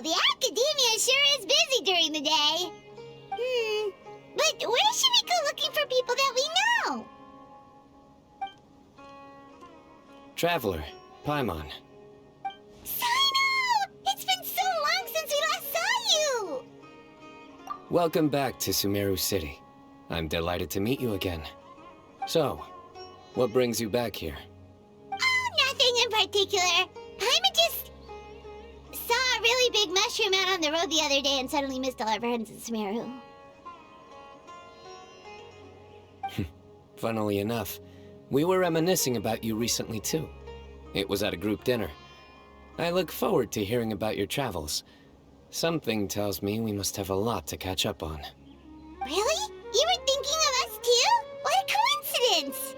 the academia sure is busy during the day. But where should we go looking for people that we know? Traveler, Paimon. Cyno! It's been so long since we last saw you! Welcome back to Sumeru City. I'm delighted to meet you again. So, what brings you back here? Oh, nothing in particular. Paimon just saw a really big mushroom out on the road the other day and suddenly missed all our friends in Sumeru. Funnily enough, we were reminiscing about you recently too. It was at a group dinner. I look forward to hearing about your travels. Something tells me we must have a lot to catch up on. Really? You were thinking of us too? What a coincidence!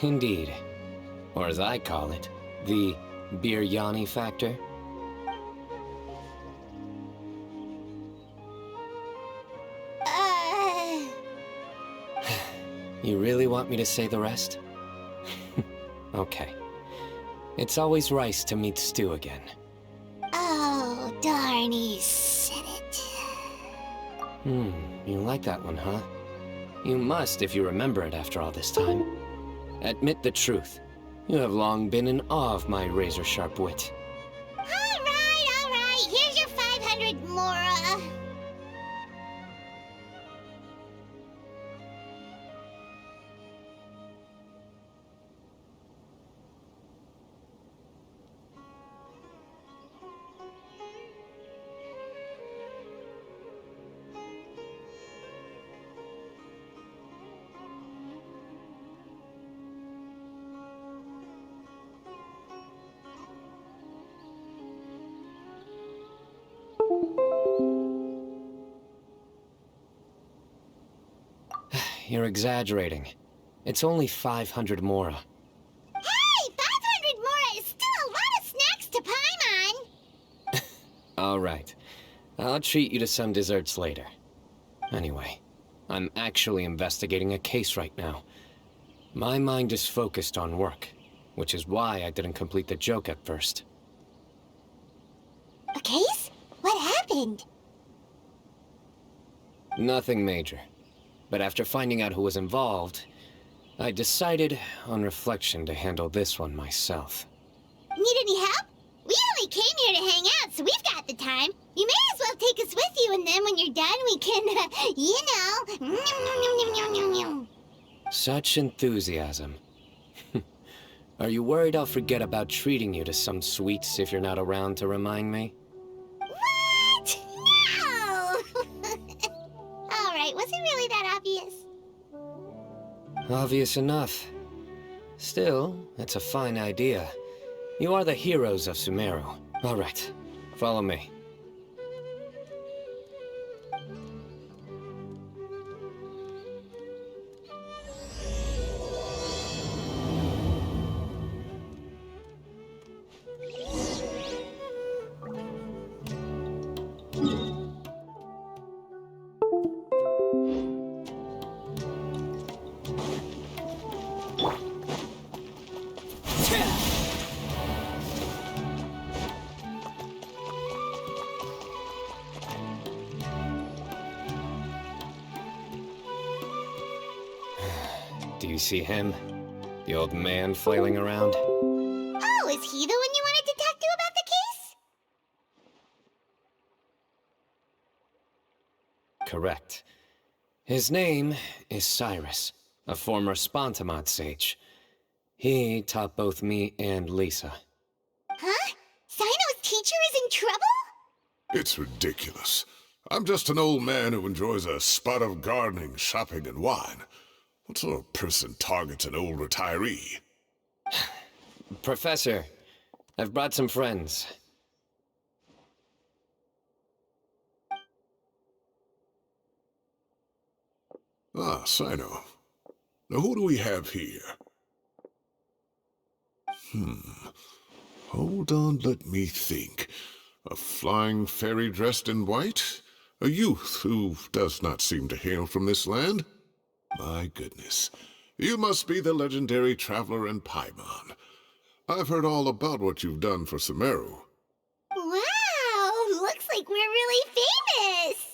Indeed. Or as I call it, the biryani factor. You really want me to say the rest? Okay. It's always rice to meet stew again. Oh, darn, he said it. You like that one, huh? You must if you remember it after all this time. Admit the truth. You have long been in awe of my razor-sharp wit. All right. Here's your 500 Mora. You're exaggerating. It's only 500 Mora. Hey, 500 Mora is still a lot of snacks to Paimon. All right. I'll treat you to some desserts later. Anyway, I'm actually investigating a case right now. My mind is focused on work, which is why I didn't complete the joke at first. A case? What happened? Nothing major. But after finding out who was involved, I decided, on reflection, to handle this one myself. Need any help? We only came here to hang out, so we've got the time. You may as well take us with you, and then when you're done, we can, Such enthusiasm. Are you worried I'll forget about treating you to some sweets if you're not around to remind me? What? No! Alright, was it really that obvious? Obvious enough. Still, it's a fine idea. You are the heroes of Sumeru. All right, follow me. Do you see him? The old man flailing around? Oh, is he the one you wanted to talk to about the case? Correct. His name is Cyrus, a former Spontamod sage. He taught both me and Lisa. Huh? Cyno's teacher is in trouble? It's ridiculous. I'm just an old man who enjoys a spot of gardening, shopping, and wine. What sort of person targets an old retiree? Professor, I've brought some friends. Ah, Сайно. Now who do we have here? Hold on, let me think. A flying fairy dressed in white? A youth who does not seem to hail from this land? My goodness. You must be the legendary traveler in Paimon. I've heard all about what you've done for Sumeru. Wow, looks like we're really famous.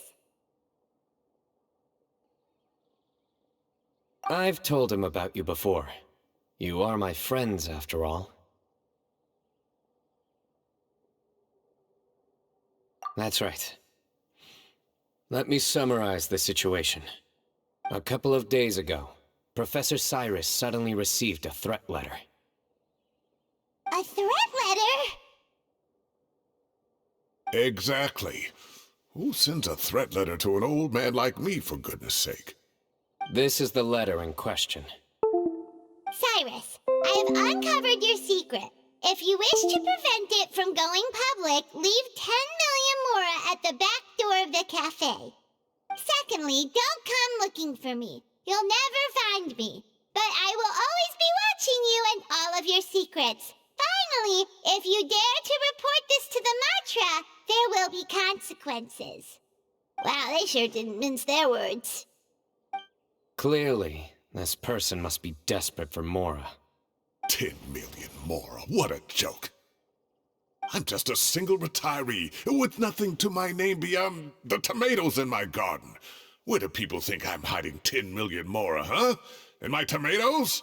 I've told him about you before. You are my friends, after all. That's right. Let me summarize the situation. A couple of days ago, Professor Cyrus suddenly received a threat letter. A threat letter? Exactly. Who sends a threat letter to an old man like me, for goodness sake? This is the letter in question. Cyrus, I have uncovered your secret. If you wish to prevent it from going public, leave 10 million mora at the back door of the cafe. Secondly, don't come looking for me. You'll never find me. But I will always be watching you and all of your secrets. Finally, if you dare to report this to the Matra, there will be consequences. Wow, they sure didn't mince their words. Clearly, this person must be desperate for mora. 10 million mora, what a joke. I'm just a single retiree with nothing to my name beyond the tomatoes in my garden. Where do people think I'm hiding 10 million mora, huh? In my tomatoes?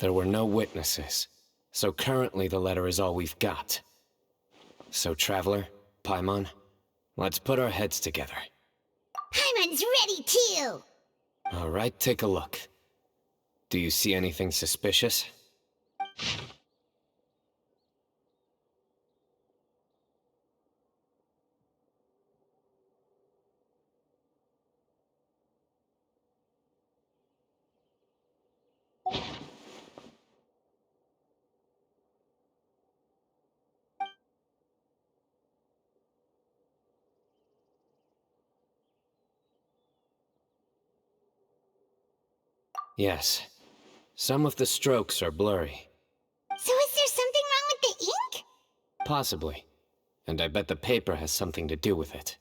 There were no witnesses, so currently the letter is all we've got. So, Traveler, Paimon, let's put our heads together. Paimon's ready too! All right, take a look. Do you see anything suspicious? Yes. Some of the strokes are blurry. So is there something wrong with the ink? Possibly. And I bet the paper has something to do with it.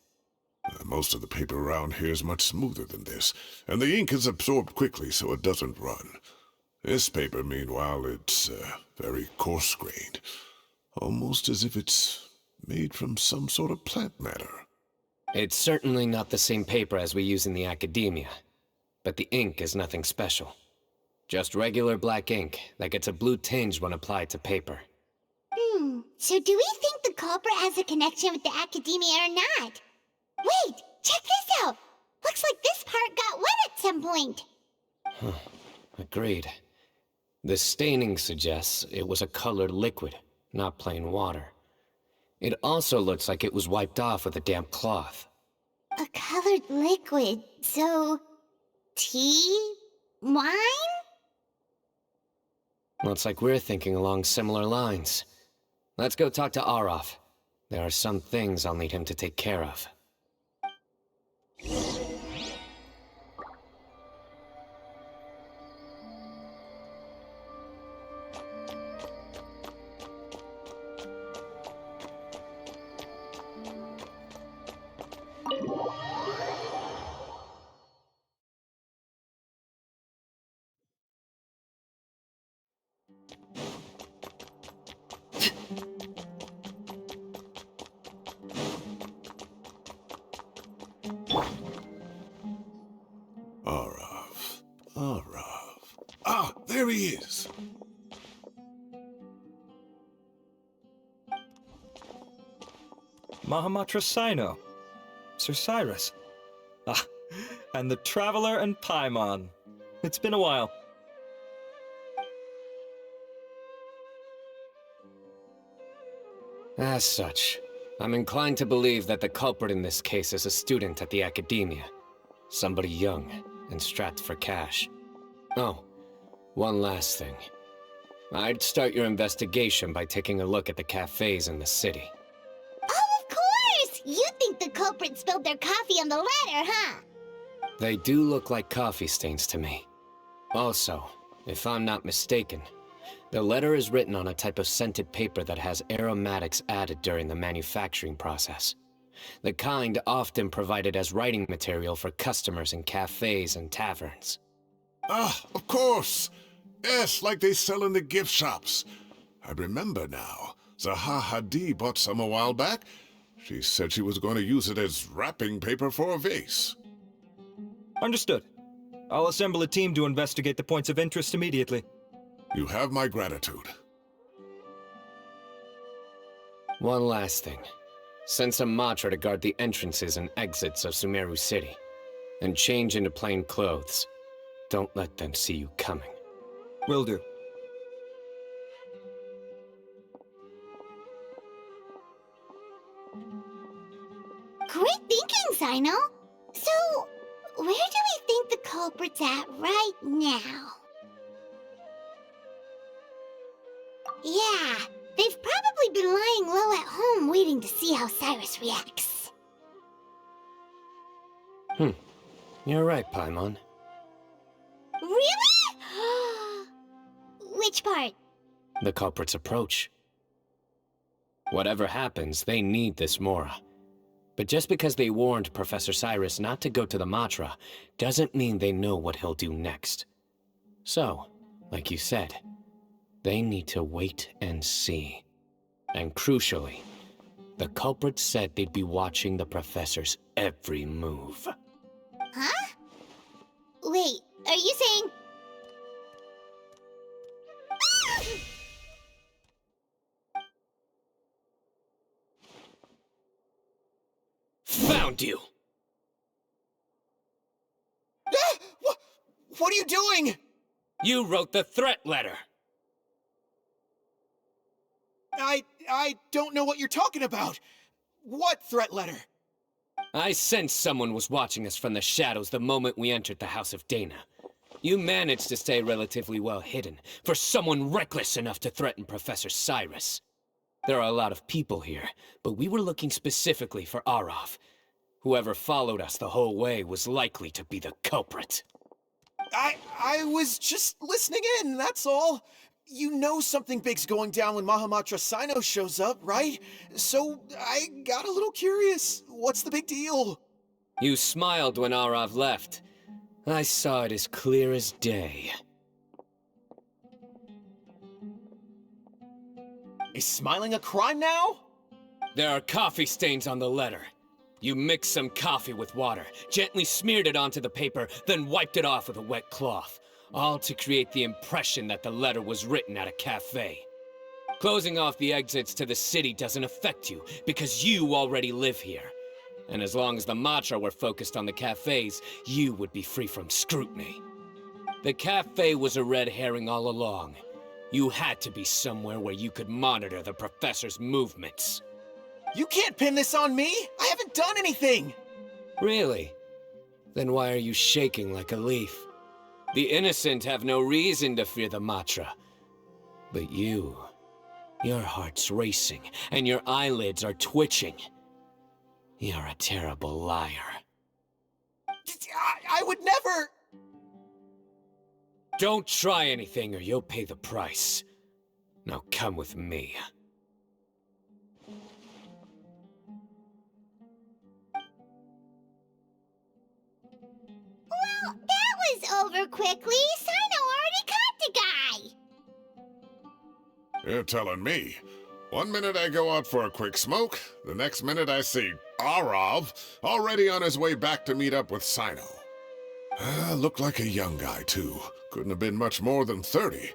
Most of the paper around here is much smoother than this, and the ink is absorbed quickly so it doesn't run. This paper, meanwhile, it's very coarse-grained. Almost as if it's made from some sort of plant matter. It's certainly not the same paper as we use in the academia. But the ink is nothing special. Just regular black ink that gets a blue tinge when applied to paper. So do we think the culprit has a connection with the academia or not? Wait, check this out! Looks like this part got wet at some point. Agreed. The staining suggests it was a colored liquid, not plain water. It also looks like it was wiped off with a damp cloth. A colored liquid, so... tea? Wine? Looks like we're thinking along similar lines. Let's go talk to Araf. There are some things I'll need him to take care of. Araf. Ah, there he is. Mahamatra Сайно, Sir Cyrus. Ah, and the Traveler and Paimon. It's been a while. As such, I'm inclined to believe that the culprit in this case is a student at the academia. Somebody young and strapped for cash. Oh, one last thing. I'd start your investigation by taking a look at the cafes in the city. Oh, of course! You think the culprit spilled their coffee on the ladder, huh? They do look like coffee stains to me. Also, if I'm not mistaken, the letter is written on a type of scented paper that has aromatics added during the manufacturing process. The kind often provided as writing material for customers in cafes and taverns. Ah, of course. Yes, like they sell in the gift shops. I remember now. Zaha Hadi bought some a while back. She said she was going to use it as wrapping paper for a vase. Understood. I'll assemble a team to investigate the points of interest immediately. You have my gratitude. One last thing. Send some Matra to guard the entrances and exits of Sumeru City. And change into plain clothes. Don't let them see you coming. Will do. Great thinking, Cyno. So, where do we think the culprit's at right now? Yeah, they've probably been lying low at home waiting to see how Cyrus reacts. You're right, Paimon. Really? Which part? The culprit's approach. Whatever happens, they need this Mora. But just because they warned Professor Cyrus not to go to the Matra, doesn't mean they know what he'll do next. So, like you said, they need to wait and see. And crucially, the culprit said they'd be watching the Professor's every move. Huh? Wait, are you saying... Found you! What are you doing? You wrote the threat letter! I don't know what you're talking about. What threat letter? I sensed someone was watching us from the shadows the moment we entered the House of Dana. You managed to stay relatively well hidden for someone reckless enough to threaten Professor Cyrus. There are a lot of people here, but we were looking specifically for Arav. Whoever followed us the whole way was likely to be the culprit. I was just listening in, that's all. You know something big's going down when Mahamatra Cyno shows up, right? So I got a little curious. What's the big deal? You smiled when Arav left. I saw it as clear as day. Is smiling a crime now? There are coffee stains on the letter. You mixed some coffee with water, gently smeared it onto the paper, then wiped it off with a wet cloth. All to create the impression that the letter was written at a cafe. Closing off the exits to the city doesn't affect you, because you already live here. And as long as the Matra were focused on the cafes, you would be free from scrutiny. The cafe was a red herring all along. You had to be somewhere where you could monitor the Professor's movements. You can't pin this on me! I haven't done anything! Really? Then why are you shaking like a leaf? The innocent have no reason to fear the Matra. But you... your heart's racing, and your eyelids are twitching. You're a terrible liar. I would never... Don't try anything or you'll pay the price. Now come with me. Well, that was over quickly. Cyno already caught the guy. You're telling me. One minute I go out for a quick smoke, the next minute I see Arav already on his way back to meet up with Cyno. Looked like a young guy, too. Couldn't have been much more than 30.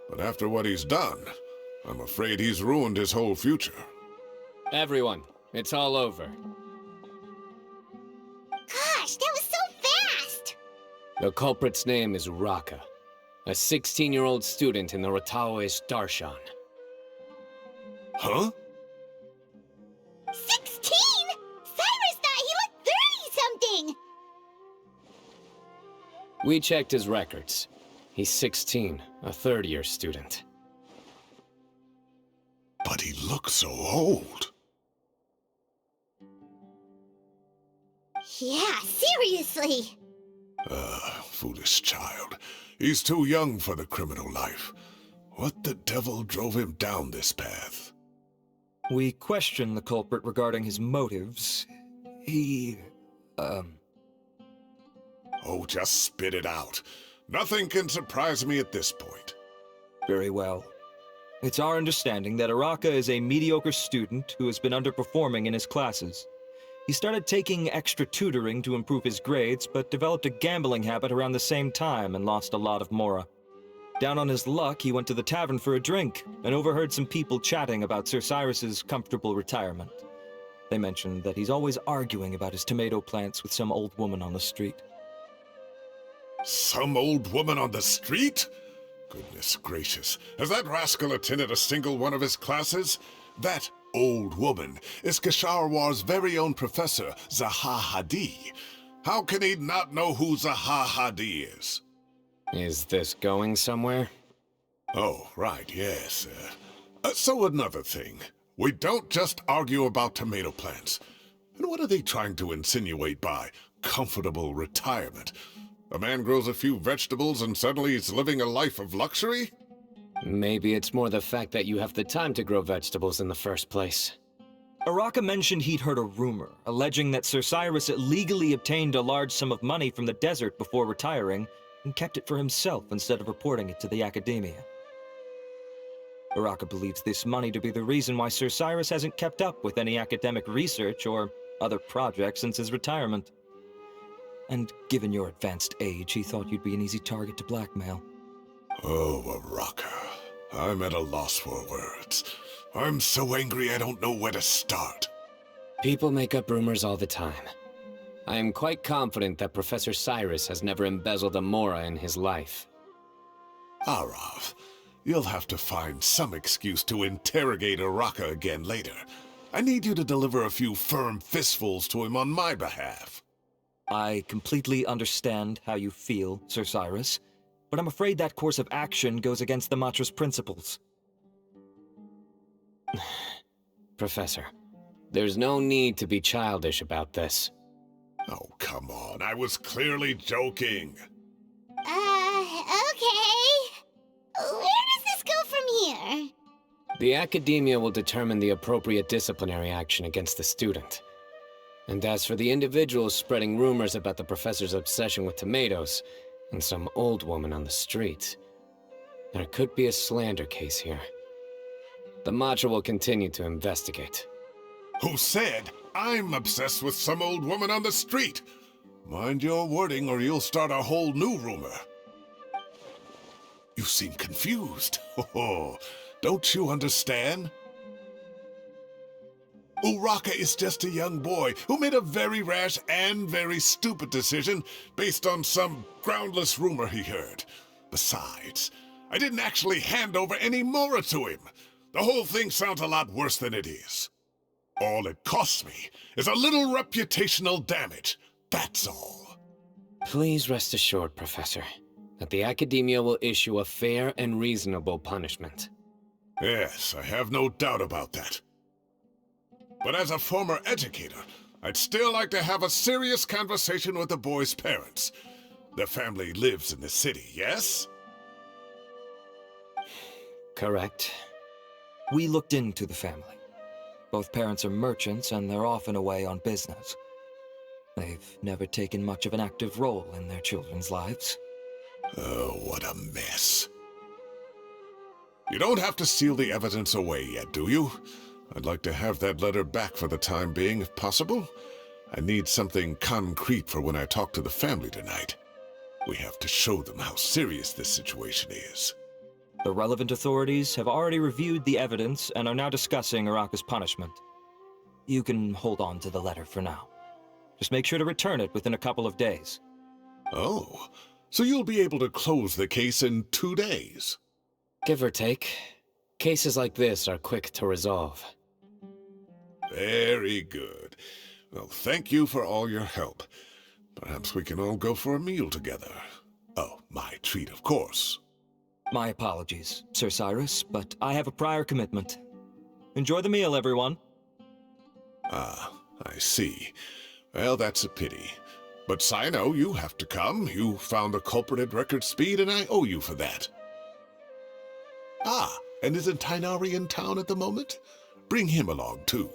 But after what he's done, I'm afraid he's ruined his whole future. Everyone, it's all over. Gosh, that was so fast! The culprit's name is Raka, a 16-year-old student in the Rataoist Darshan. Huh? 16? Cyrus thought he looked 30-something! We checked his records. He's 16, a third-year student. But he looks so old. Yeah, seriously. Foolish child. He's too young for the criminal life. What the devil drove him down this path? We questioned the culprit regarding his motives. He... Oh, just spit it out. Nothing can surprise me at this point. Very well. It's our understanding that Araka is a mediocre student who has been underperforming in his classes. He started taking extra tutoring to improve his grades, but developed a gambling habit around the same time and lost a lot of mora. Down on his luck, he went to the tavern for a drink and overheard some people chatting about Sir Cyrus's comfortable retirement. They mentioned that he's always arguing about his tomato plants with some old woman on the street. Some old woman on the street? Goodness gracious, has that rascal attended a single one of his classes? That old woman is Kasharwar's very own professor, Zaha Hadi. How can he not know who Zaha Hadi is? Is this going somewhere? Oh, right, yes. So another thing. We don't just argue about tomato plants. And what are they trying to insinuate by comfortable retirement? A man grows a few vegetables and suddenly he's living a life of luxury? Maybe it's more the fact that you have the time to grow vegetables in the first place. Araka mentioned he'd heard a rumor, alleging that Sir Cyrus illegally obtained a large sum of money from the desert before retiring, and kept it for himself instead of reporting it to the academia. Araka believes this money to be the reason why Sir Cyrus hasn't kept up with any academic research or other projects since his retirement. And given your advanced age, he thought you'd be an easy target to blackmail. Oh, Araka. I'm at a loss for words. I'm so angry I don't know where to start. People make up rumors all the time. I am quite confident that Professor Cyrus has never embezzled a mora in his life. Arav, you'll have to find some excuse to interrogate Araka again later. I need you to deliver a few firm fistfuls to him on my behalf. I completely understand how you feel, Sir Cyrus, but I'm afraid that course of action goes against the Matra's principles. Professor, there's no need to be childish about this. Oh, come on. I was clearly joking. Okay. Where does this go from here? The academia will determine the appropriate disciplinary action against the student. And as for the individuals spreading rumors about the professor's obsession with tomatoes and some old woman on the street, there could be a slander case here. The Matra will continue to investigate. Who said I'm obsessed with some old woman on the street? Mind your wording or you'll start a whole new rumor. You seem confused. Oh, don't you understand? Uraka is just a young boy who made a very rash and very stupid decision based on some groundless rumor he heard. Besides, I didn't actually hand over any mora to him. The whole thing sounds a lot worse than it is. All it costs me is a little reputational damage. That's all. Please rest assured, Professor, that the academia will issue a fair and reasonable punishment. Yes, I have no doubt about that. But as a former educator, I'd still like to have a serious conversation with the boy's parents. Their family lives in the city, yes? Correct. We looked into the family. Both parents are merchants and they're often away on business. They've never taken much of an active role in their children's lives. Oh, what a mess. You don't have to seal the evidence away yet, do you? I'd like to have that letter back for the time being, if possible. I need something concrete for when I talk to the family tonight. We have to show them how serious this situation is. The relevant authorities have already reviewed the evidence and are now discussing Araka's punishment. You can hold on to the letter for now. Just make sure to return it within a couple of days. Oh, so you'll be able to close the case in 2 days? Give or take. Cases like this are quick to resolve. Very good. Well, thank you for all your help. Perhaps we can all go for a meal together. Oh, my treat, of course. My apologies, Sir Cyrus, but I have a prior commitment. Enjoy the meal, everyone. Ah, I see. Well, that's a pity. But Cyno, you have to come. You found the culprit at record speed, and I owe you for that. Ah, and isn't Tainari in town at the moment? Bring him along, too.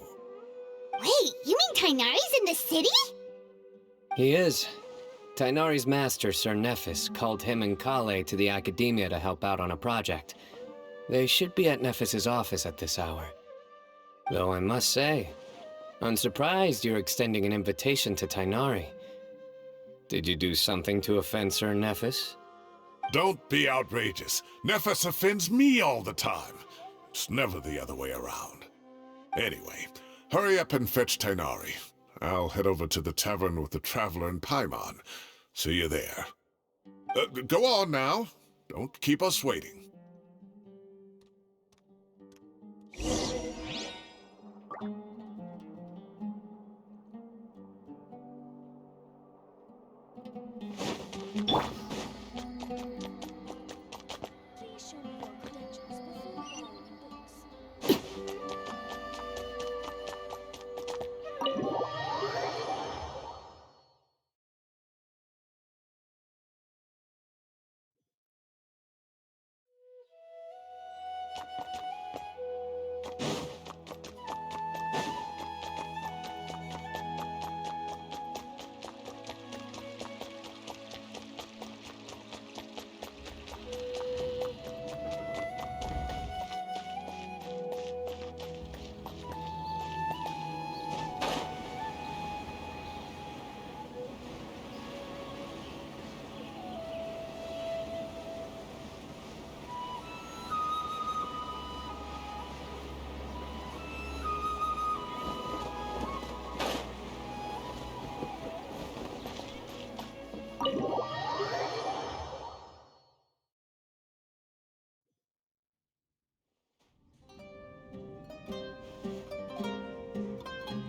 Wait, you mean Tainari's in the city? He is. Tainari's master, Sir Nephis, called him and Kale to the academia to help out on a project. They should be at Nephis' office at this hour. Though I must say, I'm surprised you're extending an invitation to Tighnari. Did you do something to offend Sir Nephis? Don't be outrageous. Nephis offends me all the time. It's never the other way around. Anyway, hurry up and fetch Tighnari. I'll head over to the tavern with the Traveler and Paimon. See you there. Go on now. Don't keep us waiting.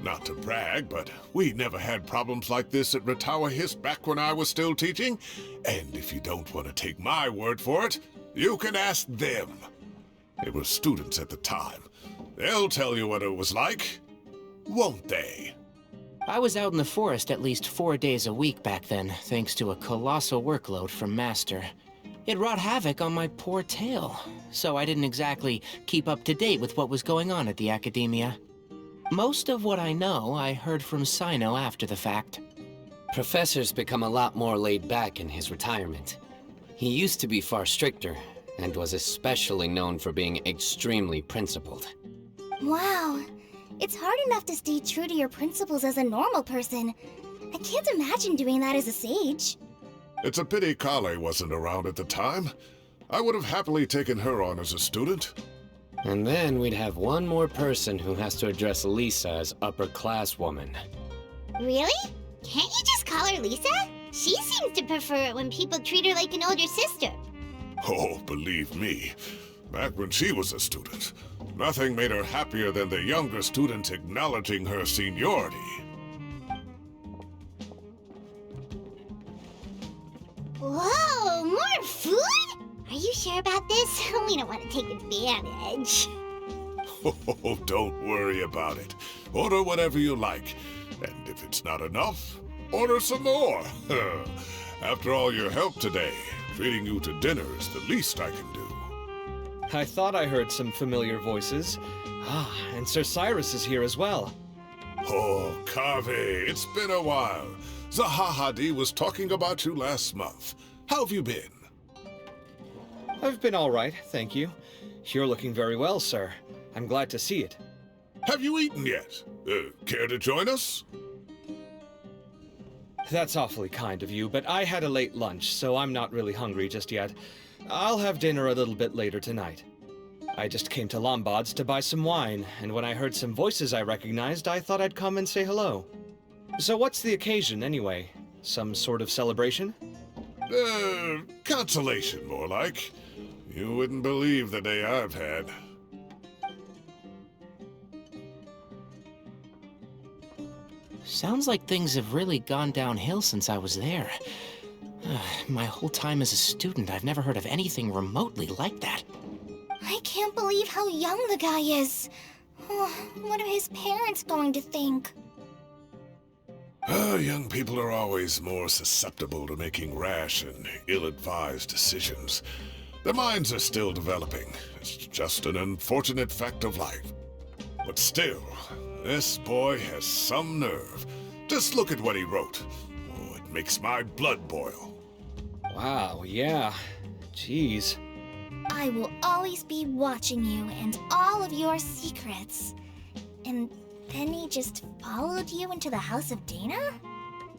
Not to brag, but we never had problems like this at Ratawa Hiss back when I was still teaching. And if you don't want to take my word for it, you can ask them. They were students at the time. They'll tell you what it was like, won't they? I was out in the forest at least 4 days a week back then, thanks to a colossal workload from Master. It wrought havoc on my poor tail, so I didn't exactly keep up to date with what was going on at the Academia. Most of what I know, I heard from Cyno after the fact. Professor's become a lot more laid back in his retirement. He used to be far stricter, and was especially known for being extremely principled. Wow. It's hard enough to stay true to your principles as a normal person. I can't imagine doing that as a sage. It's a pity Kale wasn't around at the time. I would have happily taken her on as a student. And then we'd have one more person who has to address Lisa as upper-class woman. Really? Can't you just call her Lisa? She seems to prefer it when people treat her like an older sister. Oh, believe me, back when she was a student, nothing made her happier than the younger students acknowledging her seniority. Whoa, more food? Are you sure about this? We don't want to take advantage. Oh, don't worry about it. Order whatever you like. And if it's not enough, order some more. After all your help today, treating you to dinner is the least I can do. I thought I heard some familiar voices. Ah, and Sir Cyrus is here as well. Oh, Kave, it's been a while. Zahahadi was talking about you last month. How have you been? I've been all right, thank you. You're looking very well, sir. I'm glad to see it. Have you eaten yet? Care to join us? That's awfully kind of you, but I had a late lunch, so I'm not really hungry just yet. I'll have dinner a little bit later tonight. I just came to Lombard's to buy some wine, and when I heard some voices I recognized, I thought I'd come and say hello. So what's the occasion, anyway? Some sort of celebration? Consolation, more like. You wouldn't believe the day I've had. Sounds like things have really gone downhill since I was there. My whole time as a student, I've never heard of anything remotely like that. I can't believe how young the guy is. What are his parents going to think? Young people are always more susceptible to making rash and ill-advised decisions. Their minds are still developing. It's just an unfortunate fact of life. But still, this boy has some nerve. Just look at what he wrote. Oh, it makes my blood boil. Wow, yeah. Jeez. I will always be watching you and all of your secrets. And then he just followed you into the house of Dana?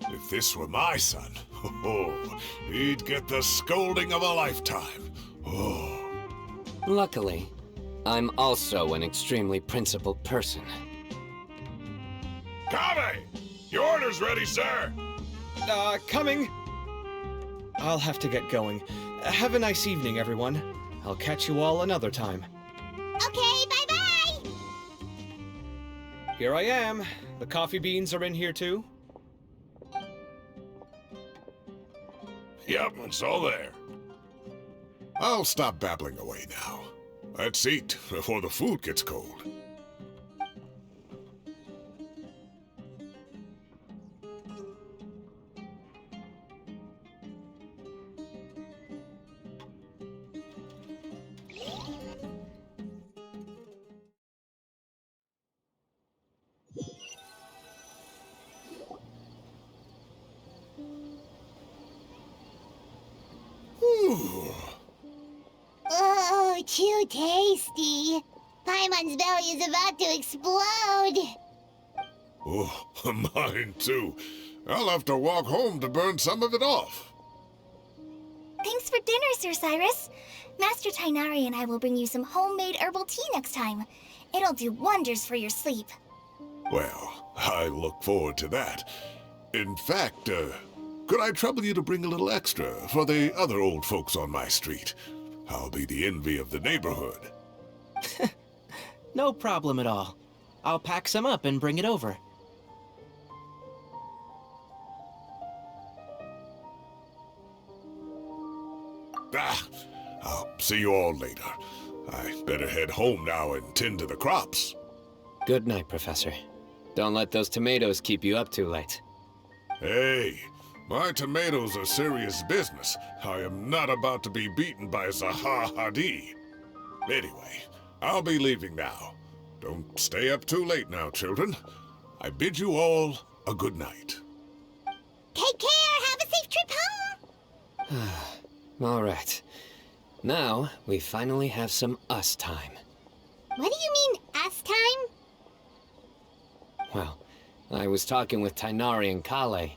If this were my son, he'd get the scolding of a lifetime. Oh. Luckily, I'm also an extremely principled person. Kame! Your order's ready, sir! Coming! I'll have to get going. Have a nice evening, everyone. I'll catch you all another time. Okay, bye-bye! Here I am. The coffee beans are in here too. Yep, it's all there. I'll stop babbling away now. Let's eat before the food gets cold. Oh, too tasty. Paimon's belly is about to explode. Oh, mine too. I'll have to walk home to burn some of it off. Thanks for dinner, Sir Cyrus. Master Tighnari and I will bring you some homemade herbal tea next time. It'll do wonders for your sleep. Well, I look forward to that. In fact, could I trouble you to bring a little extra for the other old folks on my street? I'll be the envy of the neighborhood. No problem at all. I'll pack some up and bring it over. I'll see you all later. I better head home now and tend to the crops. Good night, Professor. Don't let those tomatoes keep you up too late. Hey, my tomatoes are serious business. I am not about to be beaten by Zaha Hadid. Anyway, I'll be leaving now. Don't stay up too late now, children. I bid you all a good night. Take care. Have a safe trip home. All right. Now, we finally have some us time. What do you mean, us time? Well, I was talking with Tighnari and Kale,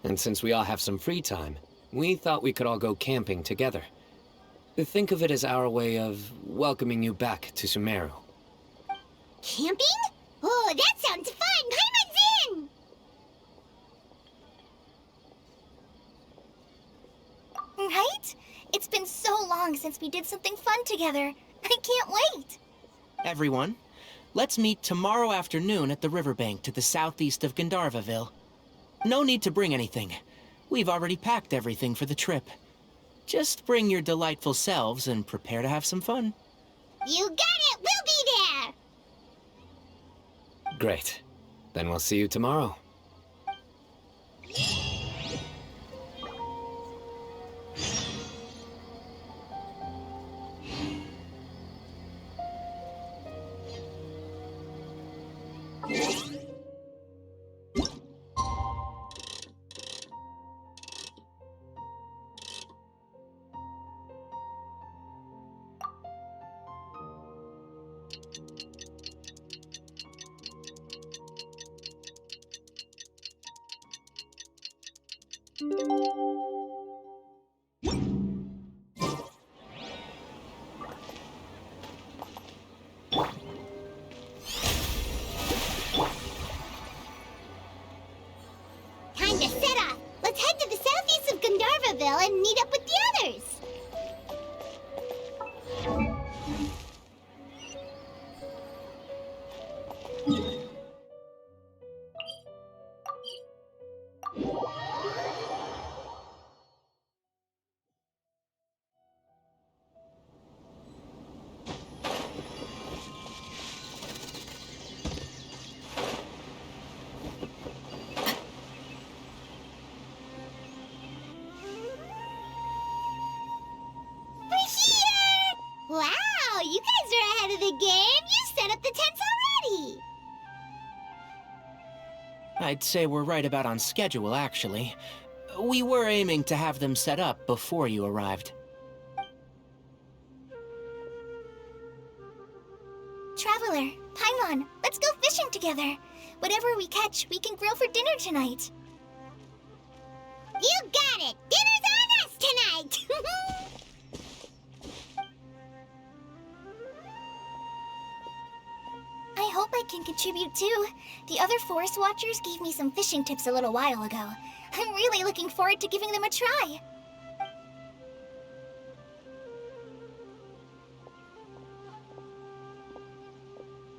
and since we all have some free time, we thought we could all go camping together. Think of it as our way of welcoming you back to Sumeru. Camping? Oh, that sounds fun. Paimon's in! Right? It's been so long since we did something fun together. I can't wait. Everyone, let's meet tomorrow afternoon at the riverbank to the southeast of Gandharvaville. No need to bring anything. We've already packed everything for the trip. Just bring your delightful selves and prepare to have some fun. You got it. We'll be there. Great. Then we'll see you tomorrow. Time to set off. Let's head to the southeast of Gandharvaville and meet up with the others. Wow, you guys are ahead of the game. You set up the tents already. I'd say we're right about on schedule, actually. We were aiming to have them set up before you arrived. Traveler, Paimon, let's go fishing together. Whatever we catch, we can grill for dinner tonight. You got it! Dinner's on us tonight! I hope I can contribute too. The other forest watchers gave me some fishing tips a little while ago. I'm really looking forward to giving them a try.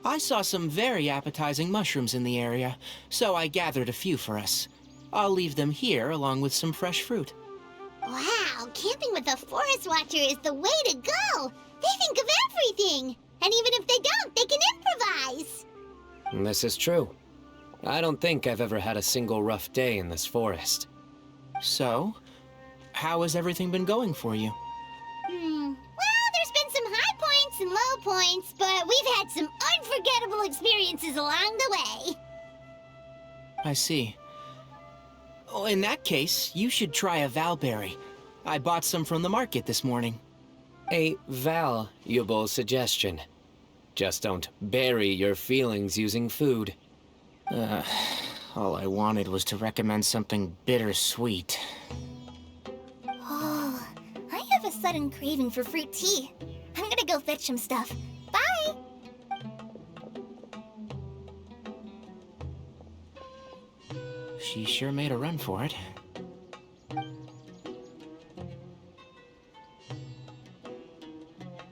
I saw some very appetizing mushrooms in the area, so I gathered a few for us. I'll leave them here along with some fresh fruit. Wow, camping with a forest watcher is the way to go! They think of everything! And even if they don't, they can improvise! This is true. I don't think I've ever had a single rough day in this forest. So, how has everything been going for you? Well, there's been some high points and low points, but we've had some unforgettable experiences along the way. I see. Oh, in that case, you should try a valberry. I bought some from the market this morning. A valuable suggestion. Just don't bury your feelings using food. All I wanted was to recommend something bittersweet. Oh, I have a sudden craving for fruit tea. I'm gonna go fetch some stuff. Bye! She sure made a run for it.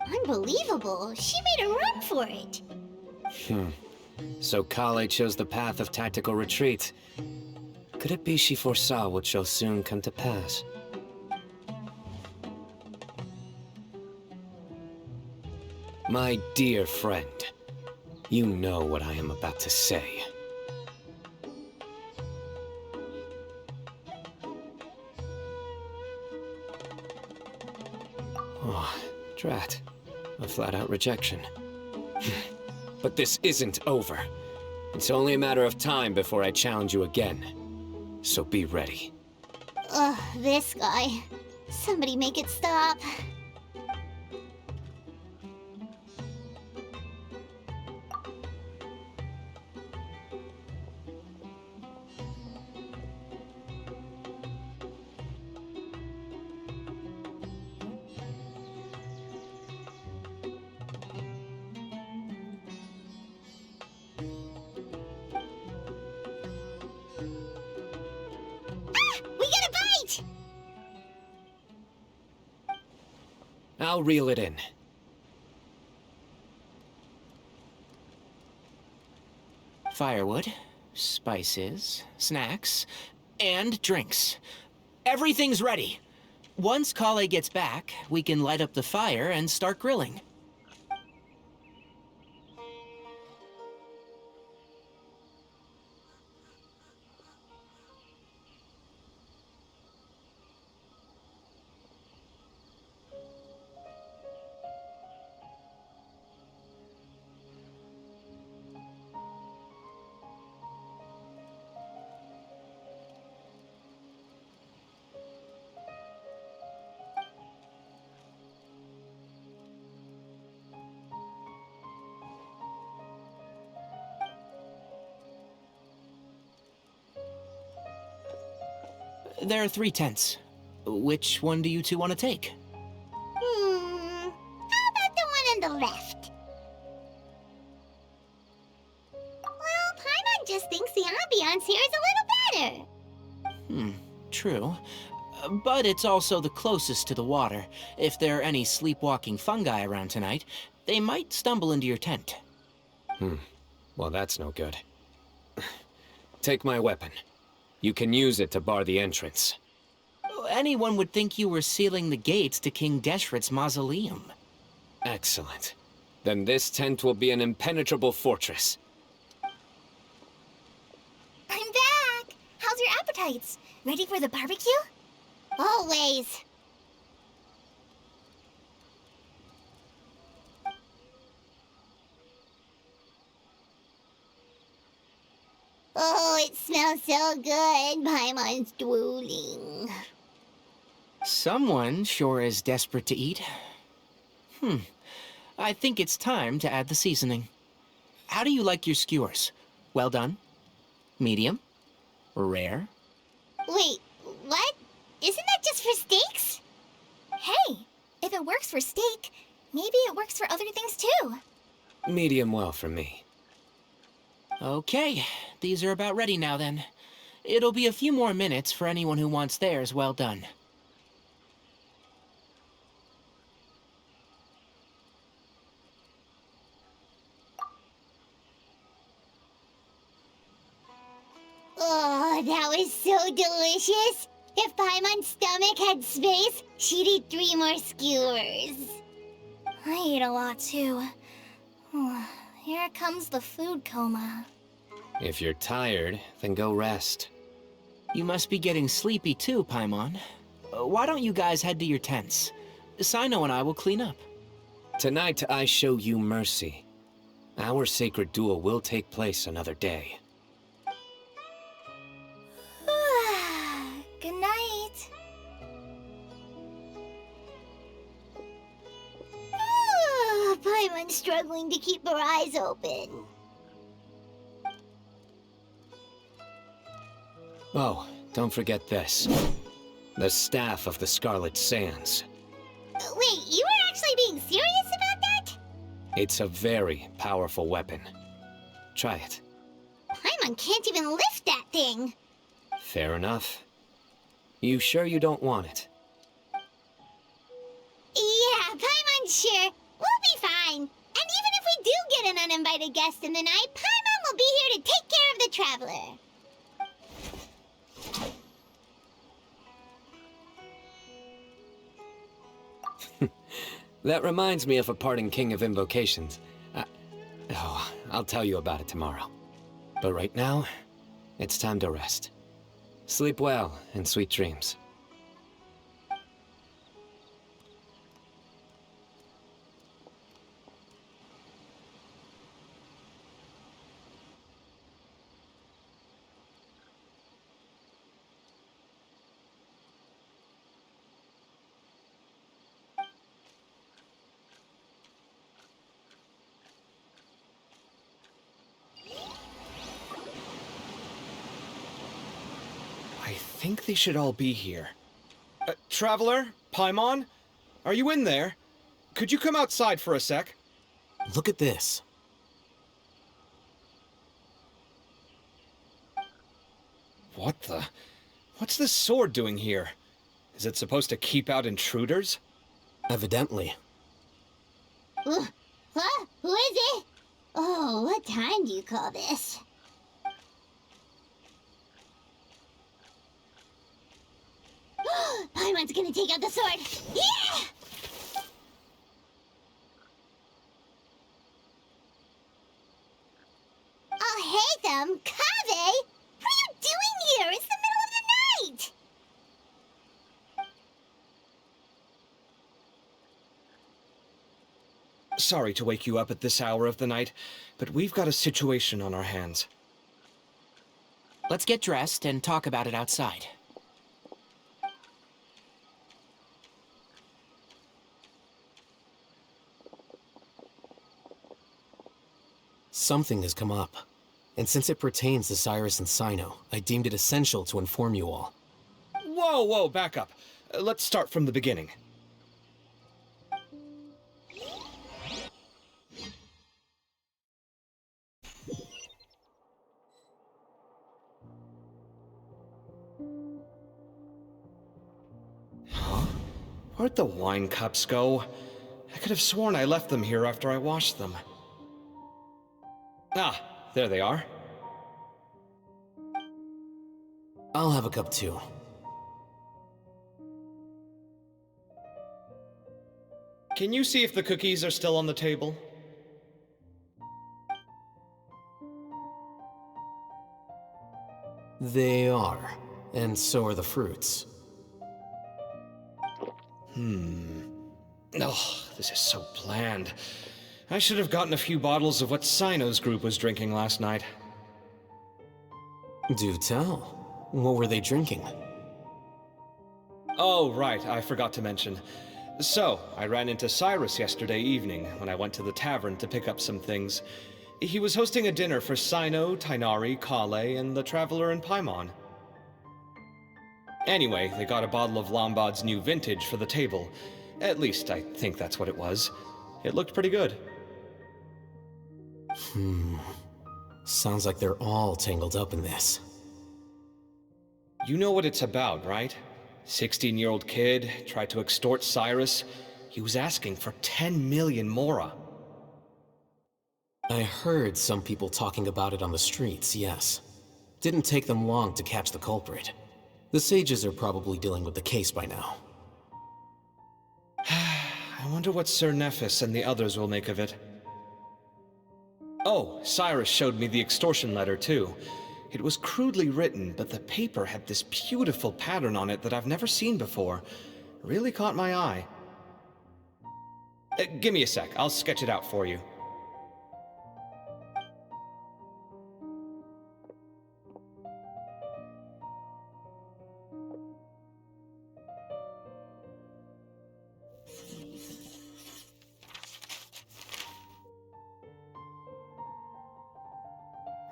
Unbelievable. She made a run for it. So Kale chose the path of tactical retreat. Could it be she foresaw what shall soon come to pass? My dear friend, you know what I am about to say. Oh, drat. A flat-out rejection. But this isn't over. It's only a matter of time before I challenge you again. So be ready. Ugh, this guy. Somebody make it stop. I'll reel it in. Firewood, spices, snacks, and drinks. Everything's ready. Once Kale gets back, we can light up the fire and start grilling. There are 3 tents. Which one do you two want to take? How about the one on the left? Well, Paimon just thinks the ambiance here is a little better. True. But it's also the closest to the water. If there are any sleepwalking fungi around tonight, they might stumble into your tent. Well, that's no good. Take my weapon. You can use it to bar the entrance. Anyone would think you were sealing the gates to King Deshret's mausoleum. Excellent. Then this tent will be an impenetrable fortress. I'm back! How's your appetites? Ready for the barbecue? Always. Oh, it smells so good. Paimon's drooling. Someone sure is desperate to eat. I think it's time to add the seasoning. How do you like your skewers? Well done? Medium? Rare? Wait, what? Isn't that just for steaks? Hey, if it works for steak, maybe it works for other things too. Medium well for me. Okay, these are about ready now then. It'll be a few more minutes for anyone who wants theirs well done. Oh, that was so delicious. If Paimon's stomach had space, she'd eat 3 more skewers. I ate a lot too. Here comes the food coma. If you're tired, then go rest. You must be getting sleepy too, Paimon. Why don't you guys head to your tents? Cyno and I will clean up. Tonight I show you mercy. Our sacred duel will take place another day. Good night. Paimon's struggling to keep her eyes open. Oh, don't forget this. The Staff of the Scarlet Sands. Wait, you were actually being serious about that? It's a very powerful weapon. Try it. Paimon can't even lift that thing. Fair enough. You sure you don't want it? Yeah, Paimon's sure. We'll be fine. And even if we do get an uninvited guest in the night, Paimon will be here to take care of the traveler. That reminds me of a parting king of invocations. I'll tell you about it tomorrow. But right now, it's time to rest. Sleep well and sweet dreams. I think they should all be here. Traveler? Paimon? Are you in there? Could you come outside for a sec? Look at this. What the? What's this sword doing here? Is it supposed to keep out intruders? Evidently. Huh? Who is it? Oh, what time do you call this? Paimon's gonna take out the sword. Yeah! Oh, hey them, Kave! What are you doing here? It's the middle of the night! Sorry to wake you up at this hour of the night, but we've got a situation on our hands. Let's get dressed and talk about it outside. Something has come up, and since it pertains to Cyrus and Cyno, I deemed it essential to inform you all. Whoa, back up. Let's start from the beginning. Huh? Where'd the wine cups go? I could have sworn I left them here after I washed them. Ah, there they are. I'll have a cup too. Can you see if the cookies are still on the table? They are, and so are the fruits. Oh, this is so bland. I should have gotten a few bottles of what Cyno's group was drinking last night. Do tell. What were they drinking? Oh, right, I forgot to mention. So, I ran into Cyrus yesterday evening when I went to the tavern to pick up some things. He was hosting a dinner for Cyno, Tighnari, Kale, and the Traveler in Paimon. Anyway, they got a bottle of Lombard's new vintage for the table. At least, I think that's what it was. It looked pretty good. Sounds like they're all tangled up in this. You know what it's about, right? 16-year-old kid tried to extort Cyrus. He was asking for 10 million mora. I heard some people talking about it on the streets, yes. Didn't take them long to catch the culprit. The sages are probably dealing with the case by now. I wonder what Sir Nephis and the others will make of it. Oh, Cyrus showed me the extortion letter too. It was crudely written, but the paper had this beautiful pattern on it that I've never seen before. Really caught my eye. Give me a sec, I'll sketch it out for you.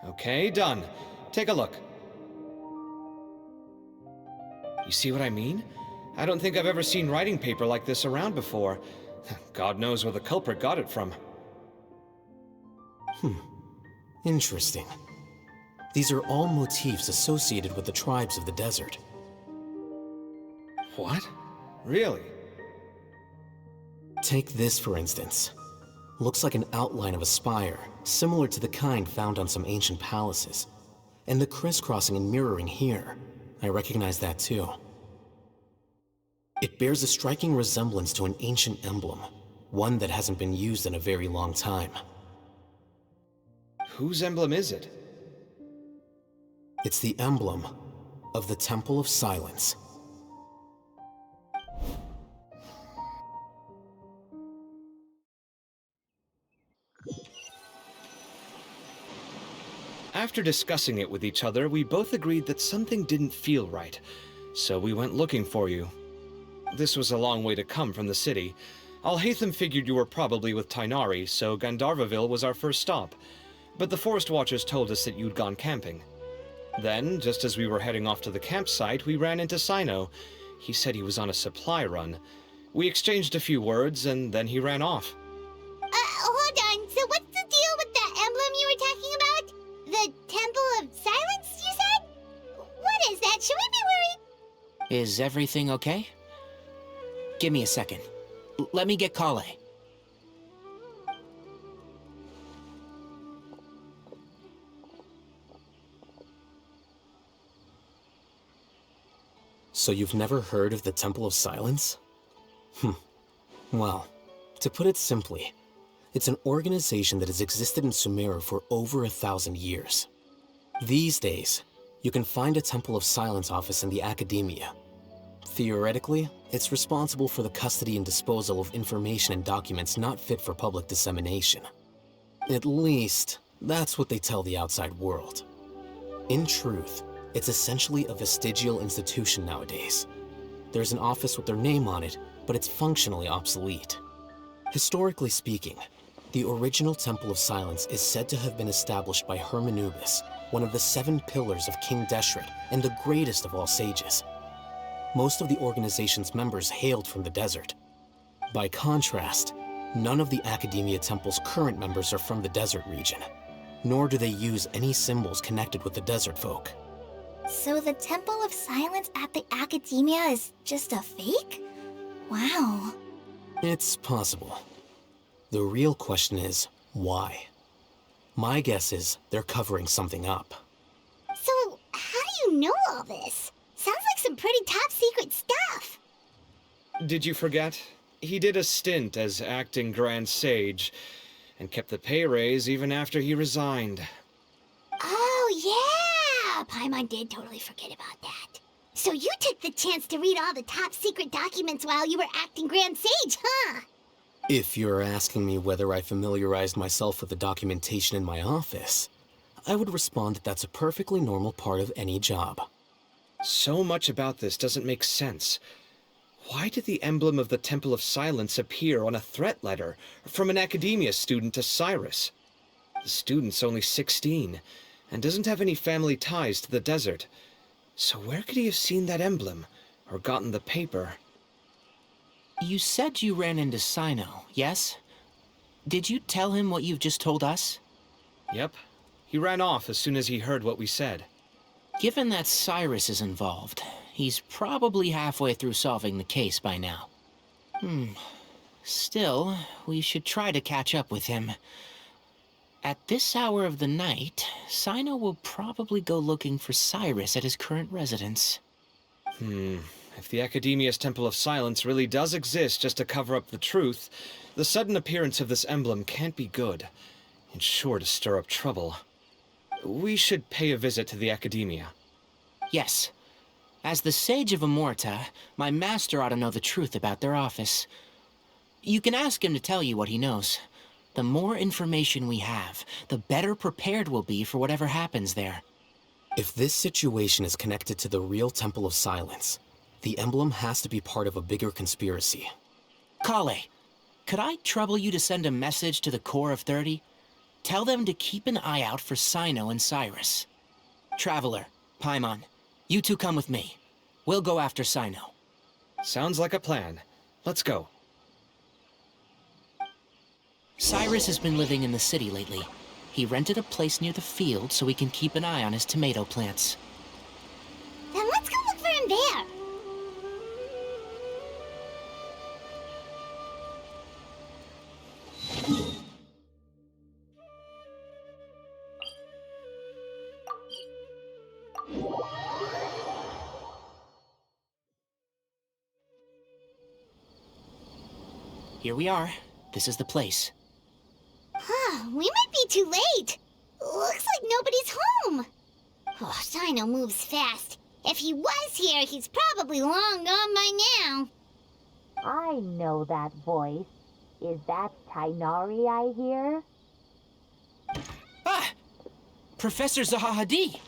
Okay, done. Take a look. You see what I mean? I don't think I've ever seen writing paper like this around before. God knows where the culprit got it from. Interesting. These are all motifs associated with the tribes of the desert. What? Really? Take this, for instance. Looks like an outline of a spire, similar to the kind found on some ancient palaces. And the crisscrossing and mirroring here, I recognize that too. It bears a striking resemblance to an ancient emblem, one that hasn't been used in a very long time. Whose emblem is it? It's the emblem of the Temple of Silence. After discussing it with each other, we both agreed that something didn't feel right, so we went looking for you. This was a long way to come from the city. Alhaitham figured you were probably with Tighnari, so Gandharvaville was our first stop. But the Forest Watchers told us that you'd gone camping. Then, just as we were heading off to the campsite, we ran into Cyno. He said he was on a supply run. We exchanged a few words, and then he ran off. Hold on. So what's the deal with that emblem you were talking about? The Temple of Silence, you said? What is that? Should we be worried? Is everything okay? Give me a second. Let me get Kale. So you've never heard of the Temple of Silence? Well, to put it simply, it's an organization that has existed in Sumeru for over 1,000 years. These days, you can find a Temple of Silence office in the Academia. Theoretically, it's responsible for the custody and disposal of information and documents not fit for public dissemination. At least, that's what they tell the outside world. In truth, it's essentially a vestigial institution nowadays. There's an office with their name on it, but it's functionally obsolete. Historically speaking, the original Temple of Silence is said to have been established by Hermanubis, one of the 7 pillars of King Deshret and the greatest of all sages. Most of the organization's members hailed from the desert. By contrast, none of the Academia Temple's current members are from the desert region, nor do they use any symbols connected with the desert folk. So the Temple of Silence at the Academia is just a fake? Wow. It's possible. The real question is, why? My guess is they're covering something up. So, how do you know all this? Sounds like some pretty top-secret stuff. Did you forget? He did a stint as acting Grand Sage, and kept the pay raise even after he resigned. Oh, yeah! Paimon did totally forget about that. So you took the chance to read all the top-secret documents while you were acting Grand Sage, huh? If you're asking me whether I familiarized myself with the documentation in my office, I would respond that that's a perfectly normal part of any job. So much about this doesn't make sense. Why did the emblem of the Temple of Silence appear on a threat letter from an Academia student to Cyrus? The student's only 16, and doesn't have any family ties to the desert. So where could he have seen that emblem, or gotten the paper? You said you ran into Cyno, yes? Did you tell him what you've just told us? Yep. He ran off as soon as he heard what we said. Given that Cyrus is involved, he's probably halfway through solving the case by now. Still, we should try to catch up with him. At this hour of the night, Cyno will probably go looking for Cyrus at his current residence. If the Academia's Temple of Silence really does exist just to cover up the truth, the sudden appearance of this emblem can't be good. It's sure to stir up trouble. We should pay a visit to the Academia. Yes. As the Sage of Amorta, my master ought to know the truth about their office. You can ask him to tell you what he knows. The more information we have, the better prepared we'll be for whatever happens there. If this situation is connected to the real Temple of Silence, the emblem has to be part of a bigger conspiracy. Kale, could I trouble you to send a message to the Core of 30? Tell them to keep an eye out for Cyno and Cyrus. Traveler, Paimon, you two come with me. We'll go after Cyno. Sounds like a plan. Let's go. Cyrus has been living in the city lately. He rented a place near the field so we can keep an eye on his tomato plants. Then let's go look for him there. Here we are. This is the place. We might be too late. Looks like nobody's home. Oh, Cyno moves fast. If he was here, he's probably long gone by now. I know that voice. Is that Tainari I hear? Ah! Professor Zahahadi!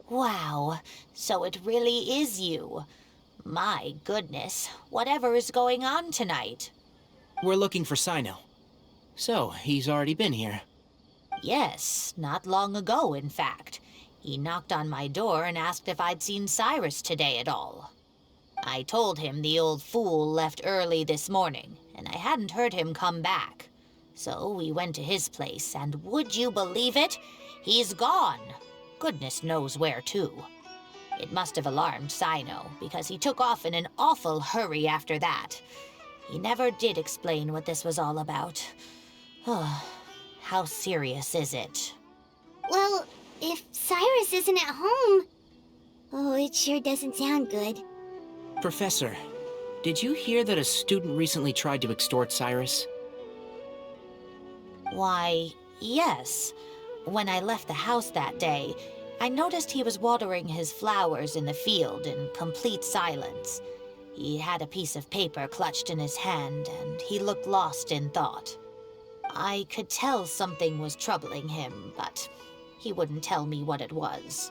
Wow, so it really is you. My goodness, whatever is going on tonight? We're looking for Cyno. So, he's already been here. Yes, not long ago, in fact. He knocked on my door and asked if I'd seen Cyrus today at all. I told him the old fool left early this morning, and I hadn't heard him come back. So we went to his place, and would you believe it? He's gone. Goodness knows where to. It must have alarmed Cyno, because he took off in an awful hurry after that. He never did explain what this was all about. How serious is it? Well, if Cyrus isn't at home... Oh, it sure doesn't sound good. Professor, did you hear that a student recently tried to extort Cyrus? Why, yes. When I left the house that day, I noticed he was watering his flowers in the field in complete silence. He had a piece of paper clutched in his hand, and he looked lost in thought. I could tell something was troubling him, but he wouldn't tell me what it was.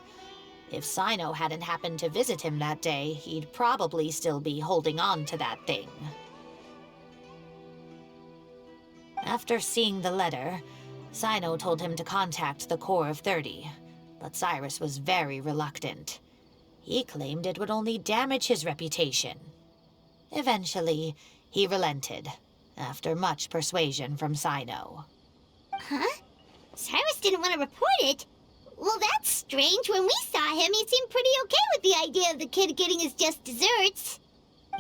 If Cyno hadn't happened to visit him that day, he'd probably still be holding on to that thing. After seeing the letter, Cyno told him to contact the Core of 30, but Cyrus was very reluctant. He claimed it would only damage his reputation. Eventually, he relented, after much persuasion from Cyno. Huh? Cyrus didn't want to report it? Well, that's strange. When we saw him, he seemed pretty okay with the idea of the kid getting his just desserts.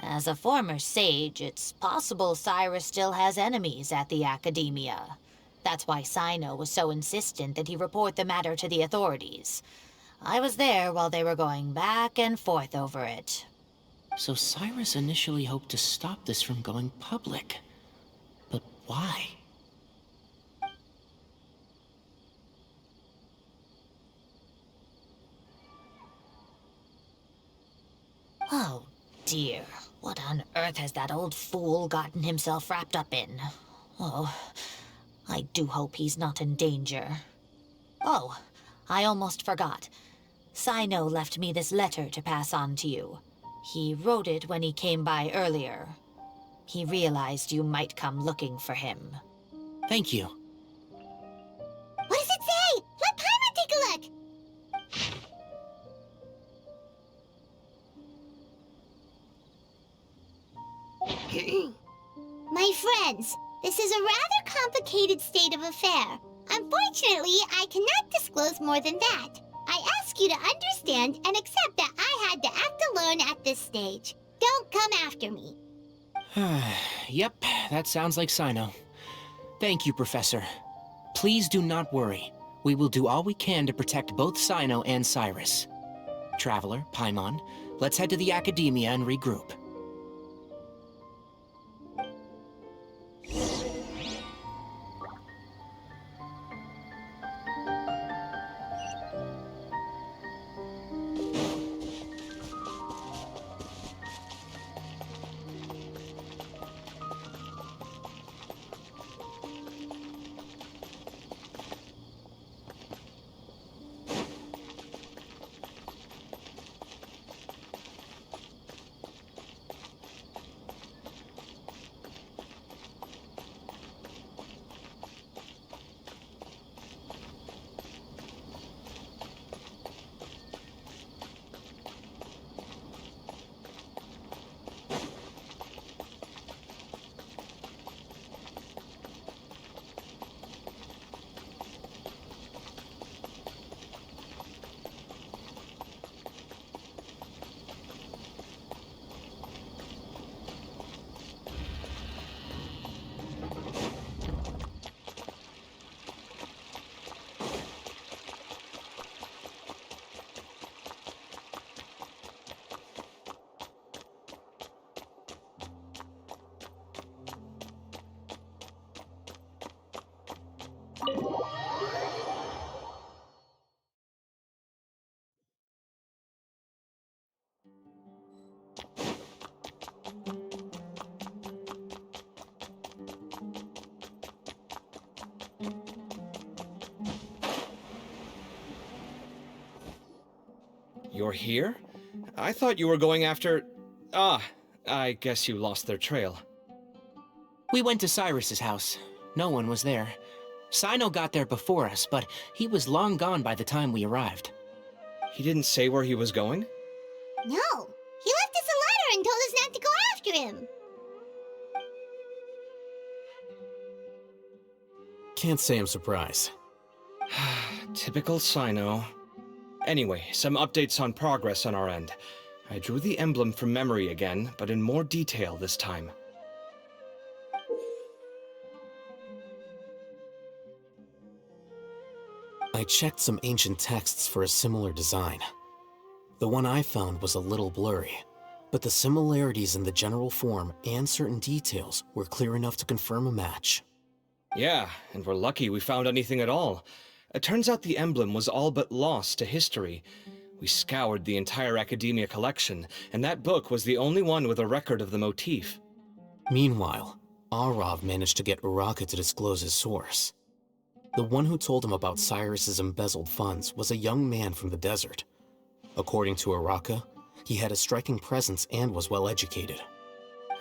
As a former sage, it's possible Cyrus still has enemies at the Academia. That's why Cyno was so insistent that he report the matter to the authorities. I was there while they were going back and forth over it. So Cyrus initially hoped to stop this from going public. But why? Oh, dear. What on earth has that old fool gotten himself wrapped up in? Oh, I do hope he's not in danger. Oh, I almost forgot. Cyno left me this letter to pass on to you. He wrote it when he came by earlier. He realized you might come looking for him. Thank you. My friends, this is a rather complicated state of affair. Unfortunately, I cannot disclose more than that. I ask you to understand and accept that I had to act alone at this stage. Don't come after me. Yep, that sounds like Cyno. Thank you, Professor. Please do not worry. We will do all we can to protect both Cyno and Cyrus. Traveler, Paimon, let's head to the Academia and regroup. You're here? I thought you were going after... Ah, I guess you lost their trail. We went to Cyrus's house. No one was there. Cyno got there before us, but he was long gone by the time we arrived. He didn't say where he was going? No, he left us a letter and told us not to go after him. Can't say I'm surprised. Typical Cyno. Anyway, some updates on progress on our end. I drew the emblem from memory again, but in more detail this time. I checked some ancient texts for a similar design. The one I found was a little blurry, but the similarities in the general form and certain details were clear enough to confirm a match. Yeah, and we're lucky we found anything at all. It turns out the emblem was all but lost to history. We scoured the entire Academia collection, and that book was the only one with a record of the motif. Meanwhile, Arav managed to get Uraka to disclose his source. The one who told him about Cyrus's embezzled funds was a young man from the desert. According to Uraka, he had a striking presence and was well educated.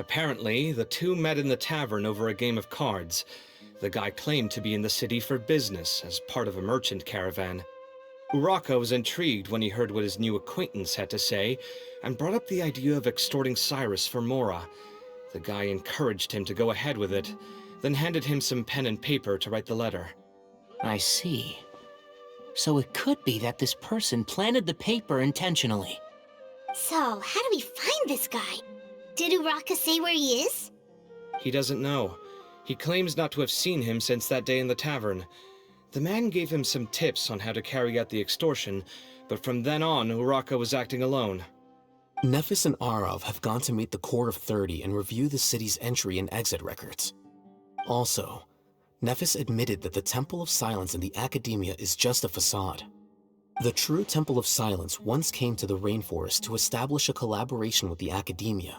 Apparently, the two met in the tavern over a game of cards. The guy claimed to be in the city for business as part of a merchant caravan. Uraka was intrigued when he heard what his new acquaintance had to say, and brought up the idea of extorting Cyrus for Mora. The guy encouraged him to go ahead with it, then handed him some pen and paper to write the letter. I see. So it could be that this person planted the paper intentionally. So, how do we find this guy? Did Uraka say where he is? He doesn't know. He claims not to have seen him since that day in the tavern. The man gave him some tips on how to carry out the extortion, but from then on, Uraka was acting alone. Nephis and Arav have gone to meet the Core of 30 and review the city's entry and exit records. Also, Nephis admitted that the Temple of Silence in the Academia is just a facade. The true Temple of Silence once came to the rainforest to establish a collaboration with the Academia,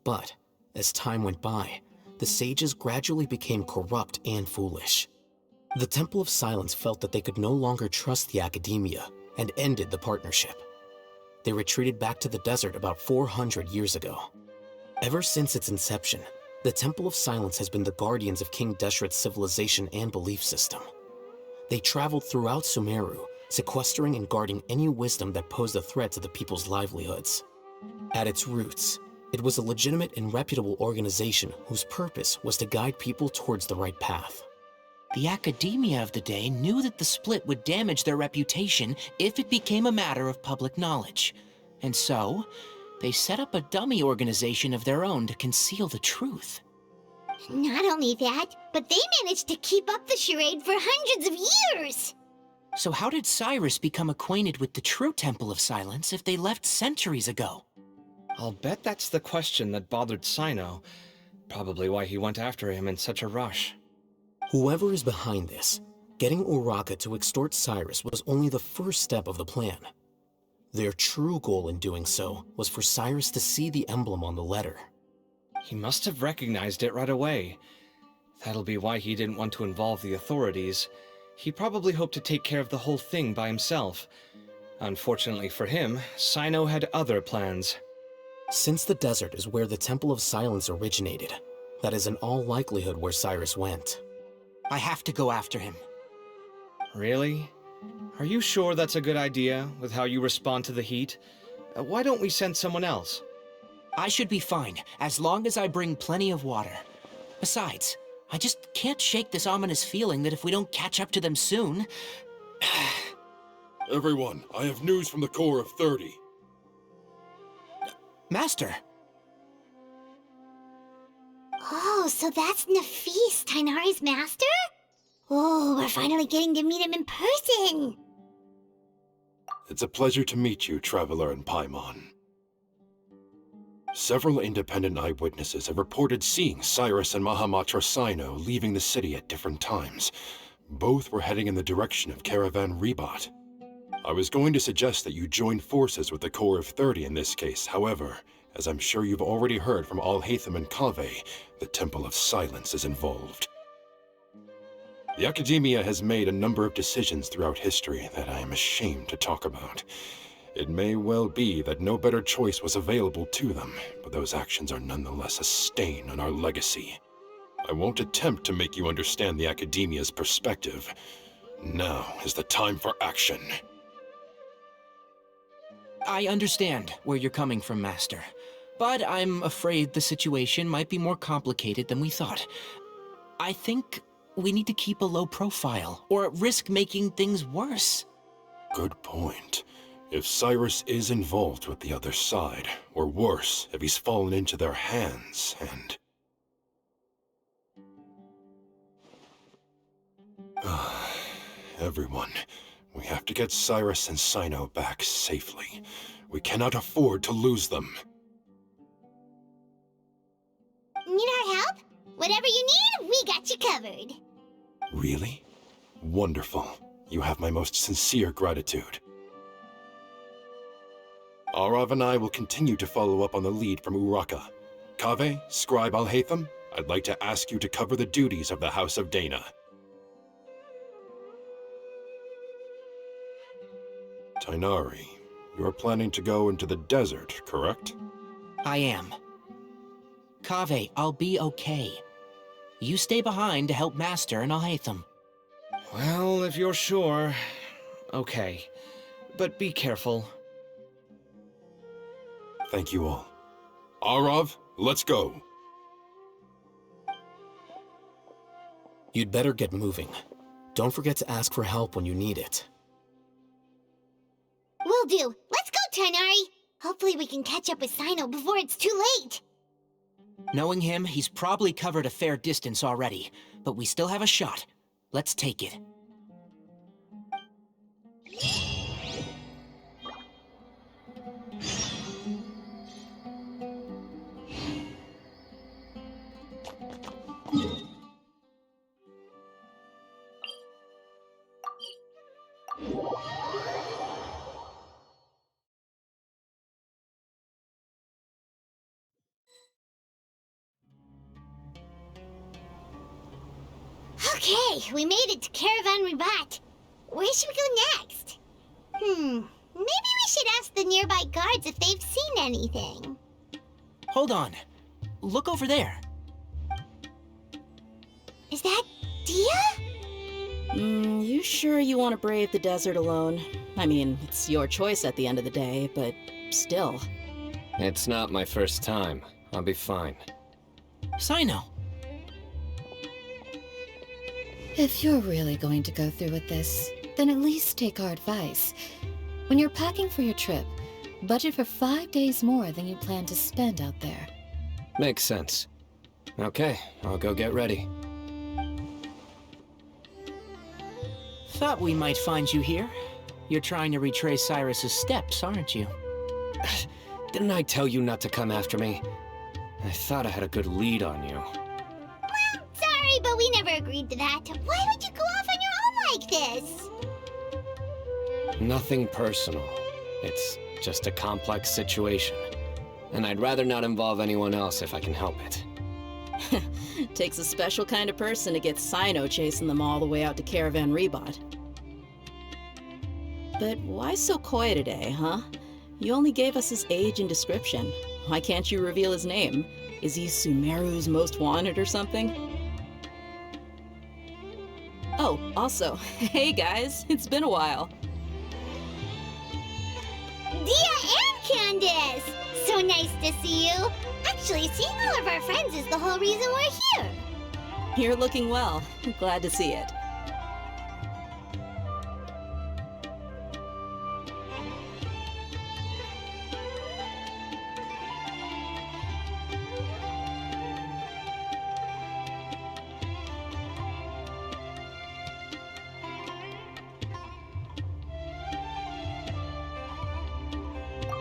but as time went by, the sages gradually became corrupt and foolish. The Temple of Silence felt that they could no longer trust the Academia and ended the partnership. They retreated back to the desert about 400 years ago. Ever since its inception, the Temple of Silence has been the guardians of King Deshret's civilization and belief system. They traveled throughout Sumeru, sequestering and guarding any wisdom that posed a threat to the people's livelihoods. At its roots, It was a legitimate and reputable organization whose purpose was to guide people towards the right path. The academia of the day knew that the split would damage their reputation if it became a matter of public knowledge. And so, they set up a dummy organization of their own to conceal the truth. Not only that, but they managed to keep up the charade for hundreds of years! So how did Cyrus become acquainted with the true Temple of Silence if they left centuries ago? I'll bet that's the question that bothered Cyno. Probably why he went after him in such a rush. Whoever is behind this, getting Uraka to extort Cyrus was only the first step of the plan. Their true goal in doing so was for Cyrus to see the emblem on the letter. He must have recognized it right away. That'll be why he didn't want to involve the authorities. He probably hoped to take care of the whole thing by himself. Unfortunately for him, Cyno had other plans. Since the desert is where the Temple of Silence originated, that is in all likelihood where Cyrus went. I have to go after him. Really? Are you sure that's a good idea, with how you respond to the heat? Why don't we send someone else? I should be fine, as long as I bring plenty of water. Besides, I just can't shake this ominous feeling that if we don't catch up to them soon... Everyone, I have news from the Core of 30. Master! Oh, so that's Nafis, Tainari's master? Oh, we're finally getting to meet him in person! It's a pleasure to meet you, Traveler and Paimon. Several independent eyewitnesses have reported seeing Cyrus and Mahamatra Cyno leaving the city at different times. Both were heading in the direction of Caravan Rebat. I was going to suggest that you join forces with the Core of 30 in this case. However, as I'm sure you've already heard from Al-Haytham and Kaveh, the Temple of Silence is involved. The Academia has made a number of decisions throughout history that I am ashamed to talk about. It may well be that no better choice was available to them, but those actions are nonetheless a stain on our legacy. I won't attempt to make you understand the Academia's perspective. Now is the time for action. I understand where you're coming from, Master. But I'm afraid the situation might be more complicated than we thought. I think we need to keep a low profile, or risk making things worse. Good point. If Cyrus is involved with the other side, or worse, if he's fallen into their hands, and... Everyone, we have to get Cyrus and Cyno back safely. We cannot afford to lose them. Need our help? Whatever you need, we got you covered. Really? Wonderful. You have my most sincere gratitude. Arav and I will continue to follow up on the lead from Uraka. Kaveh, Scribe Al-Haytham, I'd like to ask you to cover the duties of the House of Dana. Tainari, you are planning to go into the desert, correct? I am. Kaveh, I'll be okay. You stay behind to help Master and Al-Haytham. Well, if you're sure... Okay. But be careful. Thank you all. Arav, let's go. You'd better get moving. Don't forget to ask for help when you need it. Will do. Let's go, Tainari. Hopefully we can catch up with Cyno before it's too late. Knowing him, he's probably covered a fair distance already, but we still have a shot. Let's take it. Okay, we made it to Caravan Rebat. Where should we go next? Maybe we should ask the nearby guards if they've seen anything. Hold on. Look over there. Is that Dia? You sure you want to brave the desert alone? I mean, it's your choice at the end of the day, but still. It's not my first time. I'll be fine. Cyno. If you're really going to go through with this, then at least take our advice. When you're packing for your trip, budget for 5 days more than you plan to spend out there. Makes sense. Okay, I'll go get ready. Thought we might find you here. You're trying to retrace Cyrus's steps, aren't you? Didn't I tell you not to come after me? I thought I had a good lead on you. Well, sorry, but we never agreed to that. Why would you go off on your own like this? Nothing personal. It's just a complex situation. And I'd rather not involve anyone else if I can help it. Takes a special kind of person to get Cyno chasing them all the way out to Caravan Rebot. But why so coy today, huh? You only gave us his age and description. Why can't you reveal his name? Is he Sumeru's most wanted or something? Oh, also, hey guys, it's been a while. Dia and Candace! So nice to see you. Actually, seeing all of our friends is the whole reason we're here. You're looking well. Glad to see it.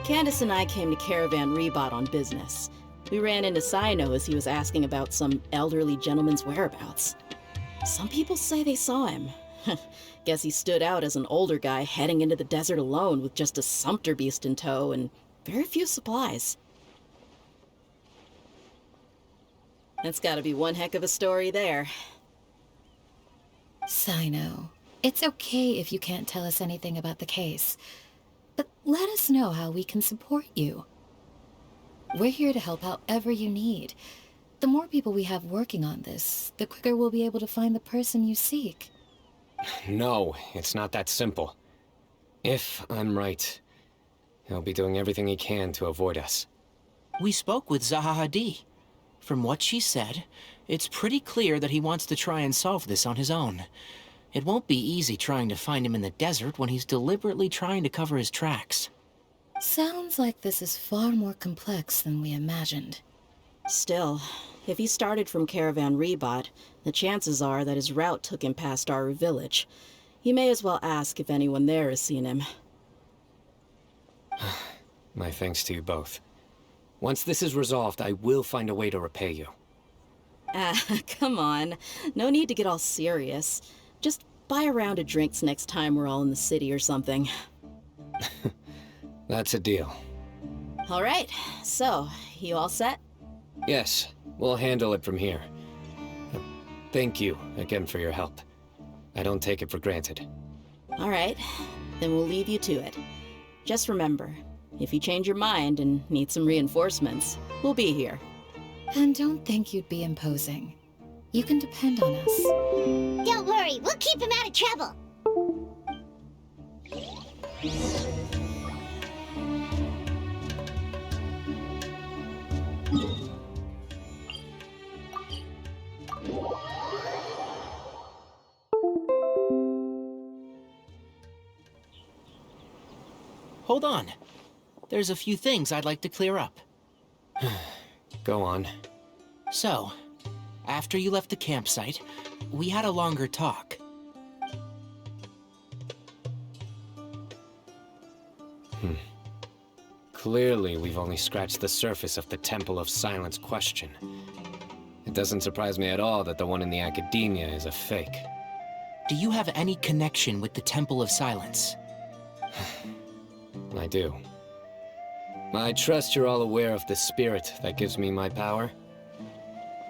Candace and I came to Caravan Rebot on business. We ran into Cyno as he was asking about some elderly gentleman's whereabouts. Some people say they saw him. Guess he stood out as an older guy heading into the desert alone with just a sumpter beast in tow and very few supplies. That's gotta be one heck of a story there. Cyno, it's okay if you can't tell us anything about the case. But let us know how we can support you. We're here to help however you need. The more people we have working on this, the quicker we'll be able to find the person you seek. No, it's not that simple. If I'm right, he'll be doing everything he can to avoid us. We spoke with Zahahadi. From what she said, it's pretty clear that he wants to try and solve this on his own. It won't be easy trying to find him in the desert when he's deliberately trying to cover his tracks. Sounds like this is far more complex than we imagined. Still, if he started from Caravan Rebot, the chances are that his route took him past our village. You may as well ask if anyone there has seen him. My thanks to you both. Once this is resolved, I will find a way to repay you. Ah, come on. No need to get all serious. Just buy a round of drinks next time we're all in the city or something. That's a deal. All right, so, you all set? Yes, we'll handle it from here. Thank you again for your help. I don't take it for granted. All right, then we'll leave you to it. Just remember, if you change your mind and need some reinforcements, we'll be here. And don't think you'd be imposing. You can depend on us. Don't worry, we'll keep him out of trouble. Hold on. There's a few things I'd like to clear up. Go on. So, after you left the campsite, we had a longer talk. Clearly, we've only scratched the surface of the Temple of Silence question. It doesn't surprise me at all that the one in the Academia is a fake. Do you have any connection with the Temple of Silence? I do. I trust you're all aware of the spirit that gives me my power.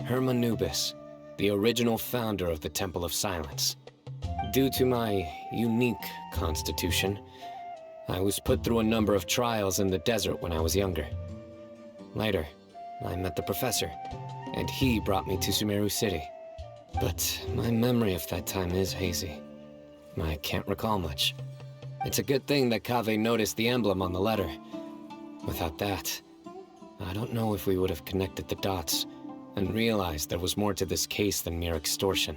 Hermanubis, the original founder of the Temple of Silence. Due to my unique constitution, I was put through a number of trials in the desert when I was younger. Later, I met the professor, and he brought me to Sumeru City. But my memory of that time is hazy. I can't recall much. It's a good thing that Kaveh noticed the emblem on the letter. Without that, I don't know if we would have connected the dots and realized there was more to this case than mere extortion.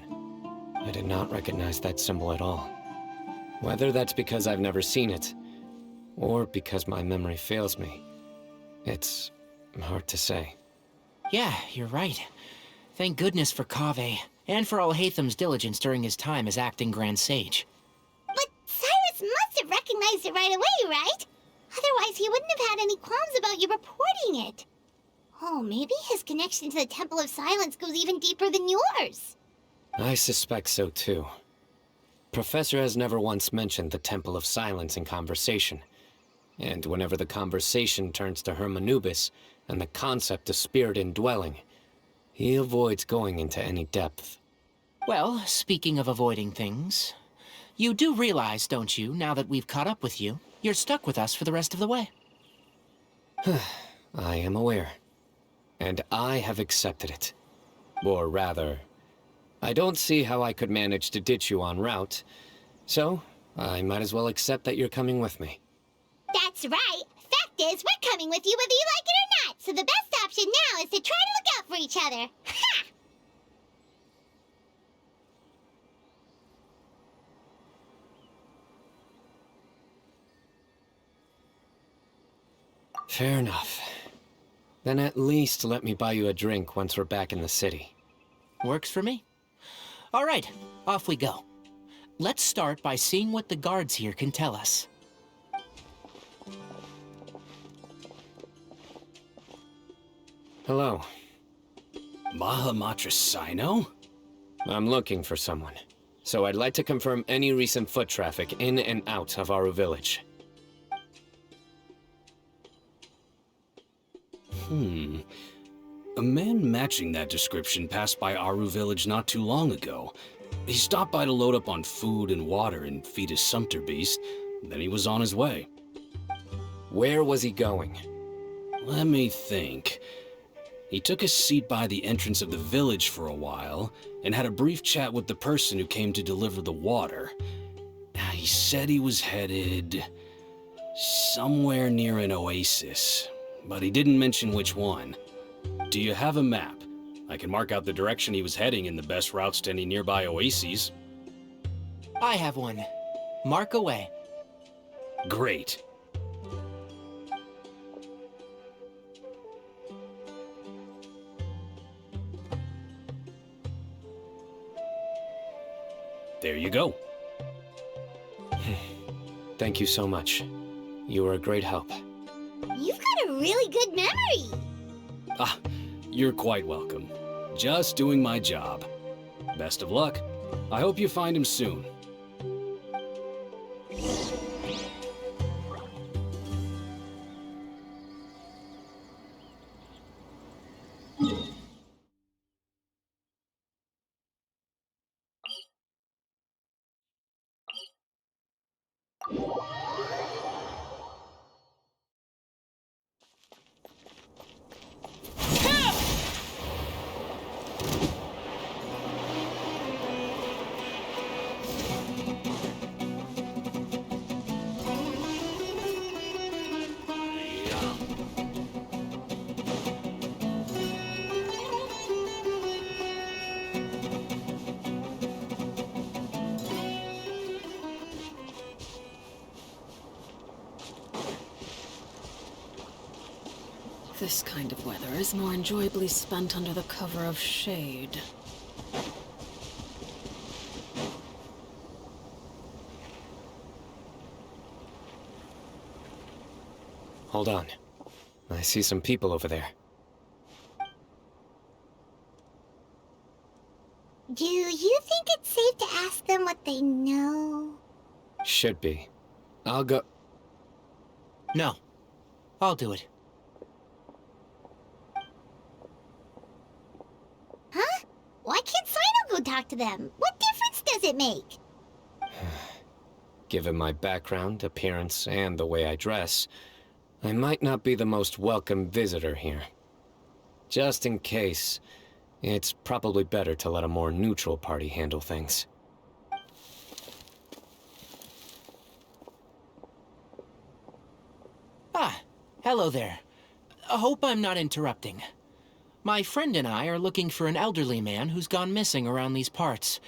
I did not recognize that symbol at all. Whether that's because I've never seen it, or because my memory fails me, it's hard to say. Yeah, you're right. Thank goodness for Kaveh, and for Alhaitham's diligence during his time as acting Grand Sage. But Cyrus must have recognized it right away, right? Otherwise, he wouldn't have had any qualms about you reporting it. Oh, maybe his connection to the Temple of Silence goes even deeper than yours. I suspect so too. Professor has never once mentioned the Temple of Silence in conversation. And whenever the conversation turns to Hermanubis and the concept of spirit indwelling, he avoids going into any depth. Well, speaking of avoiding things, you do realize, don't you, now that we've caught up with you, you're stuck with us for the rest of the way? I am aware. And I have accepted it. Or rather, I don't see how I could manage to ditch you en route, so I might as well accept that you're coming with me. That's right. Fact is, we're coming with you whether you like it or not, so the best option now is to try to look out for each other. Ha! Fair enough. Then at least let me buy you a drink once we're back in the city. Works for me. All right, off we go. Let's start by seeing what the guards here can tell us. Hello. Mahamatra Cyno? I'm looking for someone, so I'd like to confirm any recent foot traffic in and out of Aru Village. A man matching that description passed by Aru Village not too long ago. He stopped by to load up on food and water and feed his sumpter beast, then he was on his way. Where was he going? Let me think. He took a seat by the entrance of the village for a while, and had a brief chat with the person who came to deliver the water. He said he was headed somewhere near an oasis, but he didn't mention which one. Do you have a map? I can mark out the direction he was heading and the best routes to any nearby oases. I have one. Mark away. Great. There you go. Thank you so much. You were a great help. You've got a really good memory. You're quite welcome. Just doing my job. Best of luck. I hope you find him soon. This kind of weather is more enjoyably spent under the cover of shade. Hold on. I see some people over there. Do you think it's safe to ask them what they know? Should be. I'll go... No. I'll do it. Huh? Why can't Cyno go talk to them? What difference does it make? Given my background, appearance, and the way I dress, I might not be the most welcome visitor here. Just in case, it's probably better to let a more neutral party handle things. Hello there. hope I'm not interrupting. My friend and I are looking for an elderly man who's gone missing around these parts.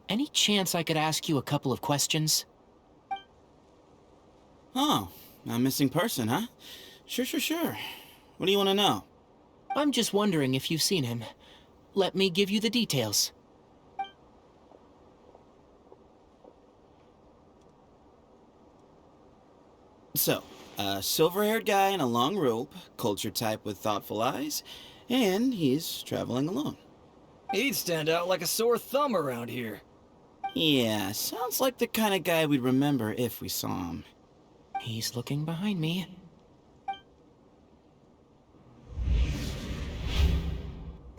Any chance I could ask you a couple of questions? Oh, a missing person, huh? Sure. What do you want to know? I'm just wondering if you've seen him. Let me give you the details. So, a silver-haired guy in a long robe, culture type with thoughtful eyes, and he's traveling alone. He'd stand out like a sore thumb around here. Yeah, sounds like the kind of guy we'd remember if we saw him. He's looking behind me.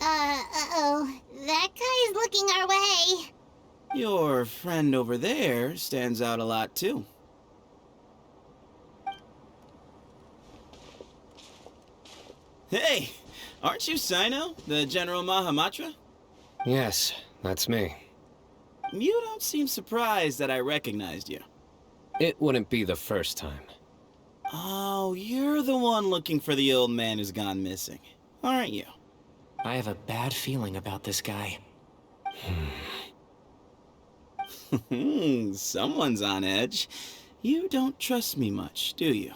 Uh-oh. That guy's looking our way. Your friend over there stands out a lot, too. Hey, aren't you Cyno, the General Mahamatra? Yes, that's me. You don't seem surprised that I recognized you. It wouldn't be the first time. Oh, you're the one looking for the old man who's gone missing, aren't you? I have a bad feeling about this guy. Someone's on edge. You don't trust me much, do you?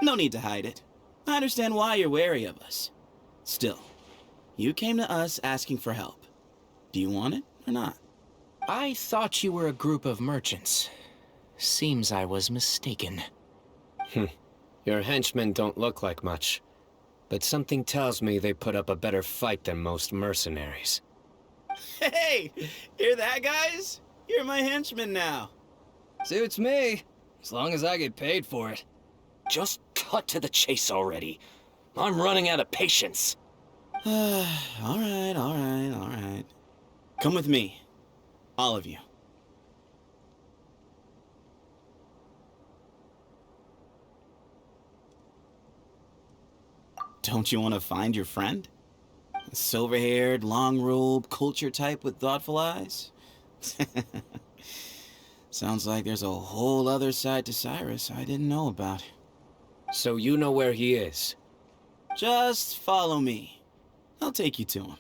No need to hide it. I understand why you're wary of us. Still, you came to us asking for help. Do you want it or not? I thought you were a group of merchants. Seems I was mistaken. Your henchmen don't look like much, but something tells me they put up a better fight than most mercenaries. Hey! Hear that, guys? You're my henchmen now. Suits me, as long as I get paid for it. Just cut to the chase already. I'm running out of patience. All right. Come with me. All of you. Don't you want to find your friend? A silver-haired, long robe, culture type with thoughtful eyes? Sounds like there's a whole other side to Cyrus I didn't know about. So you know where he is? Just follow me. I'll take you to him.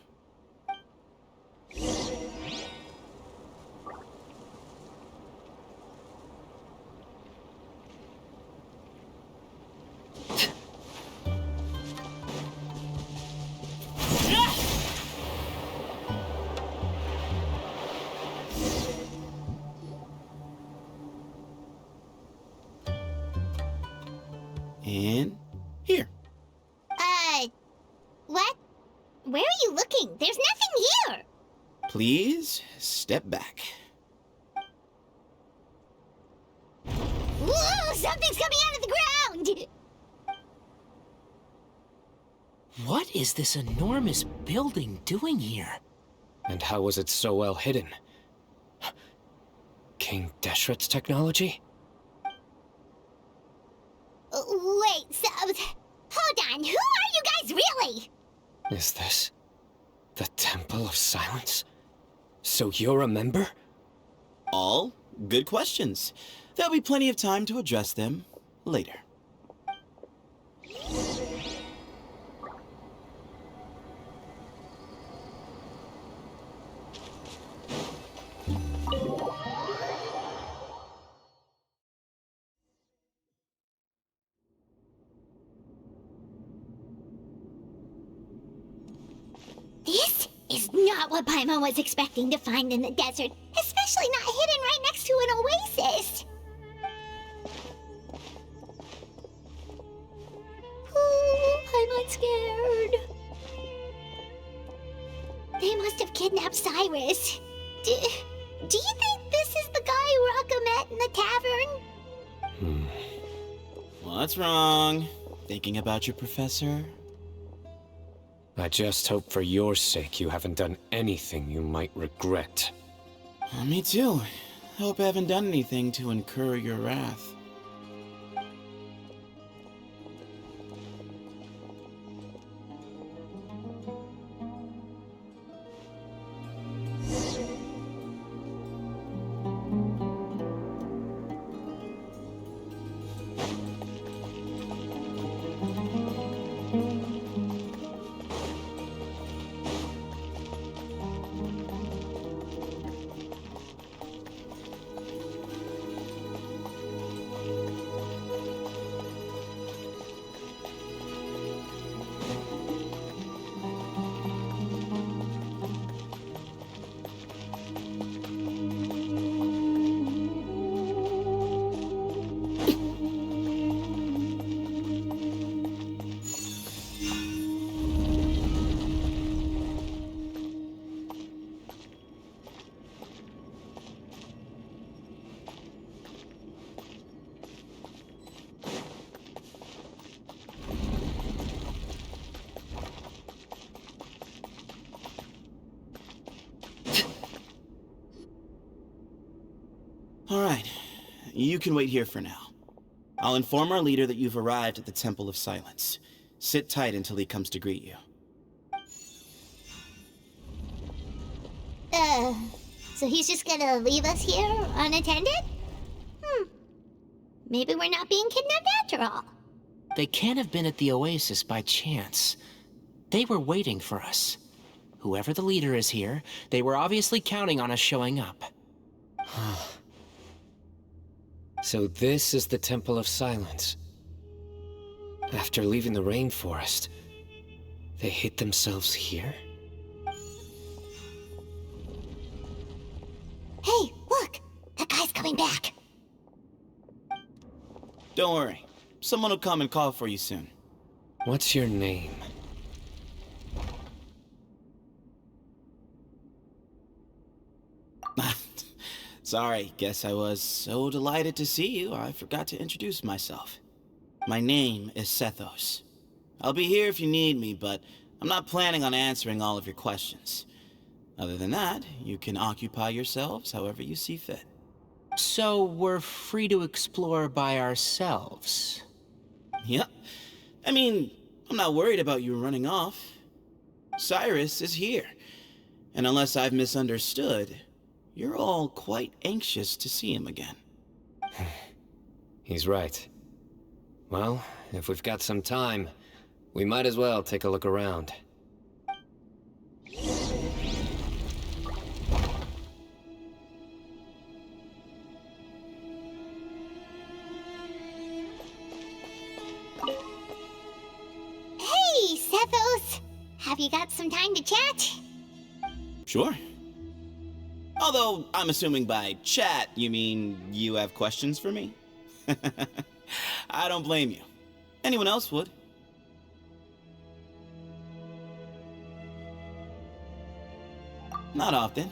And here. What? Where are you looking? There's nothing here. Please step back. Whoa, something's coming out of the ground! What is this enormous building doing here? And how was it so well hidden? King Deshret's technology? Wait, so... Hold on, who are you guys really? Is this the Temple of Silence? So you're a member? All good questions. There'll be plenty of time to address them later. This is not what Paimon was expecting to find in the desert, especially not hidden right next to an oasis. Ooh, Paimon's scared. They must have kidnapped Cyrus. Do you think this is the guy Raka met in the tavern? What's wrong? Thinking about your professor? I just hope for your sake you haven't done anything you might regret. Me too. Hope I haven't done anything to incur your wrath. Alright, you can wait here for now. I'll inform our leader that you've arrived at the Temple of Silence. Sit tight until he comes to greet you. So he's just gonna leave us here unattended? Maybe we're not being kidnapped after all. They can't have been at the oasis by chance. They were waiting for us. Whoever the leader is here, they were obviously counting on us showing up. So this is the Temple of Silence. After leaving the rainforest, they hid themselves here? Hey, look! That guy's coming back. Don't worry. Someone will come and call for you soon. What's your name? Sorry, guess I was so delighted to see you, I forgot to introduce myself. My name is Sethos. I'll be here if you need me, but I'm not planning on answering all of your questions. Other than that, you can occupy yourselves however you see fit. So we're free to explore by ourselves? Yep. I mean, I'm not worried about you running off. Cyrus is here. And unless I've misunderstood, you're all quite anxious to see him again. He's right. Well, if we've got some time, we might as well take a look around. Hey, Sethos! Have you got some time to chat? Sure. Although, I'm assuming by chat, you mean you have questions for me? I don't blame you. Anyone else would. Not often.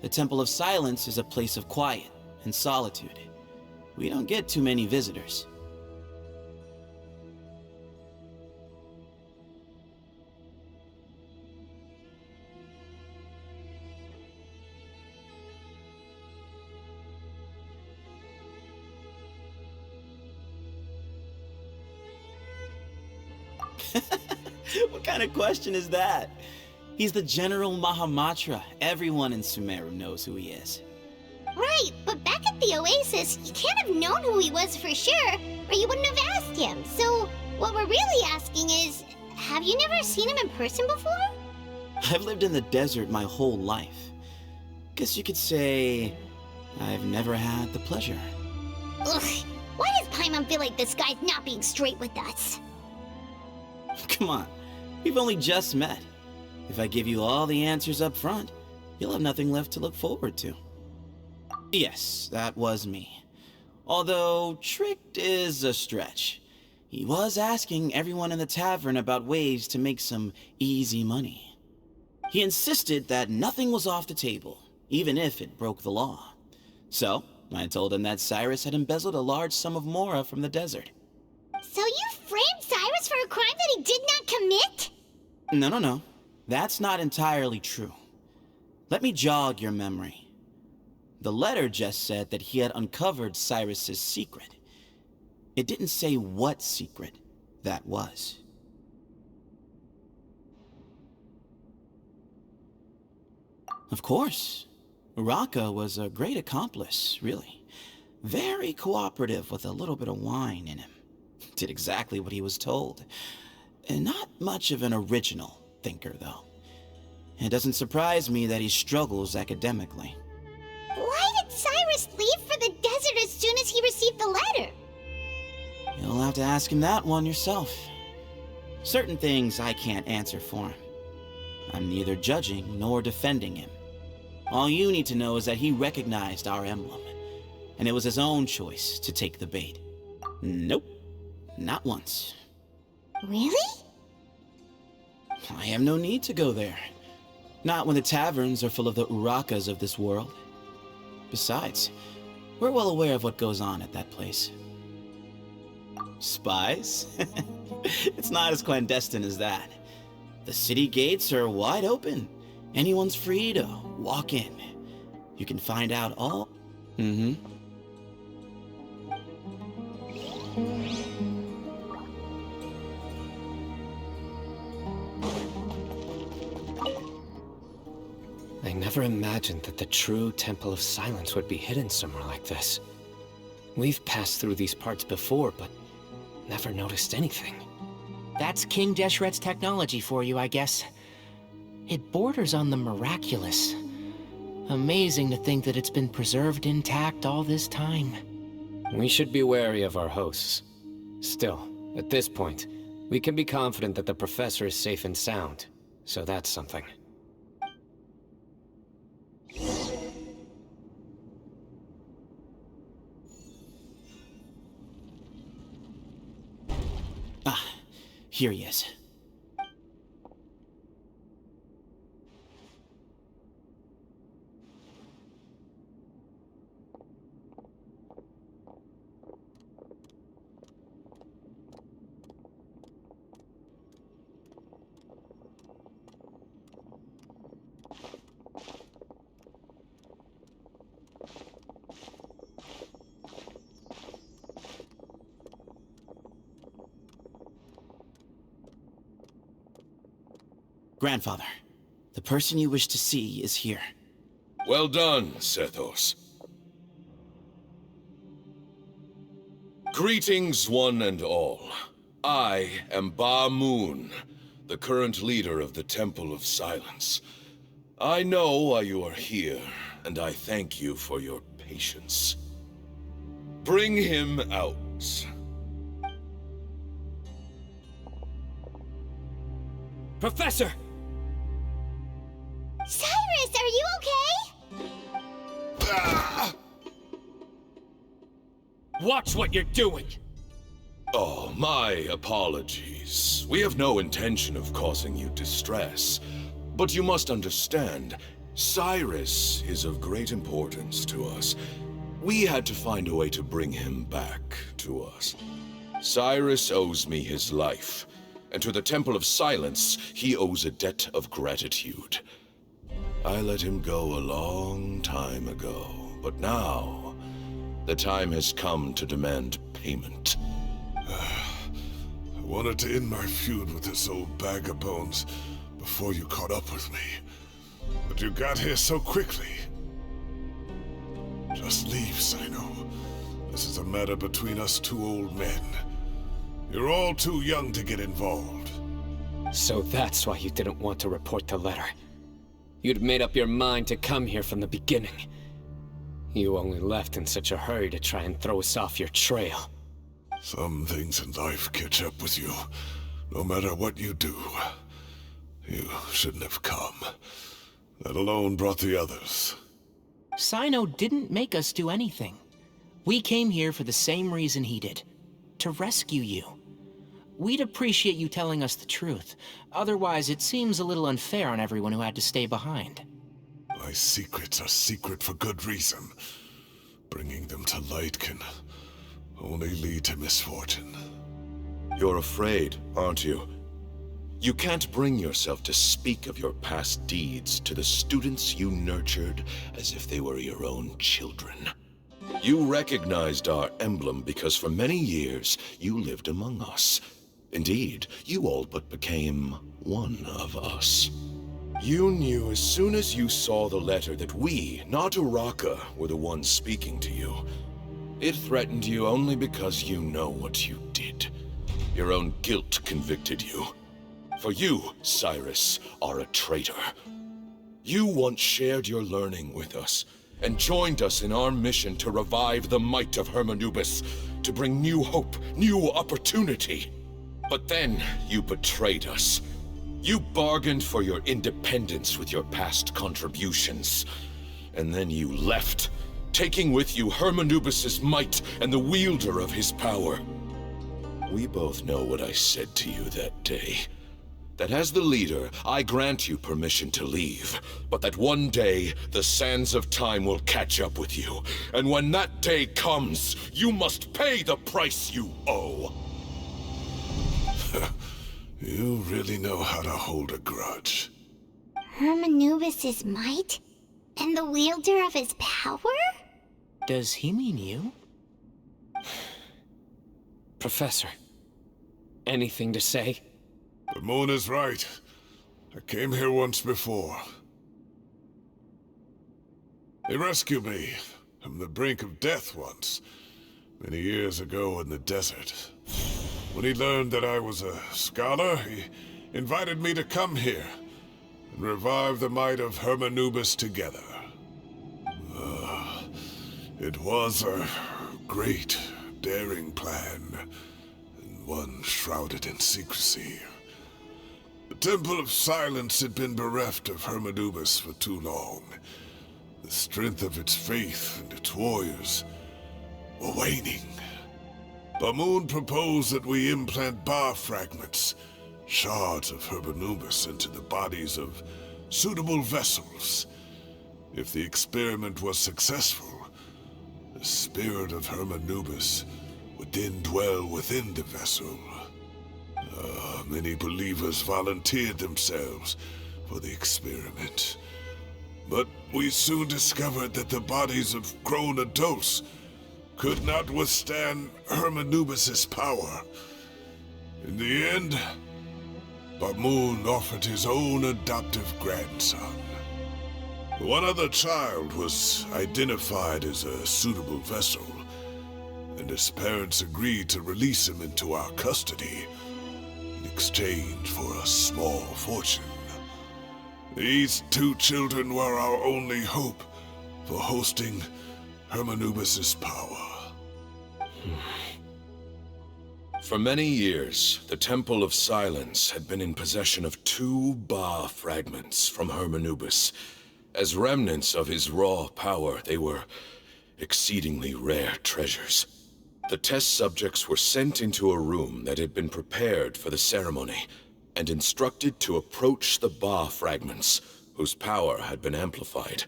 The Temple of Silence is a place of quiet and solitude. We don't get too many visitors. What kind of question is that? He's the General Mahamatra. Everyone in Sumeru knows who he is. Right, but back at the Oasis, you can't have known who he was for sure, or you wouldn't have asked him. So, what we're really asking is, have you never seen him in person before? I've lived in the desert my whole life. Guess you could say I've never had the pleasure. Ugh, why does Paimon feel like this guy's not being straight with us? Come on, we've only just met. If I give you all the answers up front, you'll have nothing left to look forward to. Yes, that was me. Although, tricked is a stretch. He was asking everyone in the tavern about ways to make some easy money. He insisted that nothing was off the table, even if it broke the law. So, I told him that Cyrus had embezzled a large sum of mora from the desert. So you framed Cyrus for a crime that he did not commit? No. That's not entirely true. Let me jog your memory. The letter just said that he had uncovered Cyrus's secret. It didn't say what secret that was. Of course. Uraka was a great accomplice, really. Very cooperative with a little bit of wine in him. Did exactly what he was told. And not much of an original thinker, though. It doesn't surprise me that he struggles academically. Why did Cyrus leave for the desert as soon as he received the letter? You'll have to ask him that one yourself. Certain things I can't answer for him. I'm neither judging nor defending him. All you need to know is that he recognized our emblem, and it was his own choice to take the bait. Nope, not once. Really? I have no need to go there. Not when the taverns are full of the Urakas of this world. Besides, we're well aware of what goes on at that place. Spies? It's not as clandestine as that. The city gates are wide open. Anyone's free to walk in. You can find out all... never imagined that the true Temple of Silence would be hidden somewhere like this. We've passed through these parts before, but never noticed anything. That's King Deshret's technology for you, I guess. It borders on the miraculous. Amazing to think that it's been preserved intact all this time. We should be wary of our hosts. Still, at this point, we can be confident that the professor is safe and sound, so that's something. Here he is. Grandfather, the person you wish to see is here. Well done, Sethos. Greetings, one and all. I am Ba Moon, the current leader of the Temple of Silence. I know why you are here, and I thank you for your patience. Bring him out. Professor! Cyrus, are you okay? Watch what you're doing! Oh, my apologies. We have no intention of causing you distress. But you must understand, Cyrus is of great importance to us. We had to find a way to bring him back to us. Cyrus owes me his life, and to the Temple of Silence, he owes a debt of gratitude. I let him go a long time ago, but now, the time has come to demand payment. I wanted to end my feud with this old bag of bones before you caught up with me. But you got here so quickly. Just leave, Cyno. This is a matter between us two old men. You're all too young to get involved. So that's why you didn't want to report the letter. You'd made up your mind to come here from the beginning. You only left in such a hurry to try and throw us off your trail. Some things in life catch up with you, no matter what you do. You shouldn't have come. That alone brought the others. Cyno didn't make us do anything. We came here for the same reason he did. To rescue you. We'd appreciate you telling us the truth. Otherwise, it seems a little unfair on everyone who had to stay behind. My secrets are secret for good reason. Bringing them to light can only lead to misfortune. You're afraid, aren't you? You can't bring yourself to speak of your past deeds to the students you nurtured as if they were your own children. You recognized our emblem because for many years you lived among us. Indeed, you all but became one of us. You knew as soon as you saw the letter that we, not Uraka, were the ones speaking to you. It threatened you only because you know what you did. Your own guilt convicted you. For you, Cyrus, are a traitor. You once shared your learning with us, and joined us in our mission to revive the might of Hermanubis, to bring new hope, new opportunity. But then you betrayed us. You bargained for your independence with your past contributions. And then you left, taking with you Hermanubis' might and the wielder of his power. We both know what I said to you that day. That as the leader, I grant you permission to leave, but that one day, the sands of time will catch up with you. And when that day comes, you must pay the price you owe. You really know how to hold a grudge. Hermanubis' might? And the wielder of his power? Does he mean you? Professor, anything to say? The moon is right. I came here once before. He rescued me from the brink of death once, many years ago in the desert. When he learned that I was a scholar, he invited me to come here and revive the might of Hermanubis together. It was a great, daring plan, and one shrouded in secrecy. The Temple of Silence had been bereft of Hermanubis for too long. The strength of its faith and its warriors were waning. Bamoon proposed that we implant bar fragments, shards of Hermanubis, into the bodies of suitable vessels. If the experiment was successful, the spirit of Hermanubis would then dwell within the vessel. Many believers volunteered themselves for the experiment. But we soon discovered that the bodies of grown adults could not withstand Hermanubis' power. In the end, Bamoon offered his own adoptive grandson. One other child was identified as a suitable vessel, and his parents agreed to release him into our custody in exchange for a small fortune. These two children were our only hope for hosting Hermanubis' power. For many years, the Temple of Silence had been in possession of 2 Ba fragments from Hermanubis. As remnants of his raw power, they were exceedingly rare treasures. The test subjects were sent into a room that had been prepared for the ceremony, and instructed to approach the Ba fragments, whose power had been amplified.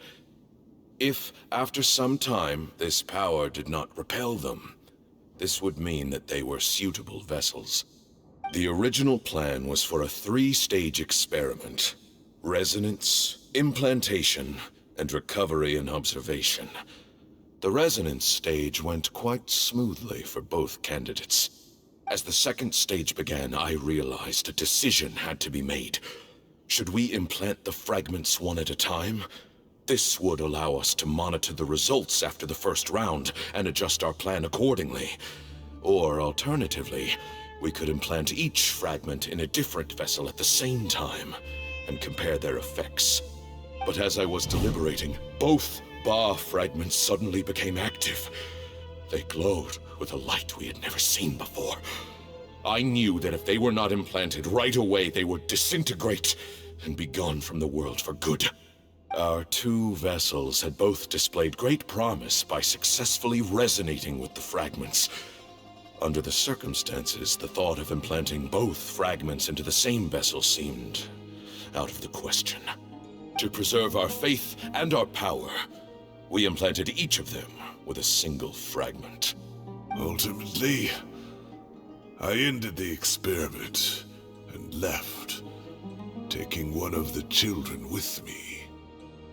If, after some time, this power did not repel them, this would mean that they were suitable vessels. The original plan was for a 3-stage experiment: resonance, implantation, and recovery and observation. The resonance stage went quite smoothly for both candidates. As the 2nd stage began, I realized a decision had to be made. Should we implant the fragments one at a time? This would allow us to monitor the results after the first round and adjust our plan accordingly. Or alternatively, we could implant each fragment in a different vessel at the same time and compare their effects. But as I was deliberating, both Ba fragments suddenly became active. They glowed with a light we had never seen before. I knew that if they were not implanted right away, they would disintegrate and be gone from the world for good. Our 2 vessels had both displayed great promise by successfully resonating with the fragments. Under the circumstances, the thought of implanting both fragments into the same vessel seemed out of the question. To preserve our faith and our power, we implanted each of them with a single fragment. Ultimately, I ended the experiment and left, taking one of the children with me.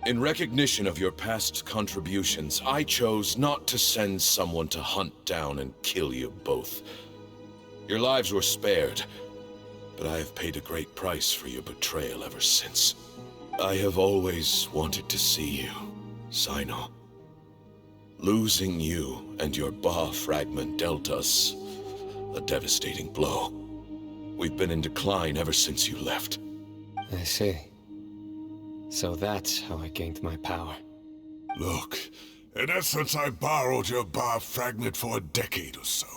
In recognition of your past contributions, I chose not to send someone to hunt down and kill you both. Your lives were spared, but I have paid a great price for your betrayal ever since. I have always wanted to see you, Cyno. Losing you and your Ba fragment dealt us a devastating blow. We've been in decline ever since you left. I see. So that's how I gained my power. Look, in essence, I borrowed your Ba fragment for a decade or so.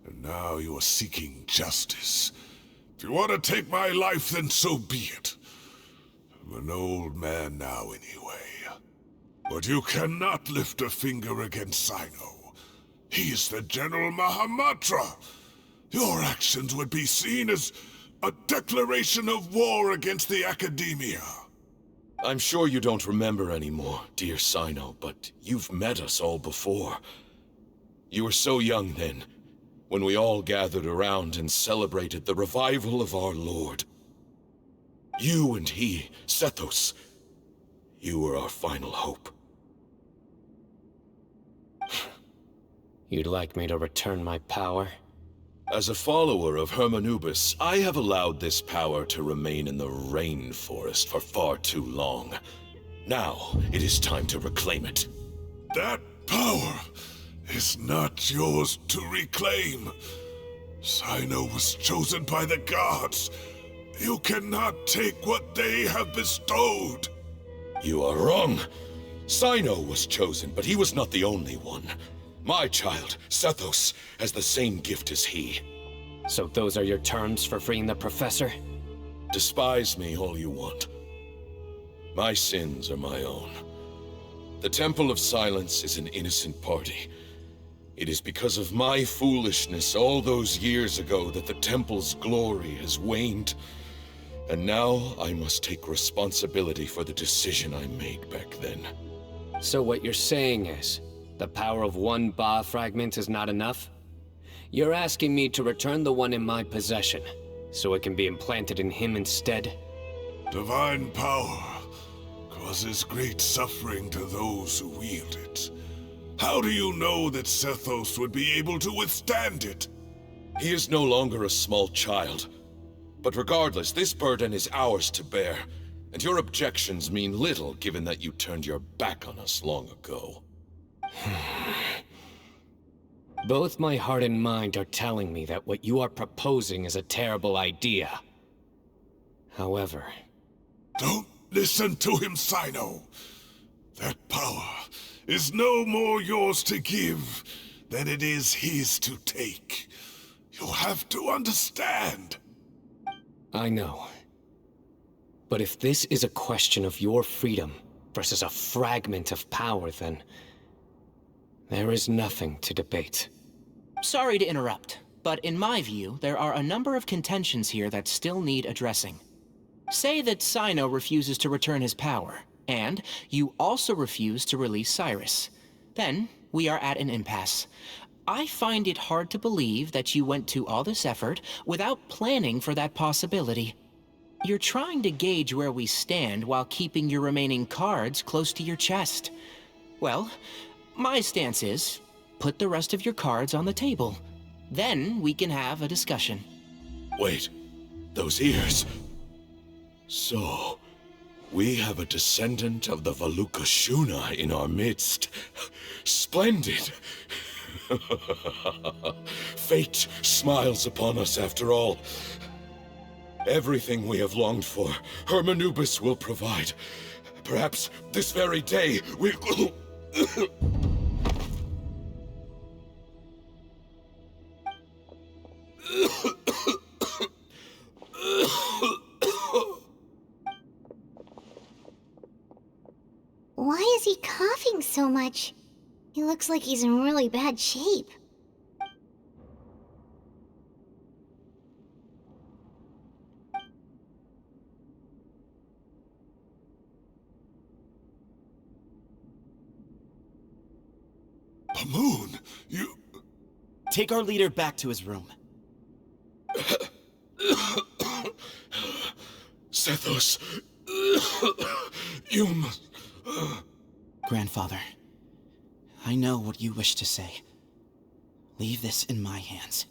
And now you are seeking justice. If you want to take my life, then so be it. I'm an old man now anyway. But you cannot lift a finger against Cyno. He is the General Mahamatra. Your actions would be seen as a declaration of war against the Academia. I'm sure you don't remember anymore, dear Cyno, but you've met us all before. You were so young then, when we all gathered around and celebrated the revival of our Lord. You and he, Sethos, you were our final hope. You'd like me to return my power? As a follower of Hermanubis, I have allowed this power to remain in the rainforest for far too long. Now, it is time to reclaim it. That power is not yours to reclaim. Cyno was chosen by the gods. You cannot take what they have bestowed. You are wrong. Cyno was chosen, but he was not the only one. My child, Sethos, has the same gift as he. So those are your terms for freeing the professor? Despise me all you want. My sins are my own. The Temple of Silence is an innocent party. It is because of my foolishness all those years ago that the Temple's glory has waned. And now I must take responsibility for the decision I made back then. So what you're saying is, the power of one Ba fragment is not enough? You're asking me to return the one in my possession, so it can be implanted in him instead? Divine power causes great suffering to those who wield it. How do you know that Sethos would be able to withstand it? He is no longer a small child. But regardless, this burden is ours to bear, and your objections mean little given that you turned your back on us long ago. Both my heart and mind are telling me that what you are proposing is a terrible idea. However... Don't listen to him, Cyno. That power is no more yours to give than it is his to take. You have to understand. I know. But if this is a question of your freedom versus a fragment of power, then... there is nothing to debate. Sorry to interrupt, but in my view, there are a number of contentions here that still need addressing. Say that Cyno refuses to return his power, and you also refuse to release Cyrus. Then, we are at an impasse. I find it hard to believe that you went to all this effort without planning for that possibility. You're trying to gauge where we stand while keeping your remaining cards close to your chest. Well, my stance is, put the rest of your cards on the table. Then we can have a discussion. Wait, those ears... So, we have a descendant of the Valukashuna in our midst. Splendid! Fate smiles upon us after all. Everything we have longed for, Hermanubis will provide. Perhaps this very day we... Why is he coughing so much? He looks like he's in really bad shape. Moon, you... Take our leader back to his room. Sethos, you must... Grandfather, I know what you wish to say. Leave this in my hands.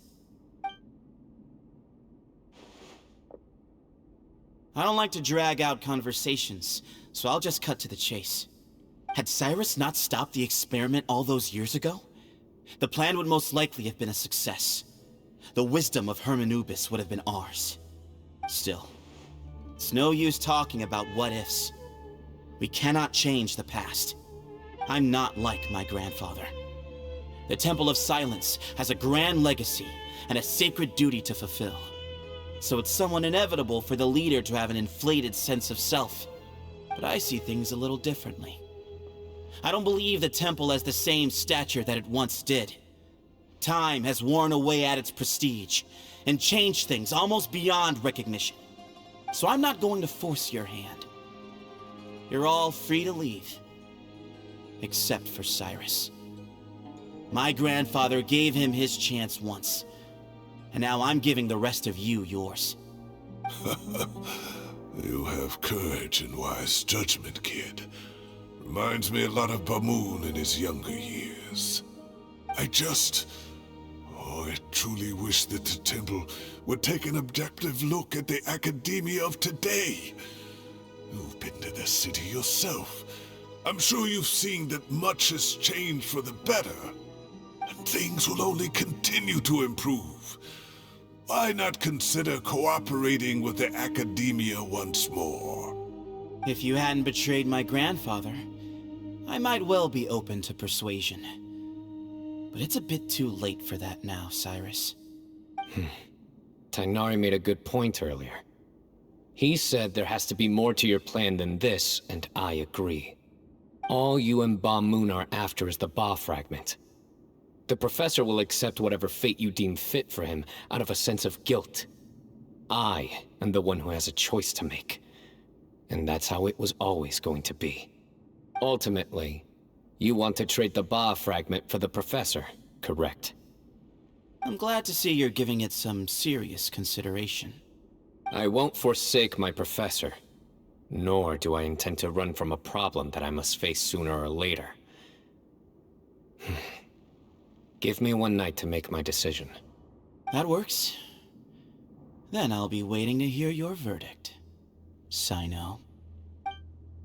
I don't like to drag out conversations, so I'll just cut to the chase. Had Cyrus not stopped the experiment all those years ago, the plan would most likely have been a success. The wisdom of Hermanubis would have been ours. Still, it's no use talking about what-ifs. We cannot change the past. I'm not like my grandfather. The Temple of Silence has a grand legacy and a sacred duty to fulfill. So it's somewhat inevitable for the leader to have an inflated sense of self. But I see things a little differently. I don't believe the temple has the same stature that it once did. Time has worn away at its prestige and changed things almost beyond recognition. So I'm not going to force your hand. You're all free to leave. Except for Cyrus. My grandfather gave him his chance once. And now I'm giving the rest of you yours. You have courage and wise judgment, kid. Reminds me a lot of Bamoon in his younger years. I truly wish that the temple would take an objective look at the academia of today. You've been to the city yourself. I'm sure you've seen that much has changed for the better. And things will only continue to improve. Why not consider cooperating with the Academia once more? If you hadn't betrayed my grandfather, I might well be open to persuasion. But it's a bit too late for that now, Cyrus. Tighnari made a good point earlier. He said there has to be more to your plan than this, and I agree. All you and Ba Moon are after is the Ba fragment. The professor will accept whatever fate you deem fit for him out of a sense of guilt. I am the one who has a choice to make. And that's how it was always going to be. Ultimately, you want to trade the Ba fragment for the professor, correct? I'm glad to see you're giving it some serious consideration. I won't forsake my professor. Nor do I intend to run from a problem that I must face sooner or later. Give me one night to make my decision. That works. Then I'll be waiting to hear your verdict, Cyno.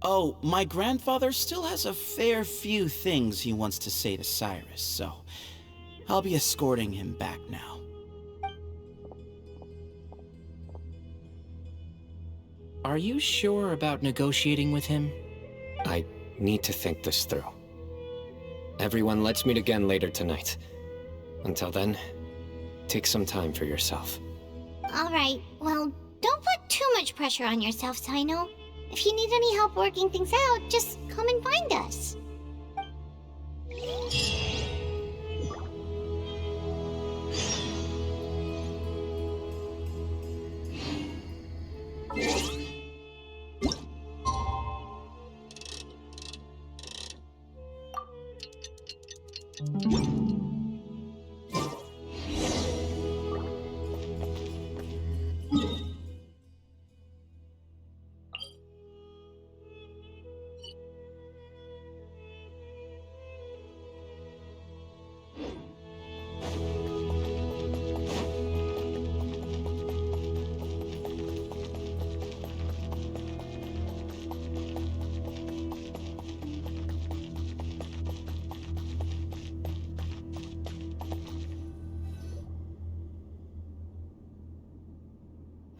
Oh, my grandfather still has a fair few things he wants to say to Cyrus, so I'll be escorting him back now. Are you sure about negotiating with him? I need to think this through. Everyone, let's meet again later tonight. Until then, take some time for yourself. Alright, well, don't put too much pressure on yourself, Cyno. If you need any help working things out, just come and find us.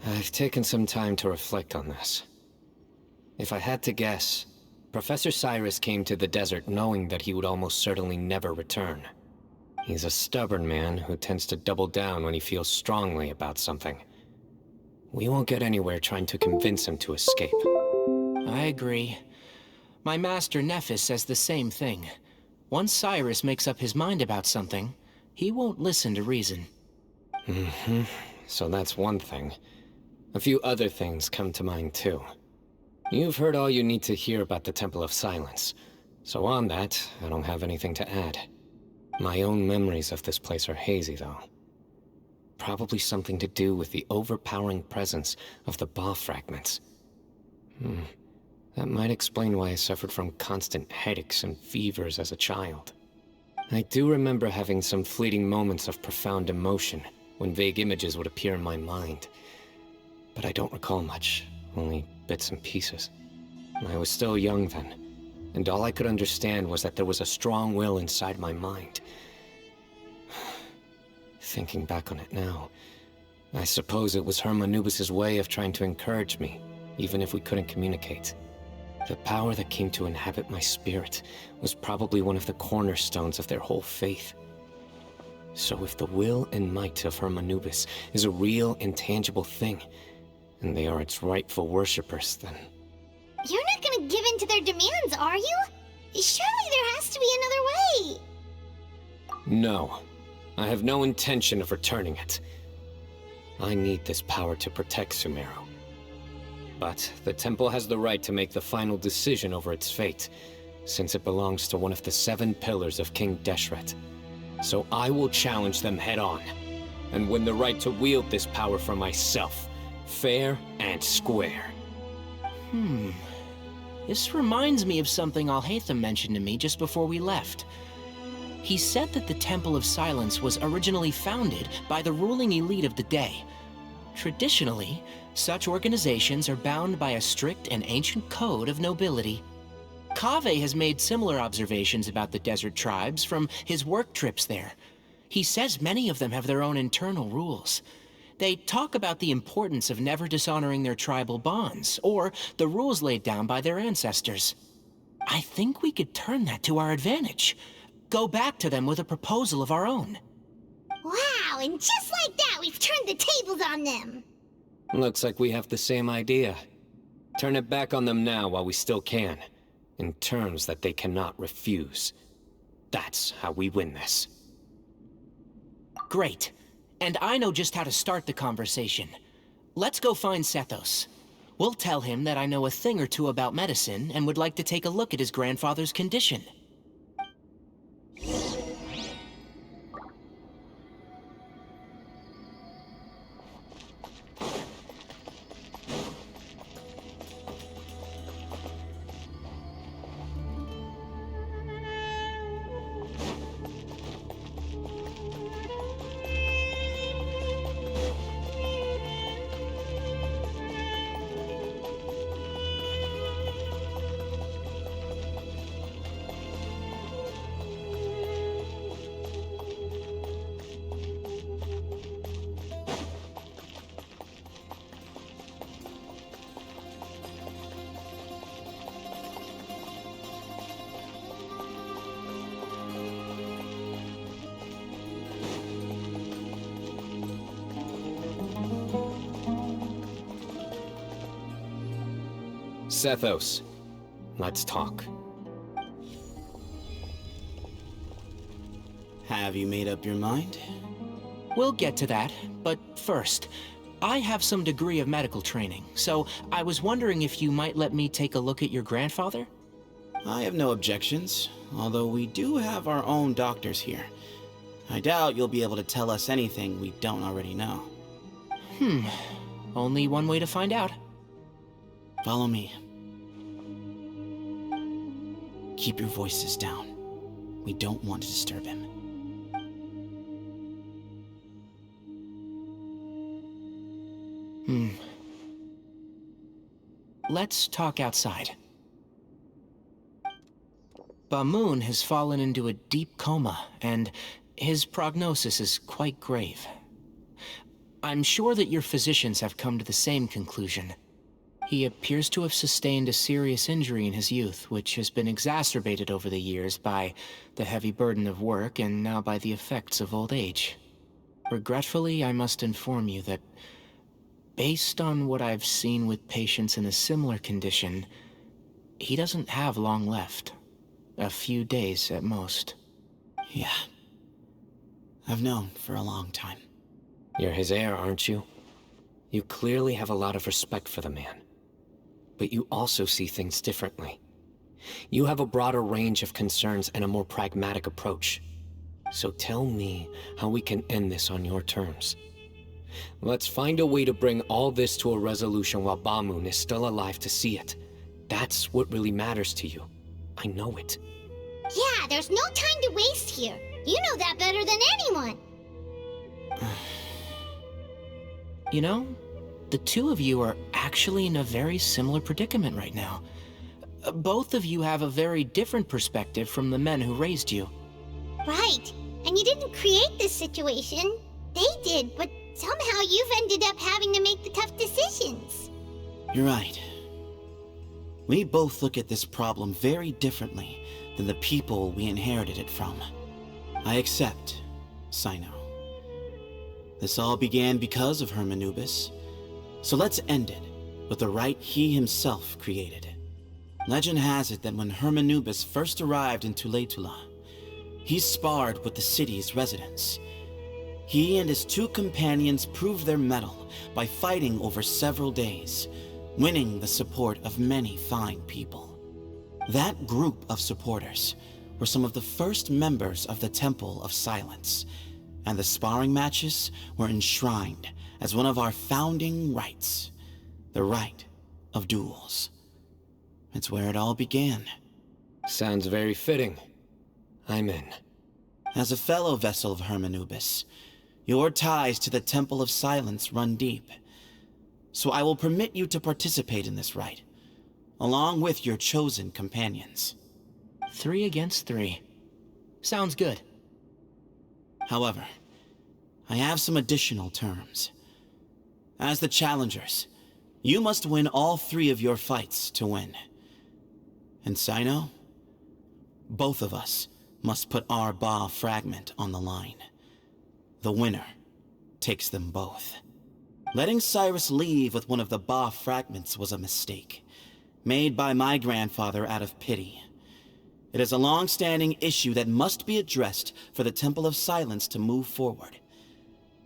I've taken some time to reflect on this. If I had to guess, Professor Cyrus came to the desert knowing that he would almost certainly never return. He's a stubborn man who tends to double down when he feels strongly about something. We won't get anywhere trying to convince him to escape. I agree. My master Nephis says the same thing. Once Cyrus makes up his mind about something, he won't listen to reason. So that's one thing. A few other things come to mind too. You've heard all you need to hear about the Temple of Silence, so on that, I don't have anything to add. My own memories of this place are hazy, though. Probably something to do with the overpowering presence of the Ba fragments. That might explain why I suffered from constant headaches and fevers as a child. I do remember having some fleeting moments of profound emotion when vague images would appear in my mind. But I don't recall much, only bits and pieces. I was still young then, and all I could understand was that there was a strong will inside my mind. Thinking back on it now, I suppose it was Herm Anubis' way of trying to encourage me, even if we couldn't communicate. The power that came to inhabit my spirit was probably one of the cornerstones of their whole faith. So if the will and might of Herm Anubis is a real, intangible thing, and they are its rightful worshippers, then... You're not gonna give in to their demands, are you? Surely there has to be another way! No. I have no intention of returning it. I need this power to protect Sumeru. But the temple has the right to make the final decision over its fate, since it belongs to one of the 7 pillars of King Deshret. So I will challenge them head-on, and win the right to wield this power for myself, fair and square. This reminds me of something Alhaitham mentioned to me just before we left. He said that the Temple of Silence was originally founded by the ruling elite of the day. Traditionally, Such organizations are bound by a strict and ancient code of nobility. Kaveh has made similar observations about the desert tribes from his work trips there. He says many of them have their own internal rules. They talk about the importance of never dishonoring their tribal bonds, or the rules laid down by their ancestors. I think we could turn that to our advantage. Go back to them with a proposal of our own. Wow, and just like that, we've turned the tables on them. Looks like we have the same idea. Turn it back on them now while we still can, in terms that they cannot refuse. That's how we win this. Great. And I know just how to start the conversation. Let's go find Sethos. We'll tell him that I know a thing or two about medicine and would like to take a look at his grandfather's condition. Sethos, let's talk. Have you made up your mind? We'll get to that, but first, I have some degree of medical training, so I was wondering if you might let me take a look at your grandfather? I have no objections, although we do have our own doctors here. I doubt you'll be able to tell us anything we don't already know. Only one way to find out. Follow me. Keep your voices down. We don't want to disturb him. Let's talk outside. Bamoon has fallen into a deep coma, and his prognosis is quite grave. I'm sure that your physicians have come to the same conclusion. He appears to have sustained a serious injury in his youth, which has been exacerbated over the years by the heavy burden of work and now by the effects of old age. Regretfully, I must inform you that, based on what I've seen with patients in a similar condition, he doesn't have long left. A few days at most. Yeah. I've known for a long time. You're his heir, aren't you? You clearly have a lot of respect for the man. But you also see things differently. You have a broader range of concerns and a more pragmatic approach. So tell me how we can end this on your terms. Let's find a way to bring all this to a resolution while Bamoon is still alive to see it. That's what really matters to you. I know it. Yeah, there's no time to waste here. You know that better than anyone. You know, the two of you are actually in a very similar predicament right now. Both of you have a very different perspective from the men who raised you. Right, and you didn't create this situation. They did, but somehow you've ended up having to make the tough decisions. You're right. We both look at this problem very differently than the people we inherited it from. I accept, Cyno. This all began because of Hermanubis, so let's end it with the rite he himself created. Legend has it that when Hermanubis first arrived in Tuletula, he sparred with the city's residents. He and his two companions proved their mettle by fighting over several days, winning the support of many fine people. That group of supporters were some of the first members of the Temple of Silence, and the sparring matches were enshrined as one of our founding rites, the rite of duels. It's where it all began. Sounds very fitting. I'm in. As a fellow vessel of Hermanubis, your ties to the Temple of Silence run deep. So I will permit you to participate in this rite, along with your chosen companions. 3 against 3. Sounds good. However, I have some additional terms. As the challengers, you must win all 3 of your fights to win. And Cyno, both of us must put our Ba fragment on the line. The winner takes them both. Letting Cyrus leave with one of the Ba fragments was a mistake, made by my grandfather out of pity. It is a long-standing issue that must be addressed for the Temple of Silence to move forward.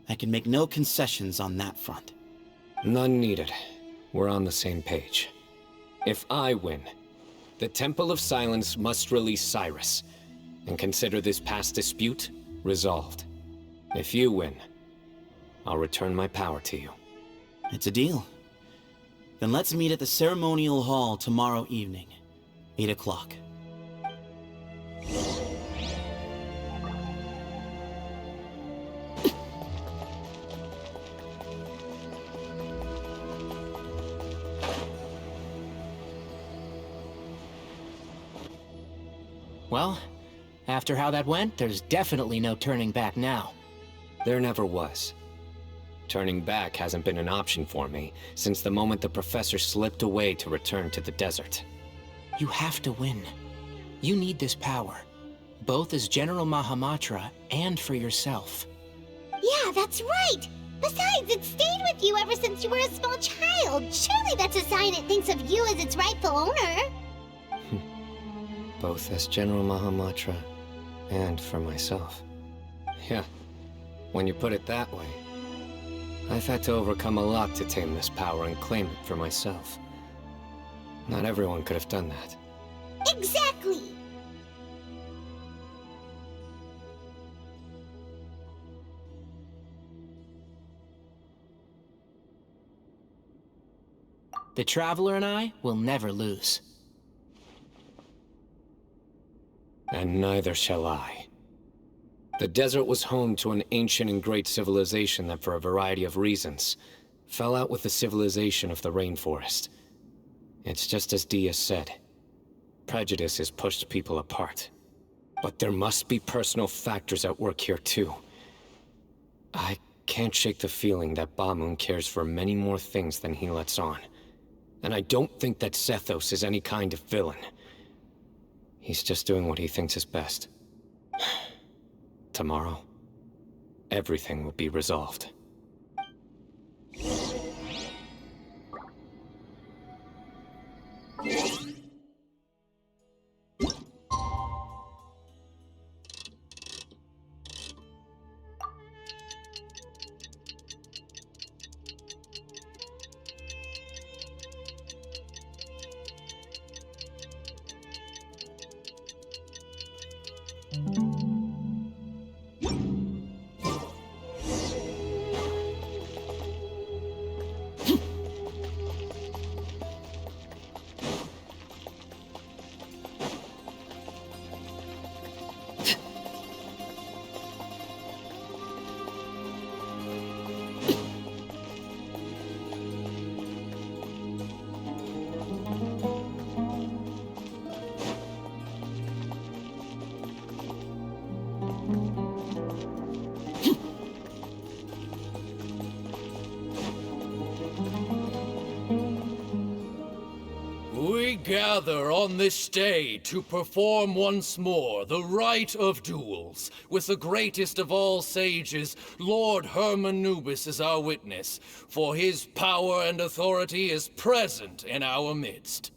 I can make no concessions on that front. None needed. We're on the same page. If I win, the Temple of Silence must release Cyrus, and consider this past dispute resolved. If you win, I'll return my power to you. It's a deal. Then let's meet at the ceremonial hall tomorrow evening, 8 o'clock. Well, after how that went, there's definitely no turning back now. There never was. Turning back hasn't been an option for me since the moment the professor slipped away to return to the desert. You have to win. You need this power, both as General Mahamatra and for yourself. Yeah, that's right! Besides, it stayed with you ever since you were a small child. Surely that's a sign it thinks of you as its rightful owner. Both as General Mahamatra and for myself. Yeah, when you put it that way, I've had to overcome a lot to tame this power and claim it for myself. Not everyone could have done that. Exactly! The Traveler and I will never lose. And neither shall I. The desert was home to an ancient and great civilization that, for a variety of reasons, fell out with the civilization of the rainforest. It's just as Dia said. Prejudice has pushed people apart. But there must be personal factors at work here too. I can't shake the feeling that Bamun cares for many more things than he lets on. And I don't think that Sethos is any kind of villain. He's just doing what he thinks is best. Tomorrow, everything will be resolved. We gather on this day to perform once more the rite of duels, with the greatest of all sages, Lord Hermanubis, as our witness, for his power and authority is present in our midst.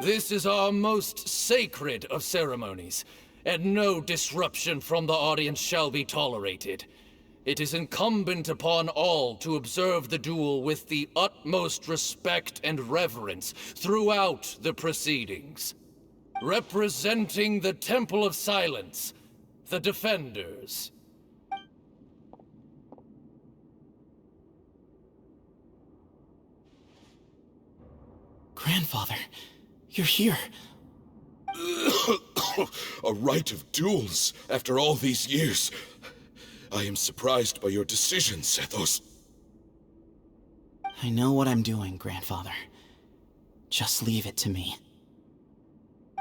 This is our most sacred of ceremonies, and no disruption from the audience shall be tolerated. It is incumbent upon all to observe the duel with the utmost respect and reverence throughout the proceedings. Representing the Temple of Silence, the Defenders. Grandfather, you're here. A rite of duels after all these years. I am surprised by your decision, Sethos. I know what I'm doing, Grandfather. Just leave it to me.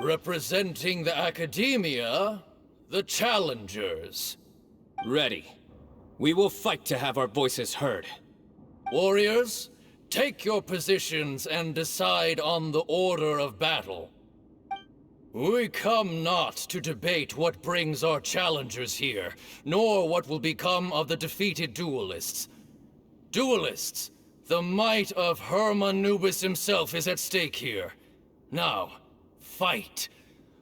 Representing the Academia, the Challengers. Ready. We will fight to have our voices heard. Warriors, take your positions and decide on the order of battle. We come not to debate what brings our challengers here, nor what will become of the defeated duelists. Duelists, the might of Hermanubis himself is at stake here. Now, fight.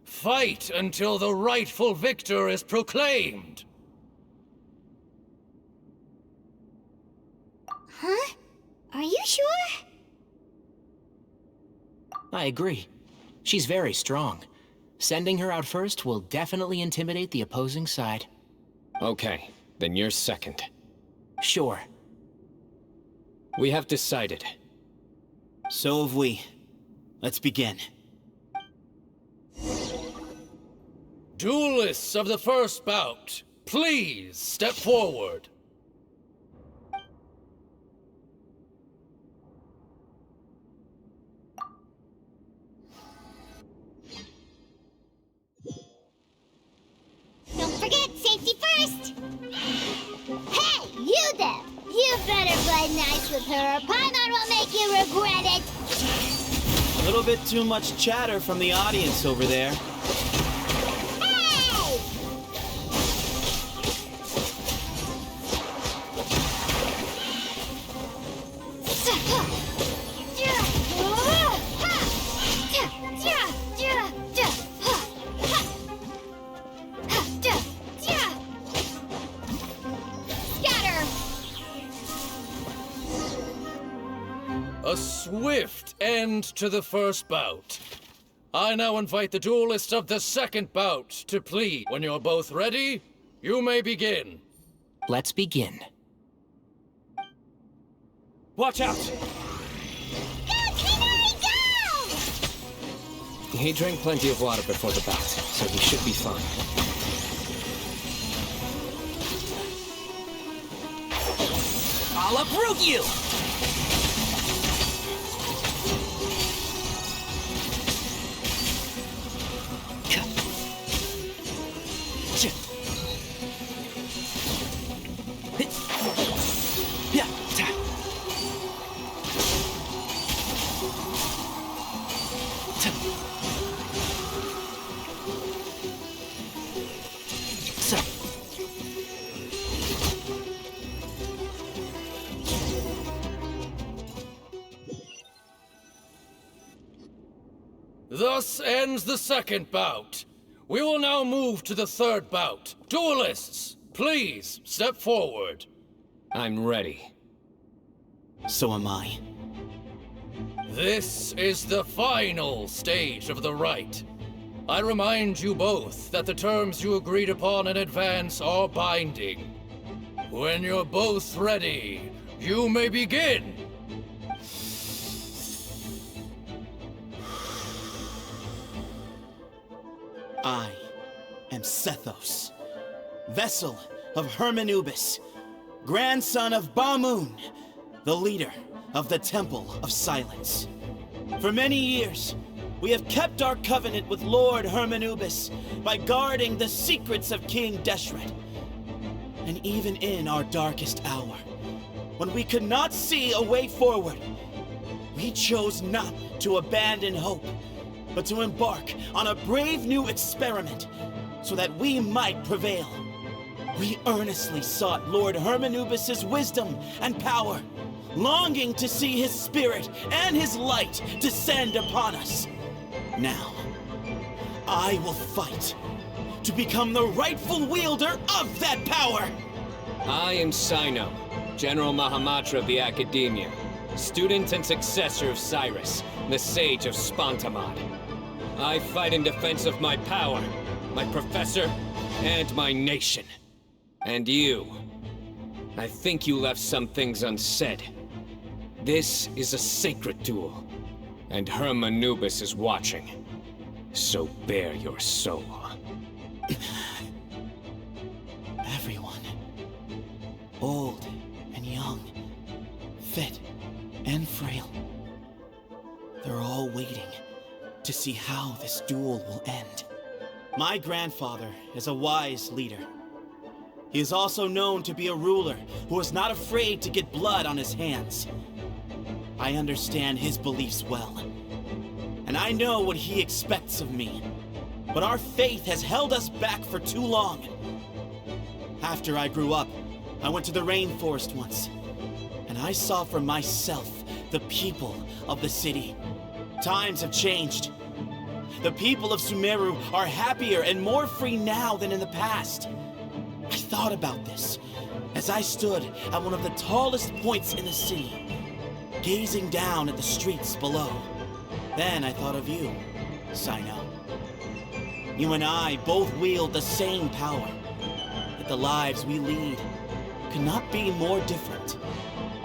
Fight until the rightful victor is proclaimed! Huh? Are you sure? I agree. She's very strong. Sending her out first will definitely intimidate the opposing side. Okay, then you're second. Sure. We have decided. So have we. Let's begin. Duelists of the first bout, please step forward. Don't forget, safety first! Hey, you there! You better play nice with her, or Paimon will make you regret it! A little bit too much chatter from the audience over there. Hey! A swift end to the first bout. I now invite the duelists of the second bout to plead. When you're both ready, you may begin. Let's begin. Watch out! He drank plenty of water before the bout, so he should be fine. I'll uproot you! Thus ends the second bout. We will now move to the third bout. Duelists, please step forward. I'm ready. So am I. This is the final stage of the rite. I remind you both that the terms you agreed upon in advance are binding. When you're both ready, you may begin. I am Sethos, vessel of Hermanubis, grandson of Bamoon, the leader of the Temple of Silence. For many years, we have kept our covenant with Lord Hermanubis by guarding the secrets of King Deshret. And even in our darkest hour, when we could not see a way forward, we chose not to abandon hope, but to embark on a brave new experiment so that we might prevail. We earnestly sought Lord Hermanubis' wisdom and power, longing to see his spirit and his light descend upon us. Now, I will fight to become the rightful wielder of that power! I am Сайно, General Mahamatra of the Academia, student and successor of Cyrus, the Sage of Spantamad. I fight in defense of my power, my professor, and my nation. And you. I think you left some things unsaid. This is a sacred duel, and Hermanubis is watching. So bare your soul. Everyone, old and young, fit see how this duel will end. My grandfather is a wise leader. He is also known to be a ruler who is not afraid to get blood on his hands. I understand his beliefs well, and I know what he expects of me. But our faith has held us back for too long. After I grew up, I went to the rainforest once, and I saw for myself the people of the city. Times have changed. The people of Sumeru are happier and more free now than in the past. I thought about this as I stood at one of the tallest points in the city, gazing down at the streets below. Then I thought of you, Cyno. You and I both wield the same power, yet the lives we lead could not be more different.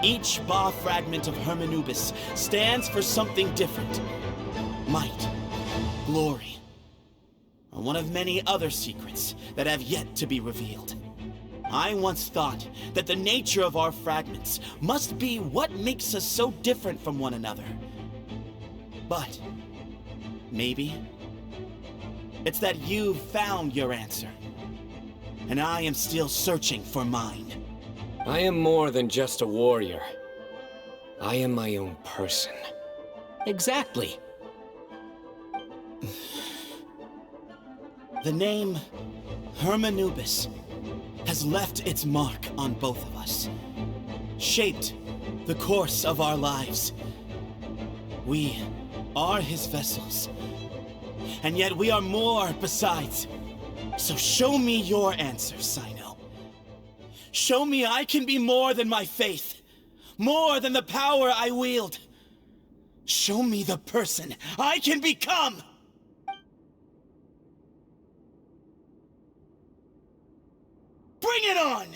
Each Ba fragment of Hermanubis stands for something different. Might, glory, or one of many other secrets that have yet to be revealed. I once thought that the nature of our fragments must be what makes us so different from one another. But maybe it's that you've found your answer, and I am still searching for mine. I am more than just a warrior. I am my own person. Exactly. The name Hermanubis has left its mark on both of us, shaped the course of our lives. We are his vessels, and yet we are more besides. So show me your answer, Cyno. Show me I can be more than my faith, more than the power I wield. Show me the person I can become! Bring it on!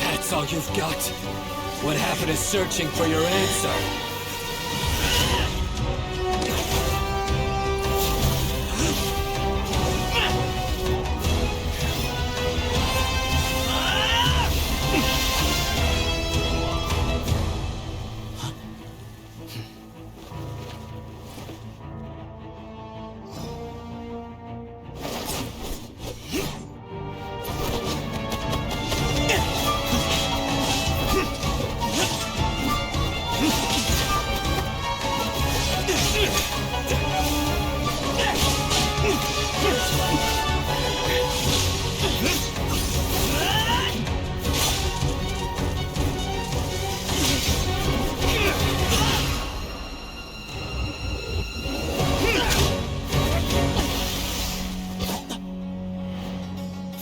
That's all you've got? What happened to searching for your answer?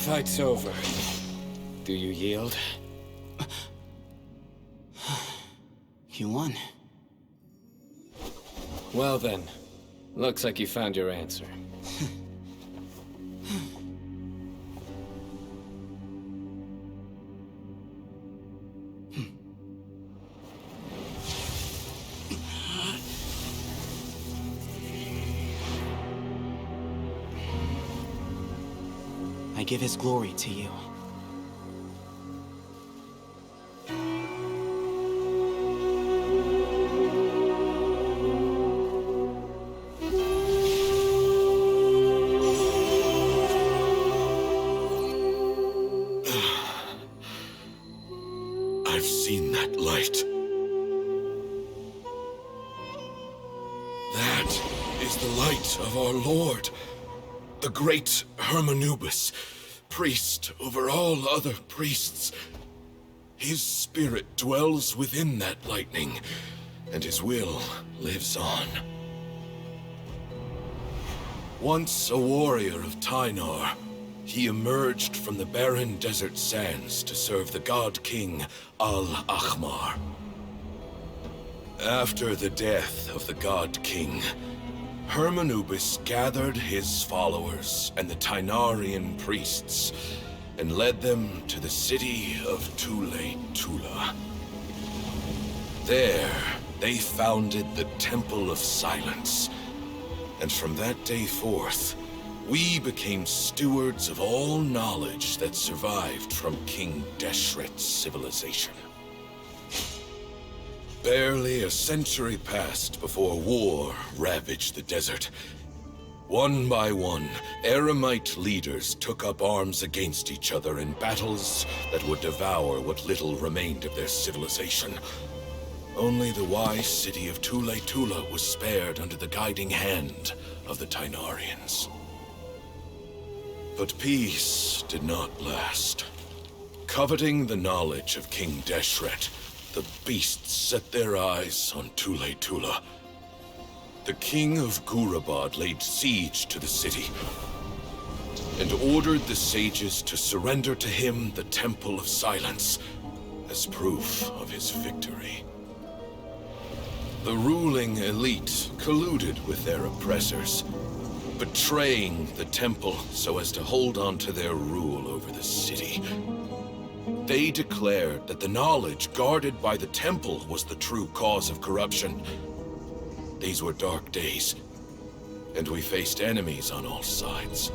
Fight's over. Do you yield? You won. Well then, looks like you found your answer. I give his glory to you. I've seen that light. That is the light of our Lord, the great Hermanubis, priest over all other priests. His spirit dwells within that lightning, and his will lives on. Once a warrior of Tynar, he emerged from the barren desert sands to serve the god king Al-Ahmar. After the death of the god king, Hermanubis gathered his followers and the Tynarian priests and led them to the city of Tula. There, they founded the Temple of Silence, and from that day forth, we became stewards of all knowledge that survived from King Deshret's civilization. Barely a century passed before war ravaged the desert. One by one, Eremite leaders took up arms against each other in battles that would devour what little remained of their civilization. Only the wise city of Tula was spared under the guiding hand of the Tynarians. But peace did not last. Coveting the knowledge of King Deshret, the beasts set their eyes on Tula. The king of Gurabad laid siege to the city and ordered the sages to surrender to him the Temple of Silence as proof of his victory. The ruling elite colluded with their oppressors, betraying the temple so as to hold on to their rule over the city. They declared that the knowledge guarded by the temple was the true cause of corruption. These were dark days, and we faced enemies on all sides.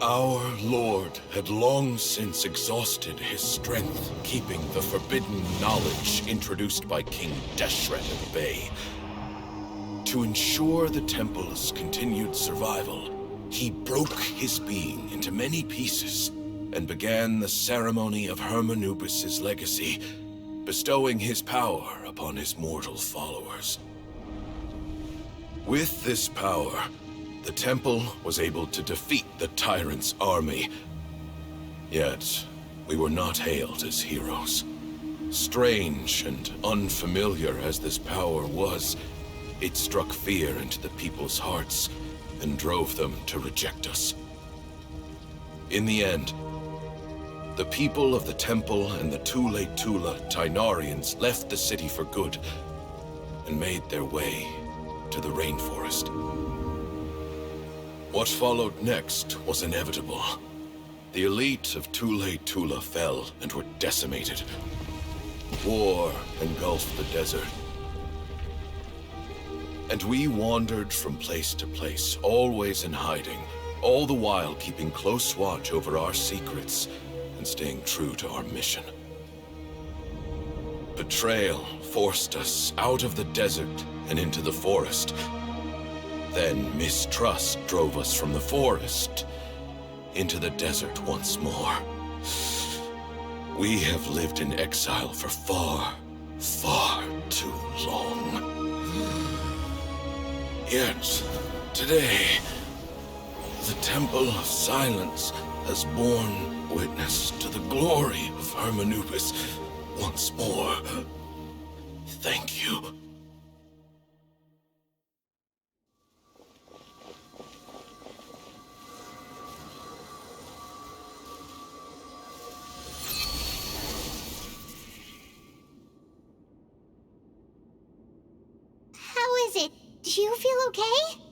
Our lord had long since exhausted his strength, keeping the forbidden knowledge introduced by King Deshret at bay. To ensure the temple's continued survival, he broke his being into many pieces and began the ceremony of Hermanubis' legacy, bestowing his power upon his mortal followers. With this power, the temple was able to defeat the tyrant's army. Yet, we were not hailed as heroes. Strange and unfamiliar as this power was, it struck fear into the people's hearts and drove them to reject us. In the end, the people of the temple and the Tula Tynarians left the city for good and made their way to the rainforest. What followed next was inevitable. The elite of Tula fell and were decimated. War engulfed the desert. And we wandered from place to place, always in hiding, all the while keeping close watch over our secrets and staying true to our mission. Betrayal forced us out of the desert and into the forest. Then mistrust drove us from the forest into the desert once more. We have lived in exile for far, far too long. Yet, today, the Temple of Silence has borne witness to the glory of Hermanubis once more. Thank you. How is it? Do you feel okay?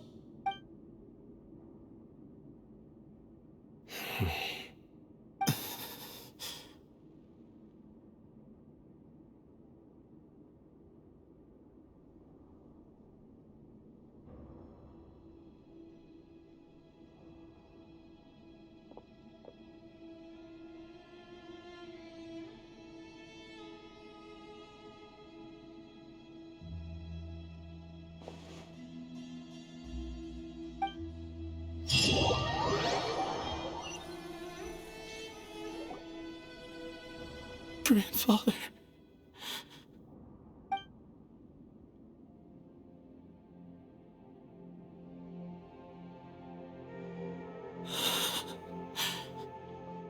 Grandfather.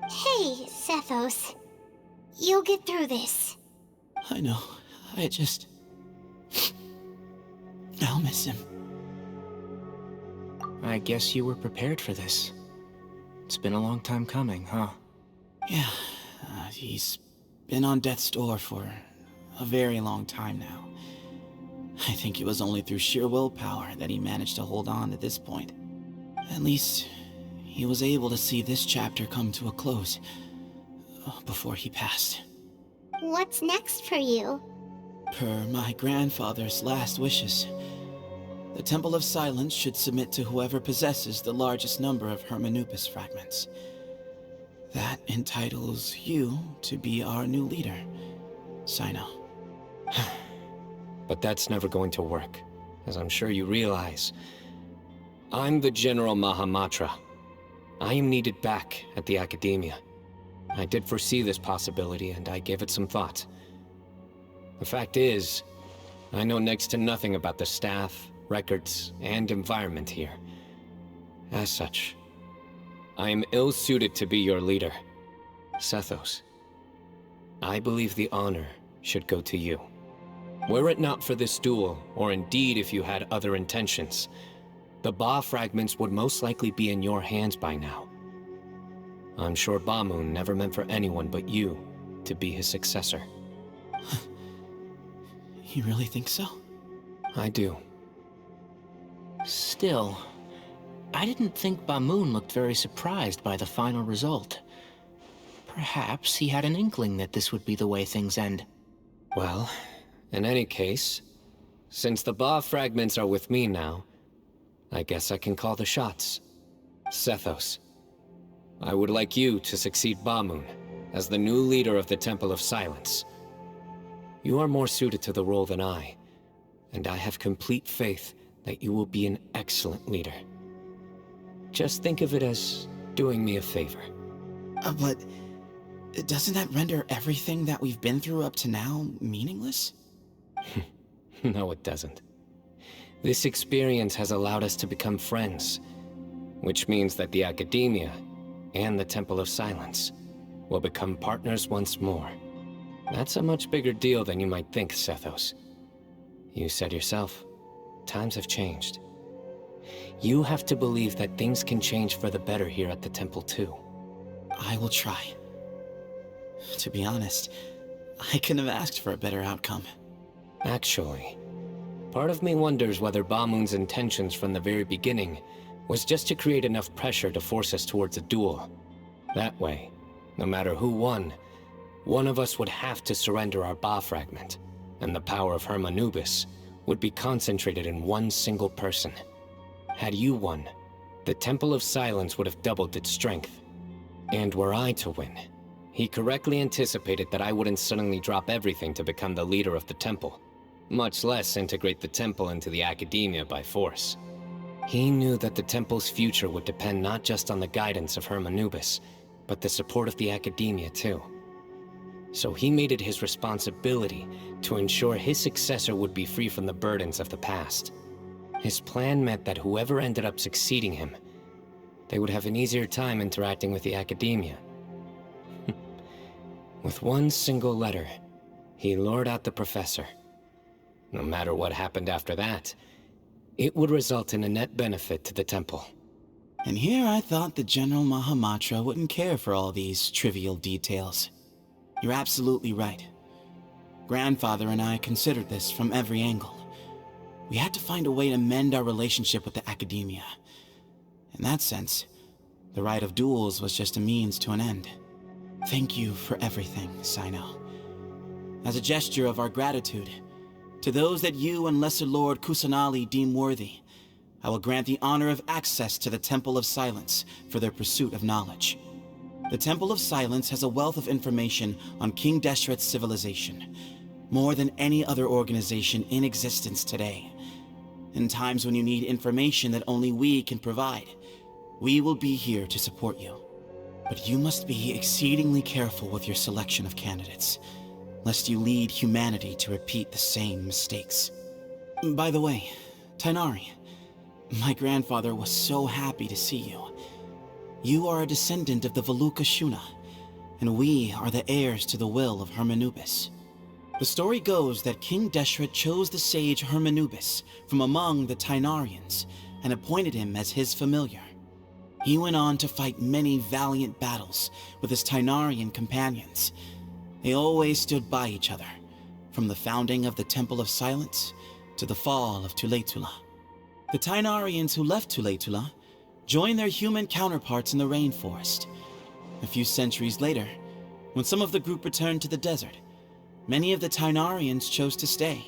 Hey, Sethos. You'll get through this. I know. I'll miss him. I guess you were prepared for this. It's been a long time coming, huh? Yeah, he's been on death's door for a very long time now. I think it was only through sheer willpower that he managed to hold on to this point. At least, he was able to see this chapter come to a close before he passed. What's next for you? Per my grandfather's last wishes, the Temple of Silence should submit to whoever possesses the largest number of Hermanupis fragments. That entitles you to be our new leader, Cyno. But that's never going to work, as I'm sure you realize. I'm the General Mahamatra. I am needed back at the Academia. I did foresee this possibility, and I gave it some thought. The fact is, I know next to nothing about the staff, records, and environment here. As such, I am ill-suited to be your leader. Sethos, I believe the honor should go to you. Were it not for this duel, or indeed if you had other intentions, the Ba fragments would most likely be in your hands by now. I'm sure Bamun never meant for anyone but you to be his successor. You really think so? I do. Still, I didn't think Bamun looked very surprised by the final result. Perhaps he had an inkling that this would be the way things end. Well, in any case, since the Ba fragments are with me now, I guess I can call the shots. Sethos, I would like you to succeed Bamun as the new leader of the Temple of Silence. You are more suited to the role than I, and I have complete faith that you will be an excellent leader. Just think of it as doing me a favor. But doesn't that render everything that we've been through up to now meaningless? No, it doesn't. This experience has allowed us to become friends, which means that the Academia and the Temple of Silence will become partners once more. That's a much bigger deal than you might think, Sethos. You said yourself, times have changed. You have to believe that things can change for the better here at the Temple too. I will try. To be honest, I couldn't have asked for a better outcome. Actually, part of me wonders whether Bamun's intentions from the very beginning was just to create enough pressure to force us towards a duel. That way, no matter who won, one of us would have to surrender our Ba fragment, and the power of Hermanubis would be concentrated in one single person. Had you won, the Temple of Silence would have doubled its strength. And were I to win, he correctly anticipated that I wouldn't suddenly drop everything to become the leader of the temple, much less integrate the temple into the Academia by force. He knew that the temple's future would depend not just on the guidance of Hermanubis, but the support of the Academia too. So he made it his responsibility to ensure his successor would be free from the burdens of the past. His plan meant that whoever ended up succeeding him, they would have an easier time interacting with the Academia. With one single letter, he lured out the professor. No matter what happened after that, it would result in a net benefit to the temple. And here I thought the General Mahamatra wouldn't care for all these trivial details. You're absolutely right. Grandfather and I considered this from every angle. We had to find a way to mend our relationship with the Academia. In that sense, the right of duels was just a means to an end. Thank you for everything, Cyno. As a gesture of our gratitude, to those that you and Lesser Lord Kusanali deem worthy, I will grant the honor of access to the Temple of Silence for their pursuit of knowledge. The Temple of Silence has a wealth of information on King Deshret's civilization, more than any other organization in existence today. In times when you need information that only we can provide, we will be here to support you. But you must be exceedingly careful with your selection of candidates, lest you lead humanity to repeat the same mistakes. By the way, Tainari, my grandfather was so happy to see you. You are a descendant of the Veluka Shuna, and we are the heirs to the will of Hermanubis. The story goes that King Deshret chose the sage Hermanubis from among the Tainarians and appointed him as his familiar. He went on to fight many valiant battles with his Tainarian companions. They always stood by each other, from the founding of the Temple of Silence to the fall of Tuletula. The Tainarians who left Tuletula joined their human counterparts in the rainforest. A few centuries later, when some of the group returned to the desert, many of the Tainarians chose to stay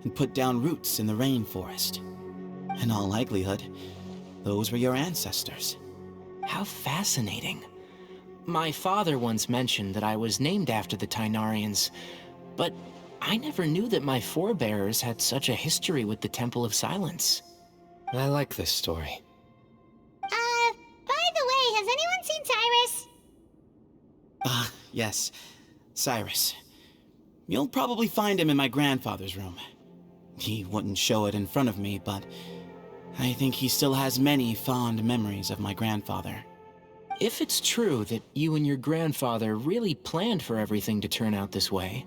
and put down roots in the rainforest. In all likelihood, those were your ancestors. How fascinating. My father once mentioned that I was named after the Tainarians, but I never knew that my forebears had such a history with the Temple of Silence. I like this story. By the way, has anyone seen Cyrus? Yes, Cyrus. You'll probably find him in my grandfather's room. He wouldn't show it in front of me, but I think he still has many fond memories of my grandfather. If it's true that you and your grandfather really planned for everything to turn out this way,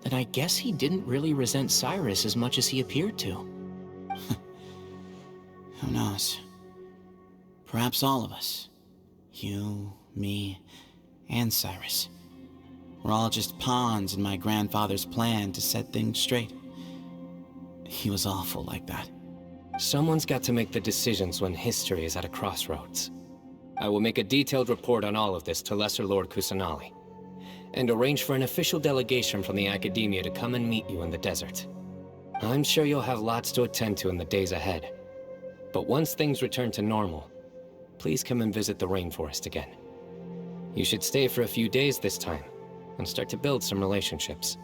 then I guess he didn't really resent Cyrus as much as he appeared to. Who knows? Perhaps all of us. You, me, and Cyrus. We're all just pawns in my grandfather's plan to set things straight. He was awful like that. Someone's got to make the decisions when history is at a crossroads. I will make a detailed report on all of this to Lesser Lord Kusanali, and arrange for an official delegation from the Academia to come and meet you in the desert. I'm sure you'll have lots to attend to in the days ahead. But once things return to normal, please come and visit the rainforest again. You should stay for a few days this time, and start to build some relationships.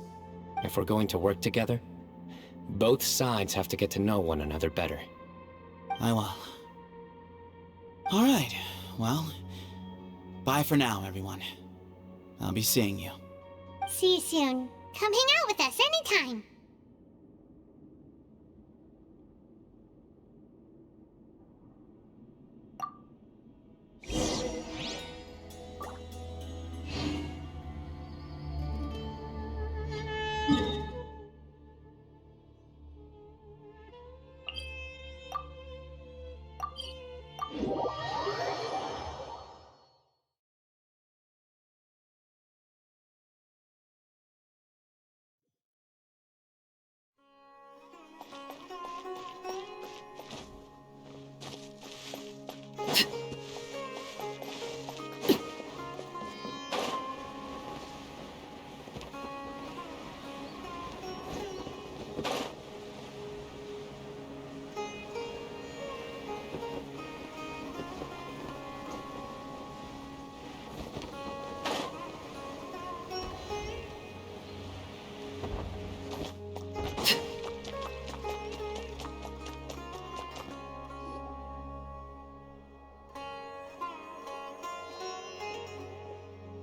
If we're going to work together, both sides have to get to know one another better. I will. All right, well, bye for now, everyone. I'll be seeing you. See you soon. Come hang out with us anytime.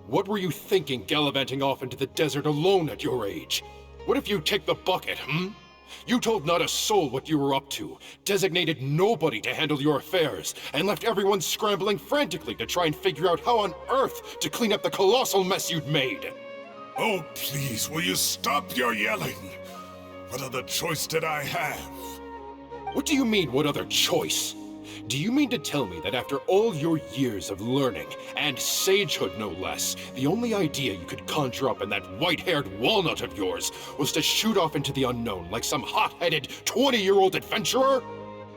What were you thinking gallivanting off into the desert alone at your age? What if you take the bucket, You told not a soul what you were up to, designated nobody to handle your affairs, and left everyone scrambling frantically to try and figure out how on earth to clean up the colossal mess you'd made. Oh, please, will you stop your yelling? What other choice did I have? What do you mean, what other choice? Do you mean to tell me that after all your years of learning, and sagehood no less, the only idea you could conjure up in that white-haired walnut of yours was to shoot off into the unknown like some hot-headed 20-year-old adventurer?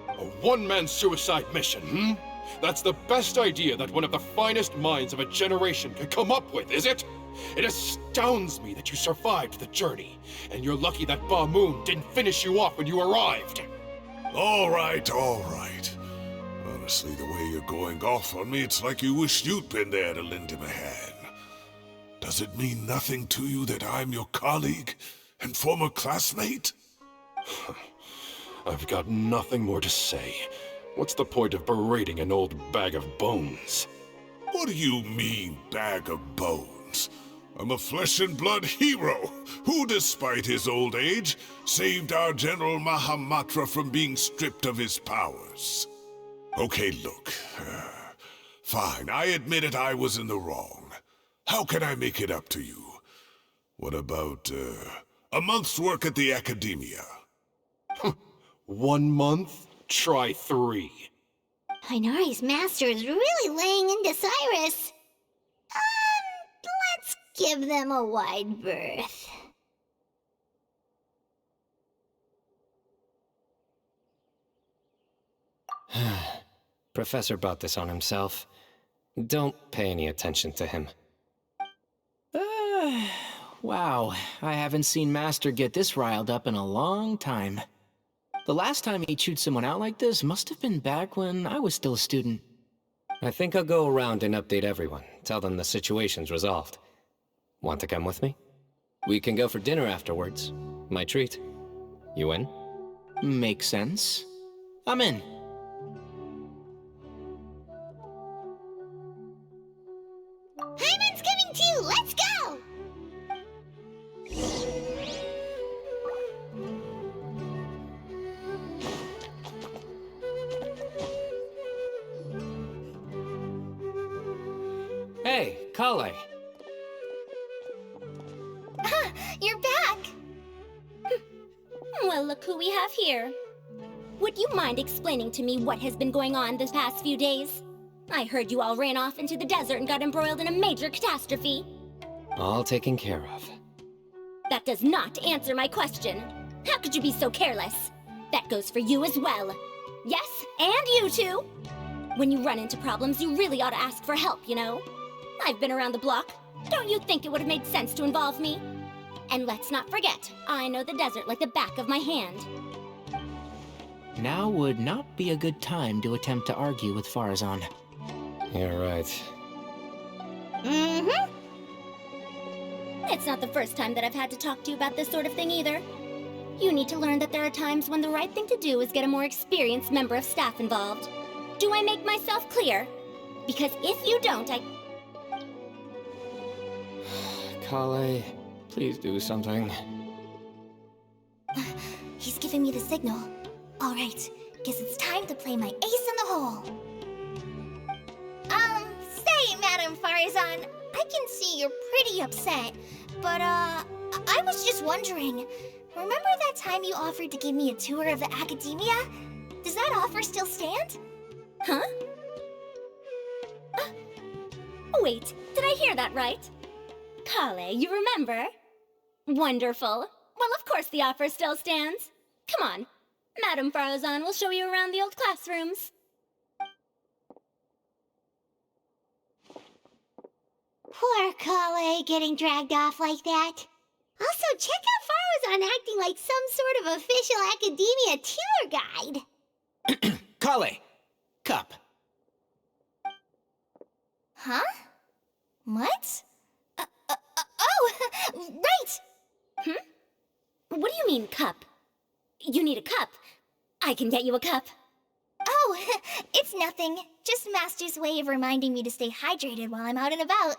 A one-man suicide mission, That's the best idea that one of the finest minds of a generation could come up with, is it? It astounds me that you survived the journey, and you're lucky that Ba Moon didn't finish you off when you arrived. All right, all right. Honestly, the way you're going off on me, it's like you wish you'd been there to lend him a hand. Does it mean nothing to you that I'm your colleague and former classmate? I've got nothing more to say. What's the point of berating an old bag of bones? What do you mean, bag of bones? I'm a flesh and blood hero who, despite his old age, saved our General Mahamatra from being stripped of his powers. Okay, look. Fine, I admit it, I was in the wrong. How can I make it up to you? What about, a month's work at the Academia? 1 month? Try 3. Tighnari's master is really laying into Cyrus. Let's give them a wide berth. Professor brought this on himself. Don't pay any attention to him. Wow, I haven't seen Master get this riled up in a long time. The last time he chewed someone out like this must have been back when I was still a student. I think I'll go around and update everyone, tell them the situation's resolved. Want to come with me? We can go for dinner afterwards. My treat. You in? Makes sense. I'm in. Hyman's coming too! Let's go! Hey, Kale. You're back! Well, look who we have here. Would you mind explaining to me what has been going on this past few days? I heard you all ran off into the desert and got embroiled in a major catastrophe. All taken care of. That does not answer my question. How could you be so careless? That goes for you as well. Yes, and you too. When you run into problems, you really ought to ask for help, you know? I've been around the block. Don't you think it would have made sense to involve me? And let's not forget, I know the desert like the back of my hand. Now would not be a good time to attempt to argue with Farazan. You're right. Mm-hmm. It's not the first time that I've had to talk to you about this sort of thing either. You need to learn that there are times when the right thing to do is get a more experienced member of staff involved. Do I make myself clear? Because if you don't, Kale, please do something. He's giving me the signal. All right, guess it's time to play my ace in the hole. Say, Madam Farazan, I can see you're pretty upset, but, I was just wondering, remember that time you offered to give me a tour of the academia? Does that offer still stand? Huh? Wait, did I hear that right? Kale, you remember? Wonderful. Well, of course the offer still stands. Come on. Madam Farazan will show you around the old classrooms. Poor Kale getting dragged off like that. Also, check out Farazan acting like some sort of official academia tour guide. Kale! Cup. Huh? What? Oh, right! What do you mean, cup? You need a cup. I can get you a cup. Oh, it's nothing. Just Master's way of reminding me to stay hydrated while I'm out and about.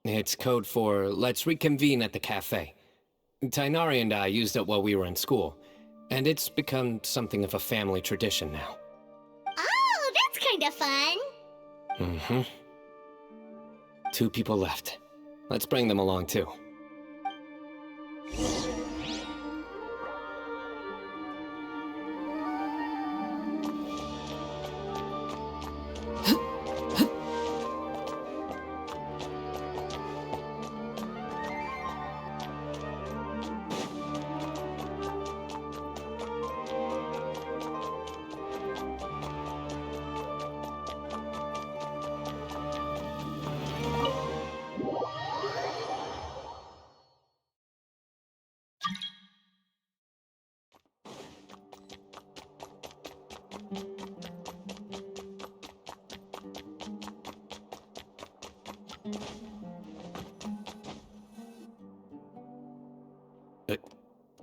It's code for let's reconvene at the cafe. Tighnari and I used it while we were in school, and it's become something of a family tradition now. Oh, that's kind of fun. Mm-hmm. 2 people left. Let's bring them along too.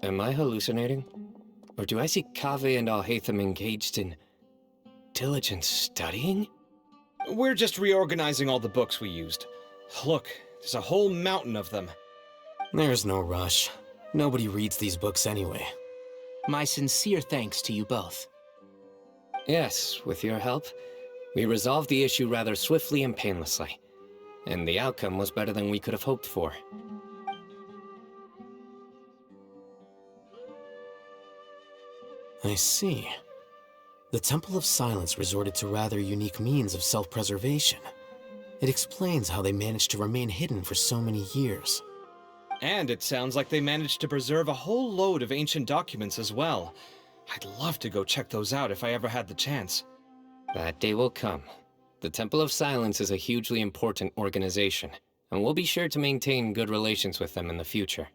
Am I hallucinating? Or do I see Kaveh and Alhaitham engaged in diligent studying? We're just reorganizing all the books we used. Look, there's a whole mountain of them. There's no rush. Nobody reads these books anyway. My sincere thanks to you both. Yes, with your help, we resolved the issue rather swiftly and painlessly. And the outcome was better than we could have hoped for. I see. The Temple of Silence resorted to rather unique means of self-preservation. It explains how they managed to remain hidden for so many years. And it sounds like they managed to preserve a whole load of ancient documents as well. I'd love to go check those out if I ever had the chance. That day will come. The Temple of Silence is a hugely important organization, and we'll be sure to maintain good relations with them in the future.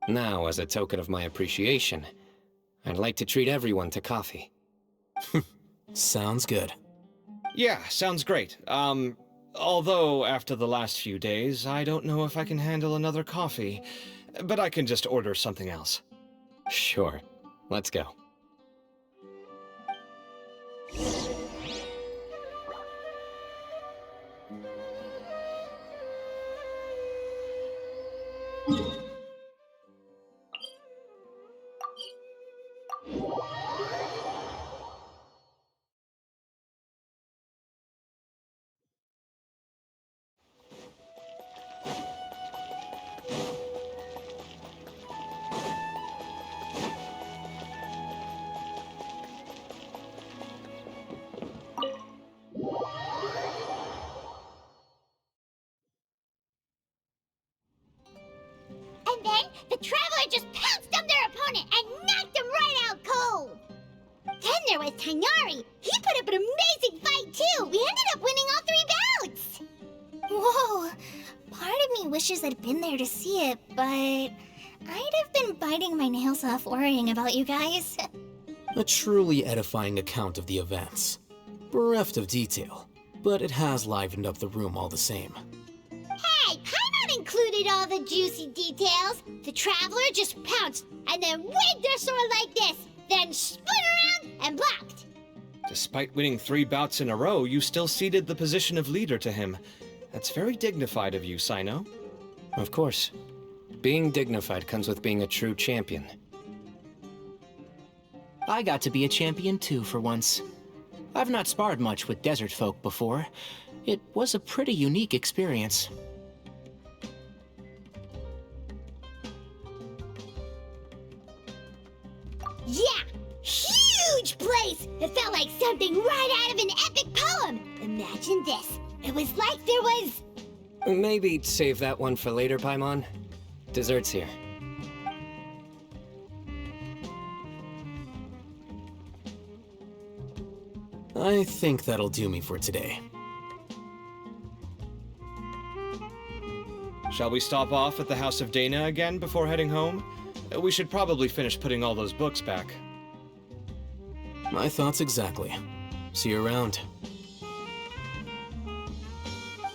Now, as a token of my appreciation, I'd like to treat everyone to coffee. Sounds good. Yeah, sounds great. Although after the last few days, I don't know if I can handle another coffee, but I can just order something else. Sure. Let's go. And then the Traveler just pounced on their opponent and knocked him right out cold. Then there was Tainari. He put up an amazing fight too. We ended up winning all 3 bouts. Whoa! Part of me wishes I'd been there to see it, but I'd have been biting my nails off worrying about you guys. A truly edifying account of the events. Bereft of detail, but it has livened up the room all the same. Hey, Paimon included all the juicy details. The Traveler just pounced and then waved their sword like this, then spun around and blocked. Despite winning 3 bouts in a row, you still ceded the position of leader to him. That's very dignified of you, Cyno. Of course. Being dignified comes with being a true champion. I got to be a champion too for once. I've not sparred much with desert folk before. It was a pretty unique experience. Yeah, huge place! It felt like something right out of an epic poem. Imagine this. It was like there was... Maybe save that one for later, Paimon. Dessert's here. I think that'll do me for today. Shall we stop off at the House of Dana again before heading home? We should probably finish putting all those books back. My thoughts exactly. See you around.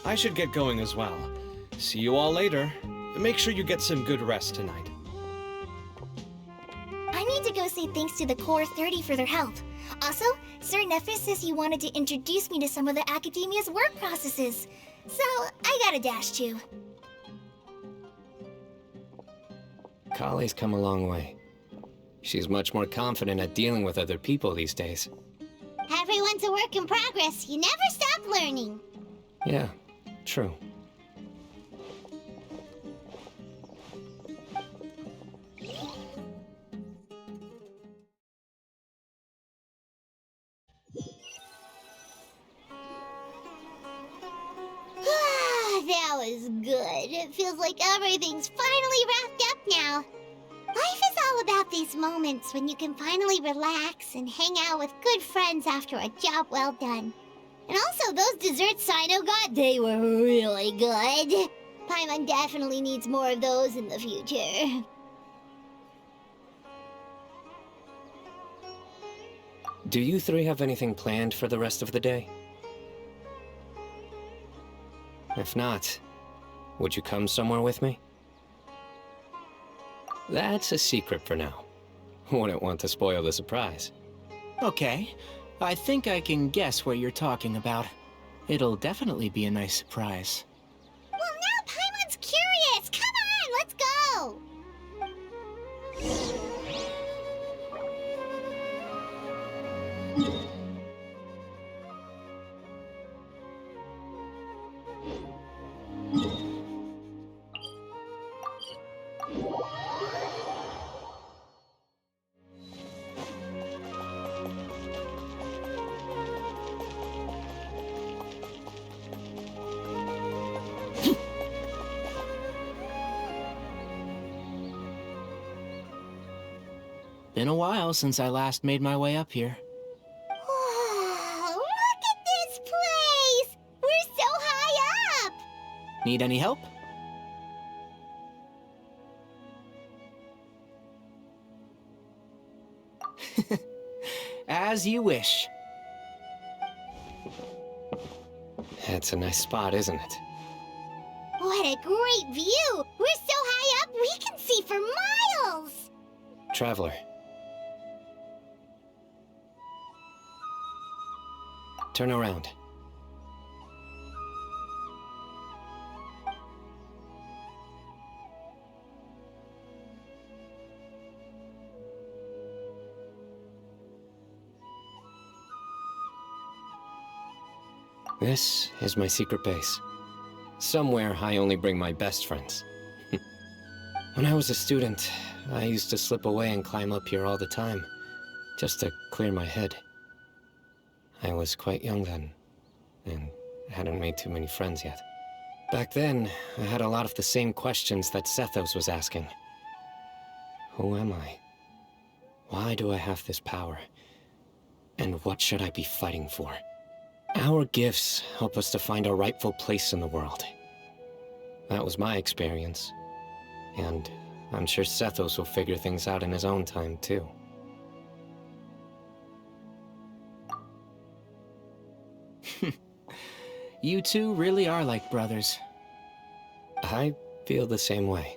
I should get going as well. See you all later. Make sure you get some good rest tonight. I need to go say thanks to the Core 30 for their help. Also, Sir Nephis says he wanted to introduce me to some of the Academia's work processes. So, I gotta dash too. Kale's come a long way. She's much more confident at dealing with other people these days. Everyone's a work in progress. You never stop learning. Yeah, true. That was good. It feels like everything's finally wrapped up now. Life is all about these moments when you can finally relax and hang out with good friends after a job well done. And also, those desserts Cyno got, they were really good. Paimon definitely needs more of those in the future. Do you 3 have anything planned for the rest of the day? If not, would you come somewhere with me? That's a secret for now. Wouldn't want to spoil the surprise. Okay, I think I can guess what you're talking about. It'll definitely be a nice surprise. Well, now Paimon's curious! Come on, let's go! Been a while since I last made my way up here. Whoa, look at this place! We're so high up! Need any help? As you wish. It's a nice spot, isn't it? What a great view! We're so high up, we can see for miles! Traveler. Turn around. This is my secret base. Somewhere I only bring my best friends. When I was a student, I used to slip away and climb up here all the time, just to clear my head. I was quite young then, and hadn't made too many friends yet. Back then, I had a lot of the same questions that Sethos was asking. Who am I? Why do I have this power? And what should I be fighting for? Our gifts help us to find our rightful place in the world. That was my experience. And I'm sure Sethos will figure things out in his own time, too. You two really are like brothers. I feel the same way.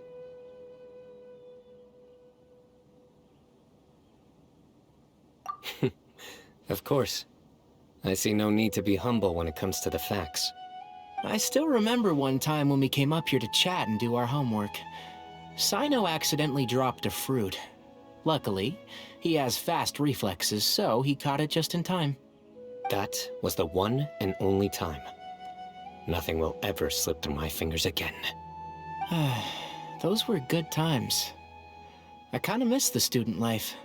Of course. I see no need to be humble when it comes to the facts. I still remember one time when we came up here to chat and do our homework. Cyno accidentally dropped a fruit. Luckily, he has fast reflexes, so he caught it just in time. That was the one and only time. Nothing will ever slip through my fingers again. Those were good times. I kinda miss the student life.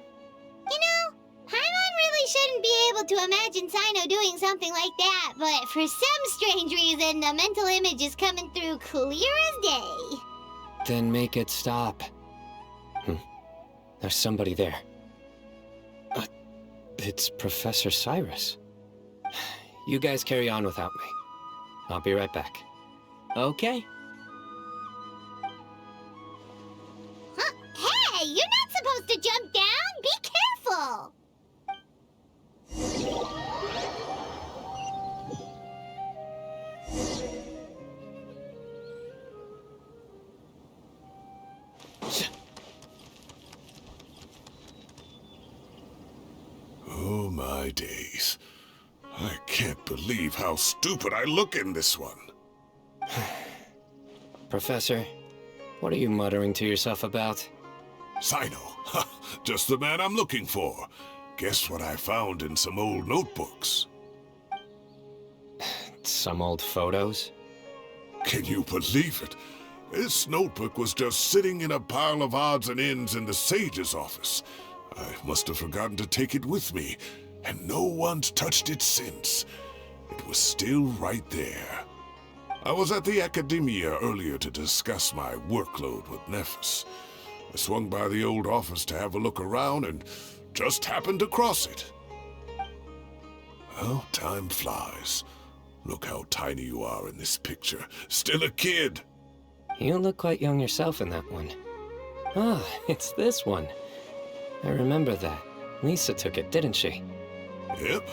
You know, Paimon really shouldn't be able to imagine Cyno doing something like that, but for some strange reason, the mental image is coming through clear as day. Then make it stop. There's somebody there. It's Professor Cyrus. You guys carry on without me. I'll be right back. Okay. Huh? Hey, you're not supposed to jump down! Be careful! Oh my days. I can't believe how stupid I look in this one. Professor, what are you muttering to yourself about? Cyno, just the man I'm looking for. Guess what I found in some old notebooks? Some old photos? Can you believe it? This notebook was just sitting in a pile of odds and ends in the Sage's office. I must have forgotten to take it with me, and no one's touched it since. It was still right there. I was at the Academia earlier to discuss my workload with Nephis. I swung by the old office to have a look around and just happened to cross it. Well, time flies. Look how tiny you are in this picture. Still a kid. You look quite young yourself in that one. Ah, it's this one. I remember that. Lisa took it, didn't she? Yep.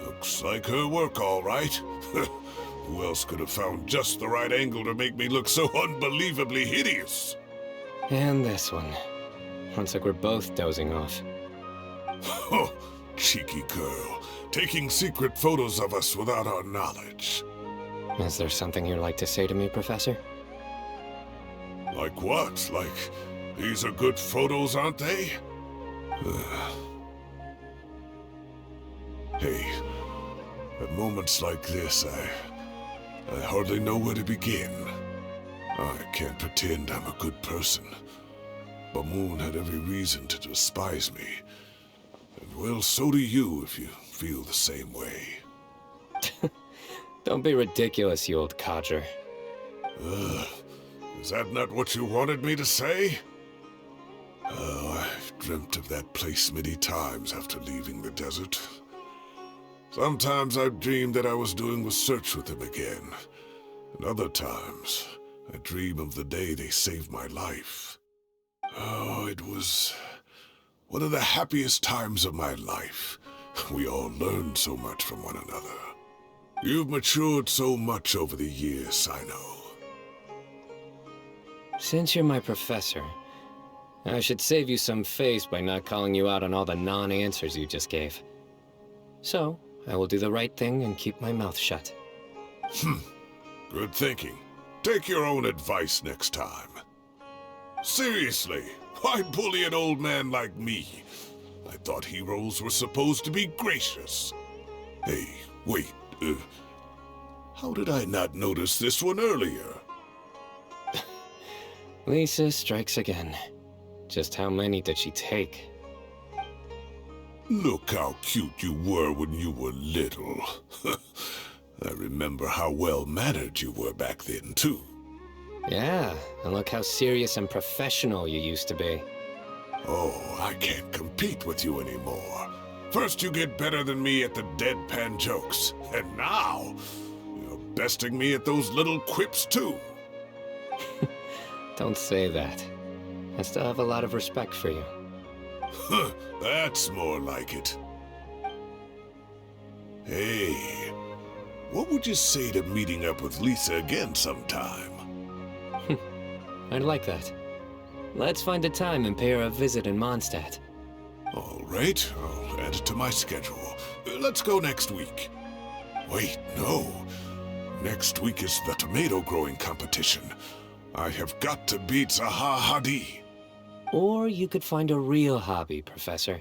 Looks like her work, all right. Who else could have found just the right angle to make me look so unbelievably hideous? And this one. Looks like we're both dozing off. Oh, cheeky girl. Taking secret photos of us without our knowledge. Is there something you'd like to say to me, Professor? Like what? Like, these are good photos, aren't they? Hey, at moments like this, I hardly know where to begin. I can't pretend I'm a good person. Bamoon had every reason to despise me. And well, so do you if you feel the same way. Don't be ridiculous, you old codger. Is that not what you wanted me to say? Oh, I've dreamt of that place many times after leaving the desert. Sometimes I've dreamed that I was doing research with them again. And other times, I dream of the day they saved my life. Oh, it was one of the happiest times of my life. We all learned so much from one another. You've matured so much over the years, Cyno. Since you're my professor, I should save you some face by not calling you out on all the non-answers you just gave. So, I will do the right thing and keep my mouth shut. Good thinking. Take your own advice next time. Seriously, why bully an old man like me? I thought heroes were supposed to be gracious. Hey, wait, how did I not notice this one earlier? Lisa strikes again. Just how many did she take? Look how cute you were when you were little. I remember how well-mannered you were back then, too. Yeah, and look how serious and professional you used to be. Oh, I can't compete with you anymore. First you get better than me at the deadpan jokes, and now you're besting me at those little quips, too. Don't say that. I still have a lot of respect for you. That's more like it. Hey, what would you say to meeting up with Lisa again sometime? I'd like that. Let's find a time and pay her a visit in Mondstadt. All right, I'll add it to my schedule. Let's go next week. Wait, no. Next week is the tomato growing competition. I have got to beat Zaha Hadi. Or you could find a real hobby, Professor.